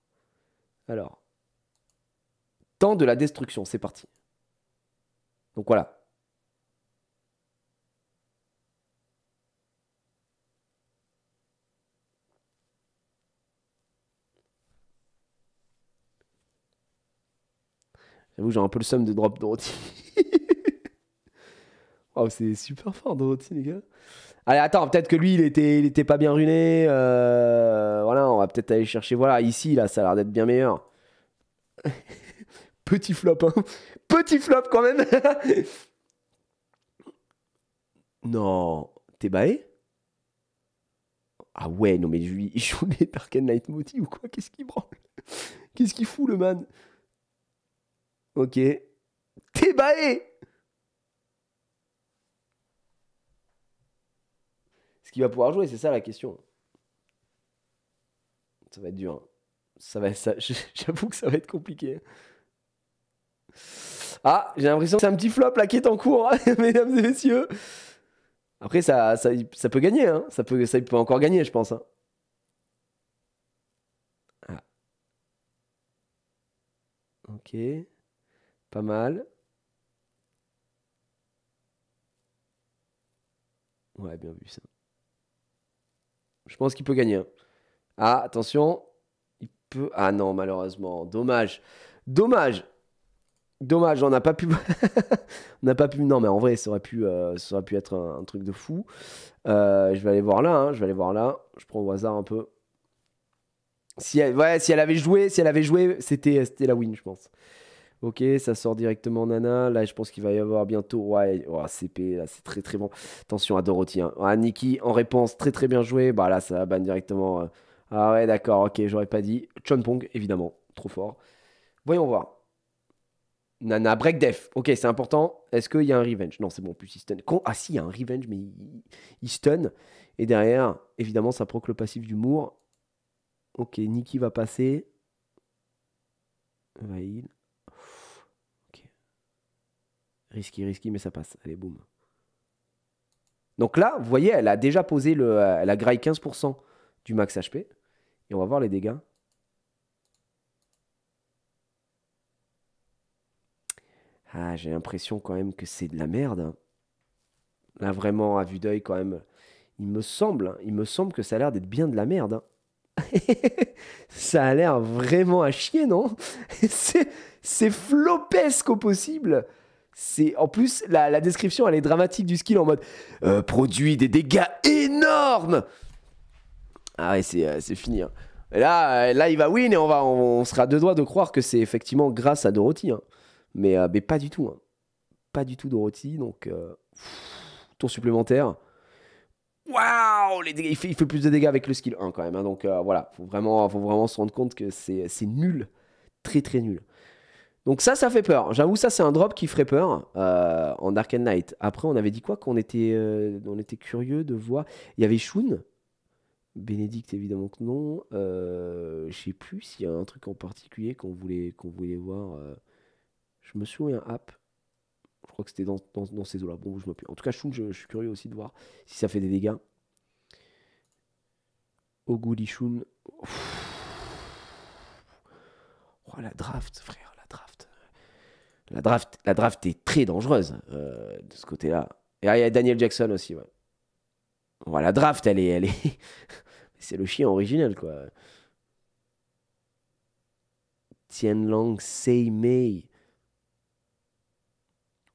Alors. Temps de la destruction, c'est parti. Donc voilà. J'avoue, j'ai un peu le seum de drop Dorothy. Oh, c'est super fort, Dorothy, les gars. Allez, attends, peut-être que lui, il était pas bien runé. Voilà, on va peut-être aller chercher. Voilà, ici, là, ça a l'air d'être bien meilleur. Petit flop, hein. Petit flop, quand même. Non. T'es baé? Ah ouais, non, mais lui, il joue les Dark Knight Moti ou quoi? Qu'est-ce qu'il branle? Qu'est-ce qu'il fout, le man? Ok. T'es baé! Ce qu'il va pouvoir jouer, c'est ça la question. Ça va être dur, hein. J'avoue que ça va être compliqué. Ah, j'ai l'impression que c'est un petit flop là qui est en cours, hein, mesdames et messieurs. Après, ça peut gagner, hein. Ça peut encore gagner, je pense, hein. Ah, ok. Pas mal. Ouais, bien vu ça. Je pense qu'il peut gagner, hein. Ah, attention. Il peut... Ah non, malheureusement. Dommage. Dommage. Dommage, on n'a pas pu... on n'a pas pu... Non, mais en vrai, ça aurait pu être un truc de fou. Je vais aller voir là, hein. Je vais aller voir là. Je prends au hasard un peu. Ouais, si elle avait joué, c'était la win, je pense. Ok, ça sort directement Nana. Là, je pense qu'il va y avoir bientôt... Ouais, oh, CP, là, c'est très très bon. Attention à Dorothy, hein. Ah, Nikki, en réponse, très très bien joué. Bah là, ça va ban directement. Ah ouais, d'accord, ok, j'aurais pas dit. Chonpong, évidemment, trop fort. Voyons voir. Nana, break def. Ok, c'est important. Est-ce qu'il y a un revenge? Non, c'est bon, plus il stun. Ah si, il y a un revenge, mais il stun. Et derrière, évidemment, ça proc le passif d'humour. Ok, Nikki va passer. Va heal. Ok. Risky, mais ça passe. Allez, boum. Donc là, vous voyez, elle a déjà posé elle a graille 15% du max HP. Et on va voir les dégâts. Ah, j'ai l'impression quand même que c'est de la merde, hein. Là, vraiment, à vue d'œil, quand même, il me semble que ça a l'air d'être bien de la merde, hein. Ça a l'air vraiment à chier, non? C'est flopesque au possible. En plus, la description, elle est dramatique du skill en mode produit des dégâts énormes. Ah ouais, c'est fini, hein. Et là, il va win et on sera à deux doigts de croire que c'est effectivement grâce à Dorothy. Hein. Mais pas du tout. Hein. Pas du tout Dorothy. Donc, tour supplémentaire. Waouh, il fait plus de dégâts avec le skill 1 quand même. Hein. Donc voilà, faut vraiment se rendre compte que c'est nul. Très très nul. Donc ça fait peur. J'avoue, ça c'est un drop qui ferait peur en Arcane Knight. Après, on avait dit quoi? On était curieux de voir. Il y avait Shun. Bénédicte, évidemment que non. Je sais plus s'il y a un truc en particulier qu'on voulait voir. Je me souviens, app. Je crois que c'était dans ces eaux-là. Bon, je me plus. En tout cas, Shun, je suis curieux aussi de voir si ça fait des dégâts. Oguli Shun. Oh, la draft, frère, la draft. La draft est très dangereuse de ce côté-là. Et il y a Daniel Jackson aussi, ouais. Bon, la draft, elle est... C'est le chien original, quoi. Tianlang Sei Mei.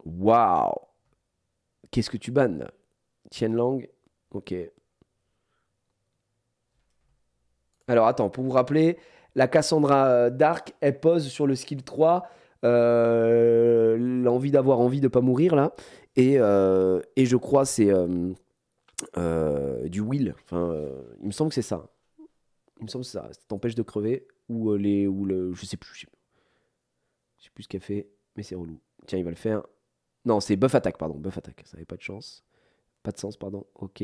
Waouh. Qu'est-ce que tu bannes, là? Tianlang. Ok. Alors, attends, pour vous rappeler, la Cassandra Dark, elle pose sur le skill 3 l'envie d'avoir envie de pas mourir, là. Et je crois c'est du will. Enfin, il me semble que c'est ça. Il me semble que c'est ça. Ça t'empêche de crever. Je sais plus. Je sais plus ce qu'elle fait, mais c'est relou. Tiens, il va le faire. Non, c'est buff attaque, pardon. Buff attaque. Ça n'avait pas de chance. Pas de sens, pardon. Ok.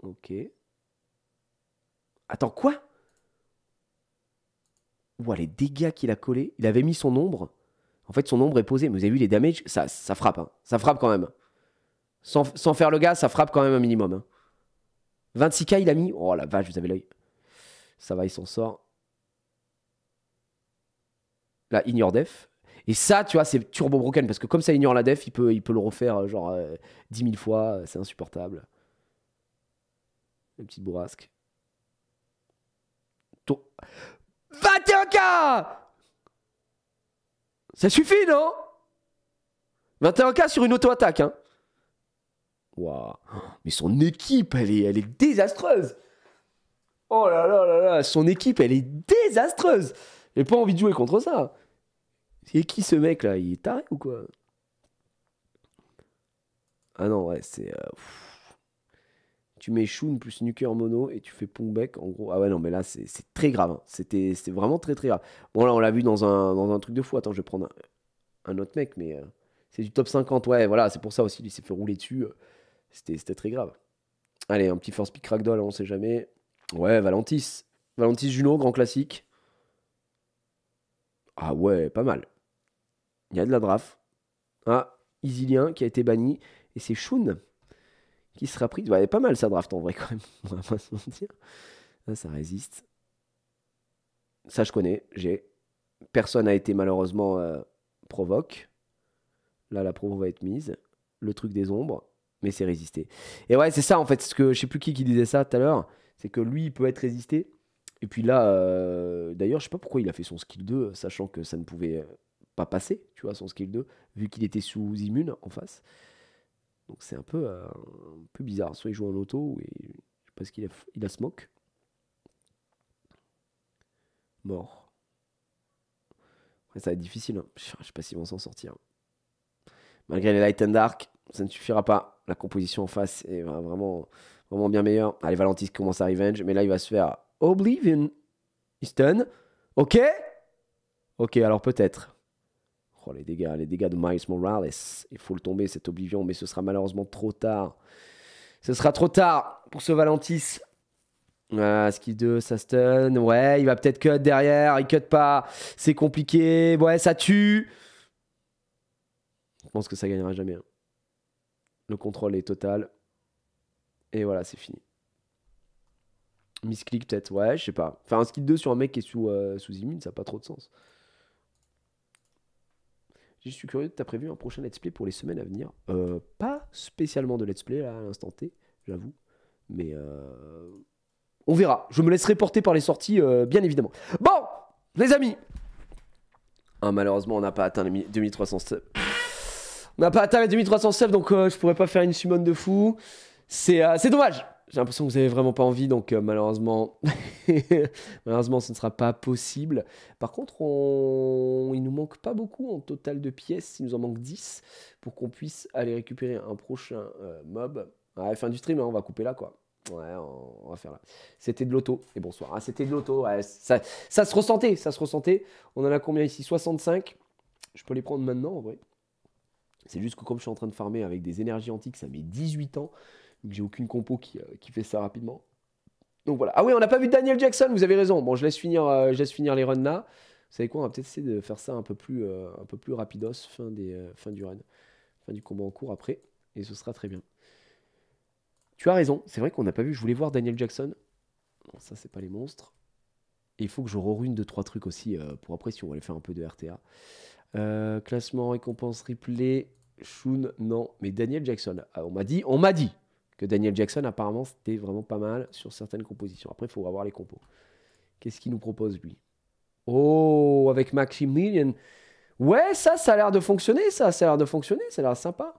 Ok. Attends, quoi? Ouah, les dégâts qu'il a collés. Il avait mis son ombre. En fait, son ombre est posée. Mais vous avez vu les damages? Ça frappe. Hein. Ça frappe quand même. Sans faire le gars, ça frappe quand même un minimum. Hein. 26k, il a mis. Oh la vache, vous avez l'œil. Ça va, il s'en sort. Là, ignore def. Et ça, tu vois, c'est turbo broken. Parce que comme ça ignore la def, il peut le refaire genre 10 000 fois. C'est insupportable. Une petite bourrasque. 21k! Ça suffit, non? 21k sur une auto-attaque, hein. Waouh. Mais son équipe, elle est désastreuse. Oh là là là là, son équipe, elle est désastreuse. J'ai pas envie de jouer contre ça. C'est qui ce mec là? Il est taré ou quoi? Ah non, ouais, c'est... Tu mets Shun plus Nuker Mono et tu fais Pongback en gros. Ah ouais, non, mais là, c'est très grave. Hein. C'était vraiment très très grave. Bon, là, on l'a vu dans un truc de fou. Attends, je vais prendre un autre mec, mais c'est du top 50. Ouais, voilà, c'est pour ça aussi. Il s'est fait rouler dessus. C'était très grave. Allez, un petit first pick Ragdoll, on sait jamais. Ouais, Valentis. Valentis Juno, grand classique. Ah ouais, pas mal. Il y a de la draft. Ah, Isilien qui a été banni. Et c'est Shun qui sera pris. Ouais, pas mal sa draft en vrai quand même. On va pas se mentir. Là, ça résiste. Ça, je connais. Personne n'a été malheureusement provoque. Là, la provo va être mise. Le truc des ombres. Mais c'est résisté. Et ouais, c'est ça en fait. Ce que je sais plus qui disait ça tout à l'heure. C'est que lui, il peut être résisté. Et puis là, d'ailleurs, je sais pas pourquoi il a fait son skill 2, sachant que ça ne pouvait pas passer, tu vois, son skill 2, vu qu'il était sous immune en face. Donc c'est un peu bizarre. Soit il joue en auto, ou je sais pas ce qu'il a smoke. Mort. Après, ça va être difficile. Hein. Je sais pas s'ils vont s'en sortir. Malgré les light and dark, ça ne suffira pas. La composition en face est vraiment bien meilleure. Allez, Valentis commence à revenge, mais là il va se faire Oblivion. Il stun. Ok. Ok, alors peut-être. Oh, les dégâts de Miles Morales. Il faut le tomber, cet Oblivion, mais ce sera malheureusement trop tard. Ce sera trop tard pour ce Valentis. Skill 2, ça stun. Ouais, il va peut-être cut derrière. Il cut pas. C'est compliqué. Ouais, ça tue. Je pense que ça gagnera jamais. Hein. Le contrôle est total. Et voilà, c'est fini. Misclick peut-être, ouais, je sais pas. Faire un skill 2 sur un mec qui est sous immune, ça n'a pas trop de sens. Je suis curieux, t'as prévu un prochain let's play pour les semaines à venir? Pas spécialement de let's play là, à l'instant T, j'avoue. Mais on verra. Je me laisserai porter par les sorties, bien évidemment. Bon, les amis. Malheureusement, on n'a pas atteint les 2300 subs. On n'a pas atteint les 2300 subs, donc je pourrais pas faire une summon de fou. C'est dommage. J'ai l'impression que vous avez vraiment pas envie, donc malheureusement, malheureusement, ce ne sera pas possible. Par contre, il nous manque pas beaucoup en total de pièces. Il nous en manque 10 pour qu'on puisse aller récupérer un prochain mob. Ouais, fin du stream, hein, on va couper là, quoi. Ouais, on va faire là. C'était de l'auto. Et bonsoir. Ah, c'était de l'auto. Ouais, ça se ressentait, ça se ressentait. On en a combien ici? 65. Je peux les prendre maintenant, en vrai. C'est juste que comme je suis en train de farmer avec des énergies antiques, ça met 18 ans. Donc j'ai aucune compo qui fait ça rapidement. Donc voilà. Ah oui, on n'a pas vu Daniel Jackson, vous avez raison. Bon, je laisse finir les runs là. Vous savez quoi, on va peut-être essayer de faire ça un peu plus rapidos, fin du run. Fin du combat en cours après. Et ce sera très bien. Tu as raison, c'est vrai qu'on n'a pas vu. Je voulais voir Daniel Jackson. Non, ça, c'est pas les monstres. Et il faut que je rerune 2-3 trucs aussi pour après si on va aller faire un peu de RTA. Classement, récompense, replay. Shun, non. Mais Daniel Jackson, on m'a dit que Daniel Jackson, apparemment, c'était vraiment pas mal sur certaines compositions. Après, il faut avoir les compos. Qu'est-ce qu'il nous propose, lui? Oh, avec Maximilian. Ouais, ça a l'air de fonctionner, ça a l'air de fonctionner, ça a l'air sympa.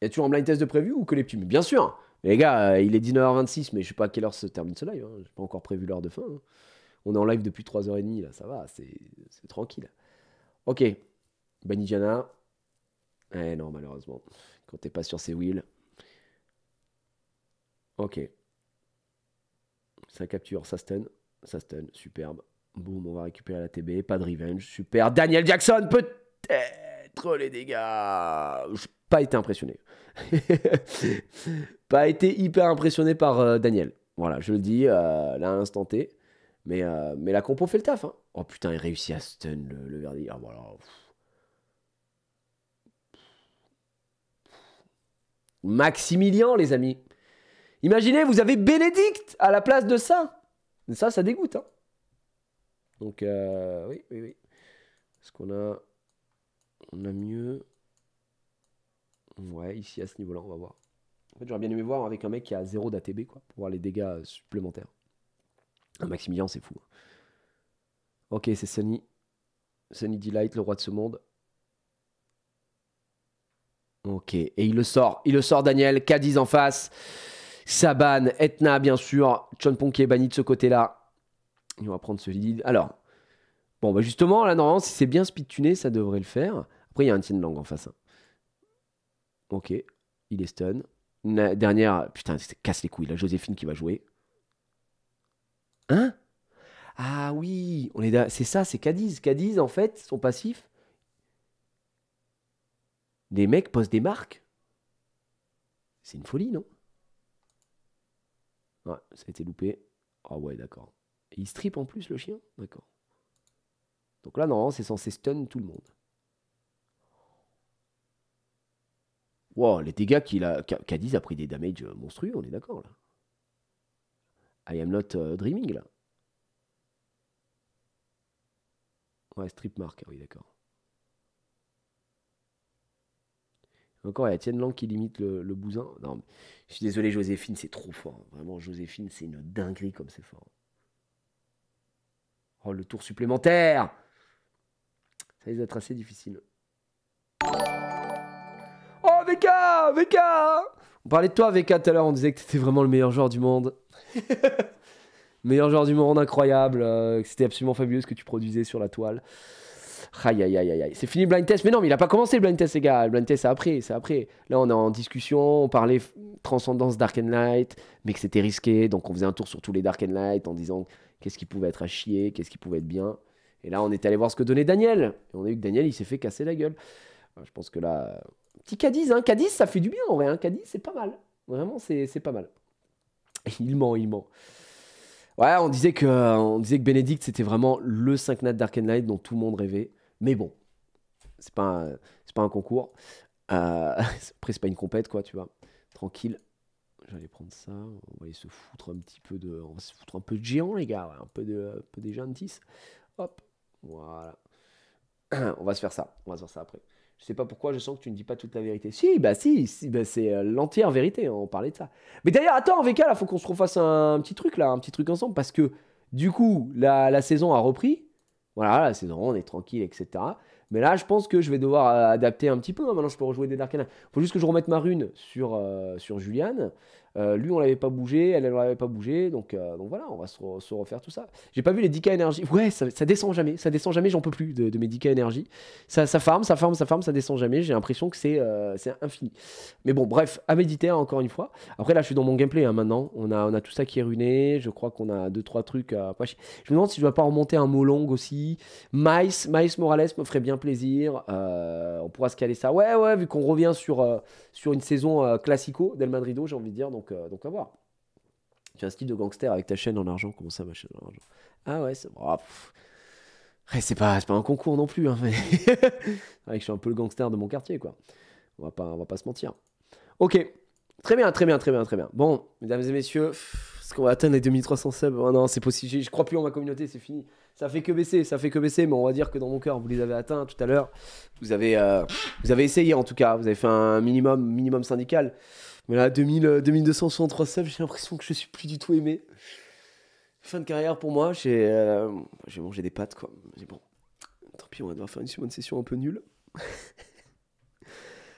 Y a-tu un blind test de prévu ou que les petits? Mais bien sûr. Les gars, il est 19h26, mais je sais pas à quelle heure se termine ce live. Hein. J'ai pas encore prévu l'heure de fin. Hein. On est en live depuis 3h30, là, ça va, c'est tranquille. Ok. Banijana. Eh non, malheureusement. Quand t'es pas sur ses wheels. Ok. Ça capture, ça stun. Ça stun, superbe. Boum, on va récupérer la TB. Pas de revenge, super. Daniel Jackson, peut-être les dégâts. J'ai pas été impressionné. Pas été hyper impressionné par Daniel. Voilà, je le dis, là, à l'instant T. Mais la compo fait le taf. Hein. Oh putain, il réussit à stun le verdict. Ah, voilà. Maximilien, les amis. Imaginez, vous avez Bénédicte à la place de ça. Ça dégoûte. Hein. Donc, oui. Est-ce qu'on a... On a mieux... Ouais, ici, à ce niveau-là, on va voir. En fait, j'aurais bien aimé voir avec un mec qui a 0 d'ATB, quoi, pour voir les dégâts supplémentaires. Un Maximilien, c'est fou. Ok, c'est Sunny. Sunny Delight, le roi de ce monde. Ok, et il le sort, Daniel, Cadiz en face, Saban, Etna bien sûr, Chonpon qui est banni de ce côté-là. On va prendre ce lead. Alors, bon bah justement, là normalement, si c'est bien speed-tuné, ça devrait le faire. Après, il y a un Tianlang en face. Hein. Ok, il est stun. Dernière, putain, casse les couilles, la Joséphine qui va jouer. Hein? Ah oui, c'est ça, c'est Cadiz. Cadiz, en fait, son passif. Les mecs posent des marques. C'est une folie, non? Ouais, ça a été loupé. Ah ouais, d'accord. Et il strip en plus, le chien? D'accord. Donc là, normalement, c'est censé stun tout le monde. Wow, les dégâts Cadiz a pris des damages monstrueux, on est d'accord, là. I am not dreaming, là. Ouais, strip mark, ah oui, d'accord. Encore, il y a Tianlang qui limite le bousin. Non, mais je suis désolé, Joséphine, c'est trop fort. Vraiment, Joséphine, c'est une dinguerie comme c'est fort. Oh, le tour supplémentaire! Ça risque d'être assez difficile. Oh, VK! VK! On parlait de toi, VK, tout à l'heure. On disait que t'étais vraiment le meilleur joueur du monde. Meilleur joueur du monde, incroyable. Que c'était absolument fabuleux ce que tu produisais sur la toile. Aïe, aïe, aïe, aïe. C'est fini le blind test. Mais non, mais il a pas commencé le blind test, les gars. Le blind test, c'est après. Là, on est en discussion. On parlait transcendance Dark and Light, mais que c'était risqué. Donc, on faisait un tour sur tous les Dark and Light en disant qu'est-ce qui pouvait être à chier, qu'est-ce qui pouvait être bien. Et là, on est allé voir ce que donnait Daniel. Et on a vu que Daniel, il s'est fait casser la gueule. Je pense que là... Petit Cadiz, hein. Cadiz, ça fait du bien, en vrai. Hein. Cadiz, c'est pas mal. Vraiment, c'est pas mal. Il ment. Ouais, on disait que Bénédicte, c'était vraiment le 5 nat Dark and Light dont tout le monde rêvait. Mais bon, c'est pas un concours. Après, c'est pas une compète, quoi, tu vois. Tranquille. J'allais prendre ça. On va aller se foutre un petit peu de... On va se foutre un peu de géant, les gars. Ouais, un peu des gentis. Hop. Voilà. On va se faire ça. On va se faire ça après. Je sais pas pourquoi, je sens que tu ne dis pas toute la vérité. Si, c'est l'entière vérité. Hein, on parlait de ça. Mais d'ailleurs, attends, VK, là, faut qu'on se refasse un petit truc, là. Un petit truc ensemble. Parce que, du coup, la saison a repris. Voilà, la saison, on est tranquille, etc. Mais là, je pense que je vais devoir adapter un petit peu. Hein. Maintenant, je peux rejouer des Dark Arcana. Faut juste que je remette ma rune sur Juliane. Lui, on l'avait pas bougé, elle l'avait pas bougé. Donc voilà, on va se refaire tout ça. J'ai pas vu les 10K énergie. Ouais, ça descend jamais. Ça descend jamais, j'en peux plus de mes 10K énergie. Ça farm, ça descend jamais. J'ai l'impression que c'est infini. Mais bon, bref, à méditer encore une fois. Après, là, je suis dans mon gameplay hein, maintenant. On a tout ça qui est ruiné. Je crois qu'on a 2-3 trucs. Après, je me demande si je dois pas remonter un Molong aussi. Miles Morales me ferait bien plaisir. On pourra se caler ça. Ouais, vu qu'on revient sur une saison classico d'El Madrido, j'ai envie de dire. Donc à voir. Tu as un style de gangster avec ta chaîne en argent. Comment ça, ma chaîne en argent? Ah ouais, c'est... Oh, c'est pas un concours non plus. Hein, mais... c'est vrai que je suis un peu le gangster de mon quartier, quoi. On va pas se mentir. Ok. Très bien. Bon, mesdames et messieurs, est-ce qu'on va atteindre les 2300 subs? Oh non, c'est possible. Je crois plus en ma communauté, c'est fini. Ça fait que baisser, mais on va dire que dans mon cœur, vous les avez atteints tout à l'heure. Vous avez essayé en tout cas. Vous avez fait un minimum syndical. Mais là, 2263 subs, j'ai l'impression que je suis plus du tout aimé. Fin de carrière pour moi, j'ai mangé des pâtes, quoi. Mais bon, tant pis, on va devoir faire une session un peu nulle.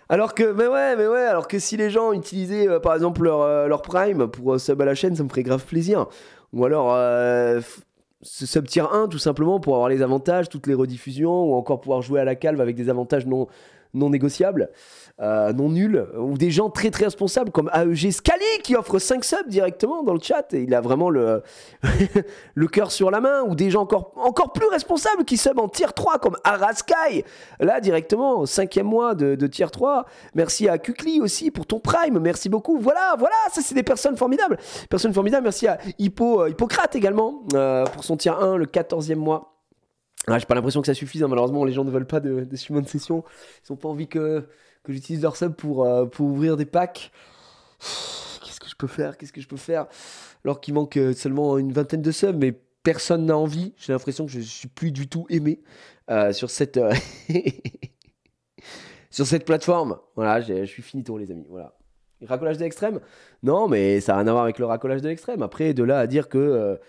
Alors que si les gens utilisaient par exemple leur Prime pour sub à la chaîne, ça me ferait grave plaisir. Ou alors sub tier 1 tout simplement pour avoir les avantages, toutes les rediffusions, ou encore pouvoir jouer à la calve avec des avantages non négociables, non nuls, ou des gens très responsables comme AEG Scali qui offre 5 subs directement dans le chat et il a vraiment le cœur sur la main, ou des gens encore plus responsables qui sub en tier 3 comme Araskai, là directement 5e mois de tier 3. Merci à Kukli aussi pour ton Prime, merci beaucoup. Voilà, ça c'est des personnes formidables. Merci à Hippocrate également pour son tier 1, le 14e mois. Ah, j'ai pas l'impression que ça suffise, hein. Malheureusement les gens ne veulent pas de suivants de session, ils ont pas envie que j'utilise leur sub pour ouvrir des packs. Qu'est-ce que je peux faire alors qu'il manque seulement une vingtaine de subs, mais personne n'a envie. J'ai l'impression que je suis plus du tout aimé sur cette sur cette plateforme. Voilà, je suis finito les amis, voilà. Racolage de l'extrême? Non, mais ça n'a rien à voir avec le racolage de l'extrême. Après, de là à dire que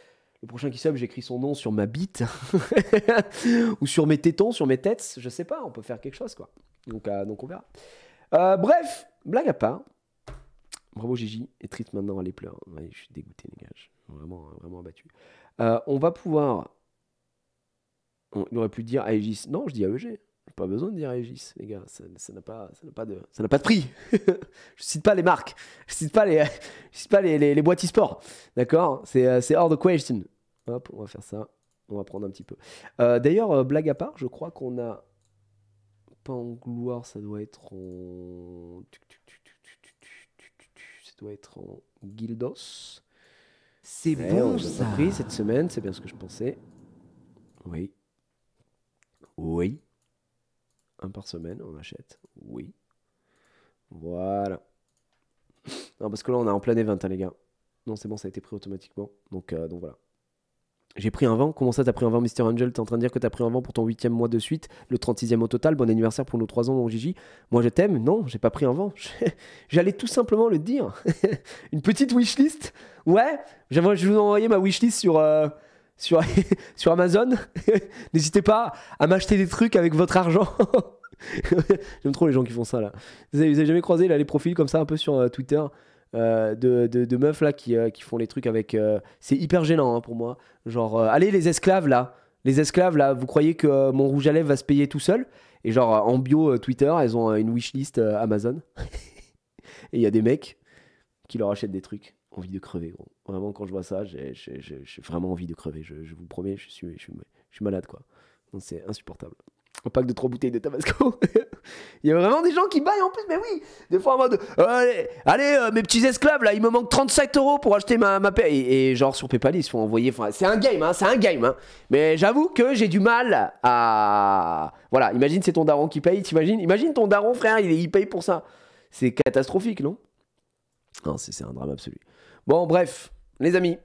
le prochain qui sub, j'écris son nom sur ma bite ou sur mes tétons, sur mes têtes, je sais pas, on peut faire quelque chose quoi. Donc on verra. Bref, blague à part. Bravo Gigi, et triste maintenant à les pleurs. Ouais, je suis dégoûté les gars, je suis vraiment abattu. On va pouvoir... Il aurait pu dire Aegis. Non, je dis AEG. Pas besoin de dire Aegis, les gars, ça n'a pas de prix. Je cite pas les marques, je cite pas les boîtes e-sport, d'accord, c'est hors de question. Hop, on va faire ça, on va prendre un petit peu. D'ailleurs, blague à part, je crois qu'on a pas en gloire, ça doit être en Guildos. C'est bon, ça. On a pris cette semaine, c'est bien ce que je pensais. Oui. Un par semaine, on achète. Oui. Voilà. Non, parce que là, on est en plein event, hein, les gars. Non, c'est bon, ça a été pris automatiquement. Donc voilà. J'ai pris un vent. Comment ça, t'as pris un vent, Mr. Angel? T'es en train de dire que t'as pris un vent pour ton 8e mois de suite, le 36e au total. Bon anniversaire pour nos 3 ans, mon Gigi. Moi, je t'aime. Non, j'ai pas pris un vent. J'allais tout simplement le dire. Une petite wishlist. Ouais. Je vous ai envoyé ma wishlist sur Amazon. N'hésitez pas à m'acheter des trucs avec votre argent. J'aime trop les gens qui font ça là. Vous avez jamais croisé là, les profils comme ça un peu sur Twitter de meufs là qui font les trucs avec... c'est hyper gênant hein, pour moi. Genre, allez les esclaves là, vous croyez que mon rouge à lèvres va se payer tout seul? Et genre en bio Twitter, elles ont une wishlist Amazon. Et il y a des mecs qui leur achètent des trucs. Envie de crever, gros. Vraiment, quand je vois ça, j'ai vraiment envie de crever. Je vous promets, je suis malade, quoi. Donc, c'est insupportable. Un pack de 3 bouteilles de Tabasco. Il y a vraiment des gens qui baillent en plus, mais oui. Des fois en mode, allez, mes petits esclaves, là, il me manque 37 € pour acheter ma paie. Et genre, sur PayPal, ils se font envoyer. Enfin, c'est un game, hein. Mais j'avoue que j'ai du mal à... Voilà, imagine, c'est ton daron qui paye. Imagine ton daron, frère, il paye pour ça. C'est catastrophique, non? Non, c'est un drame absolu. Bon, bref, les amis,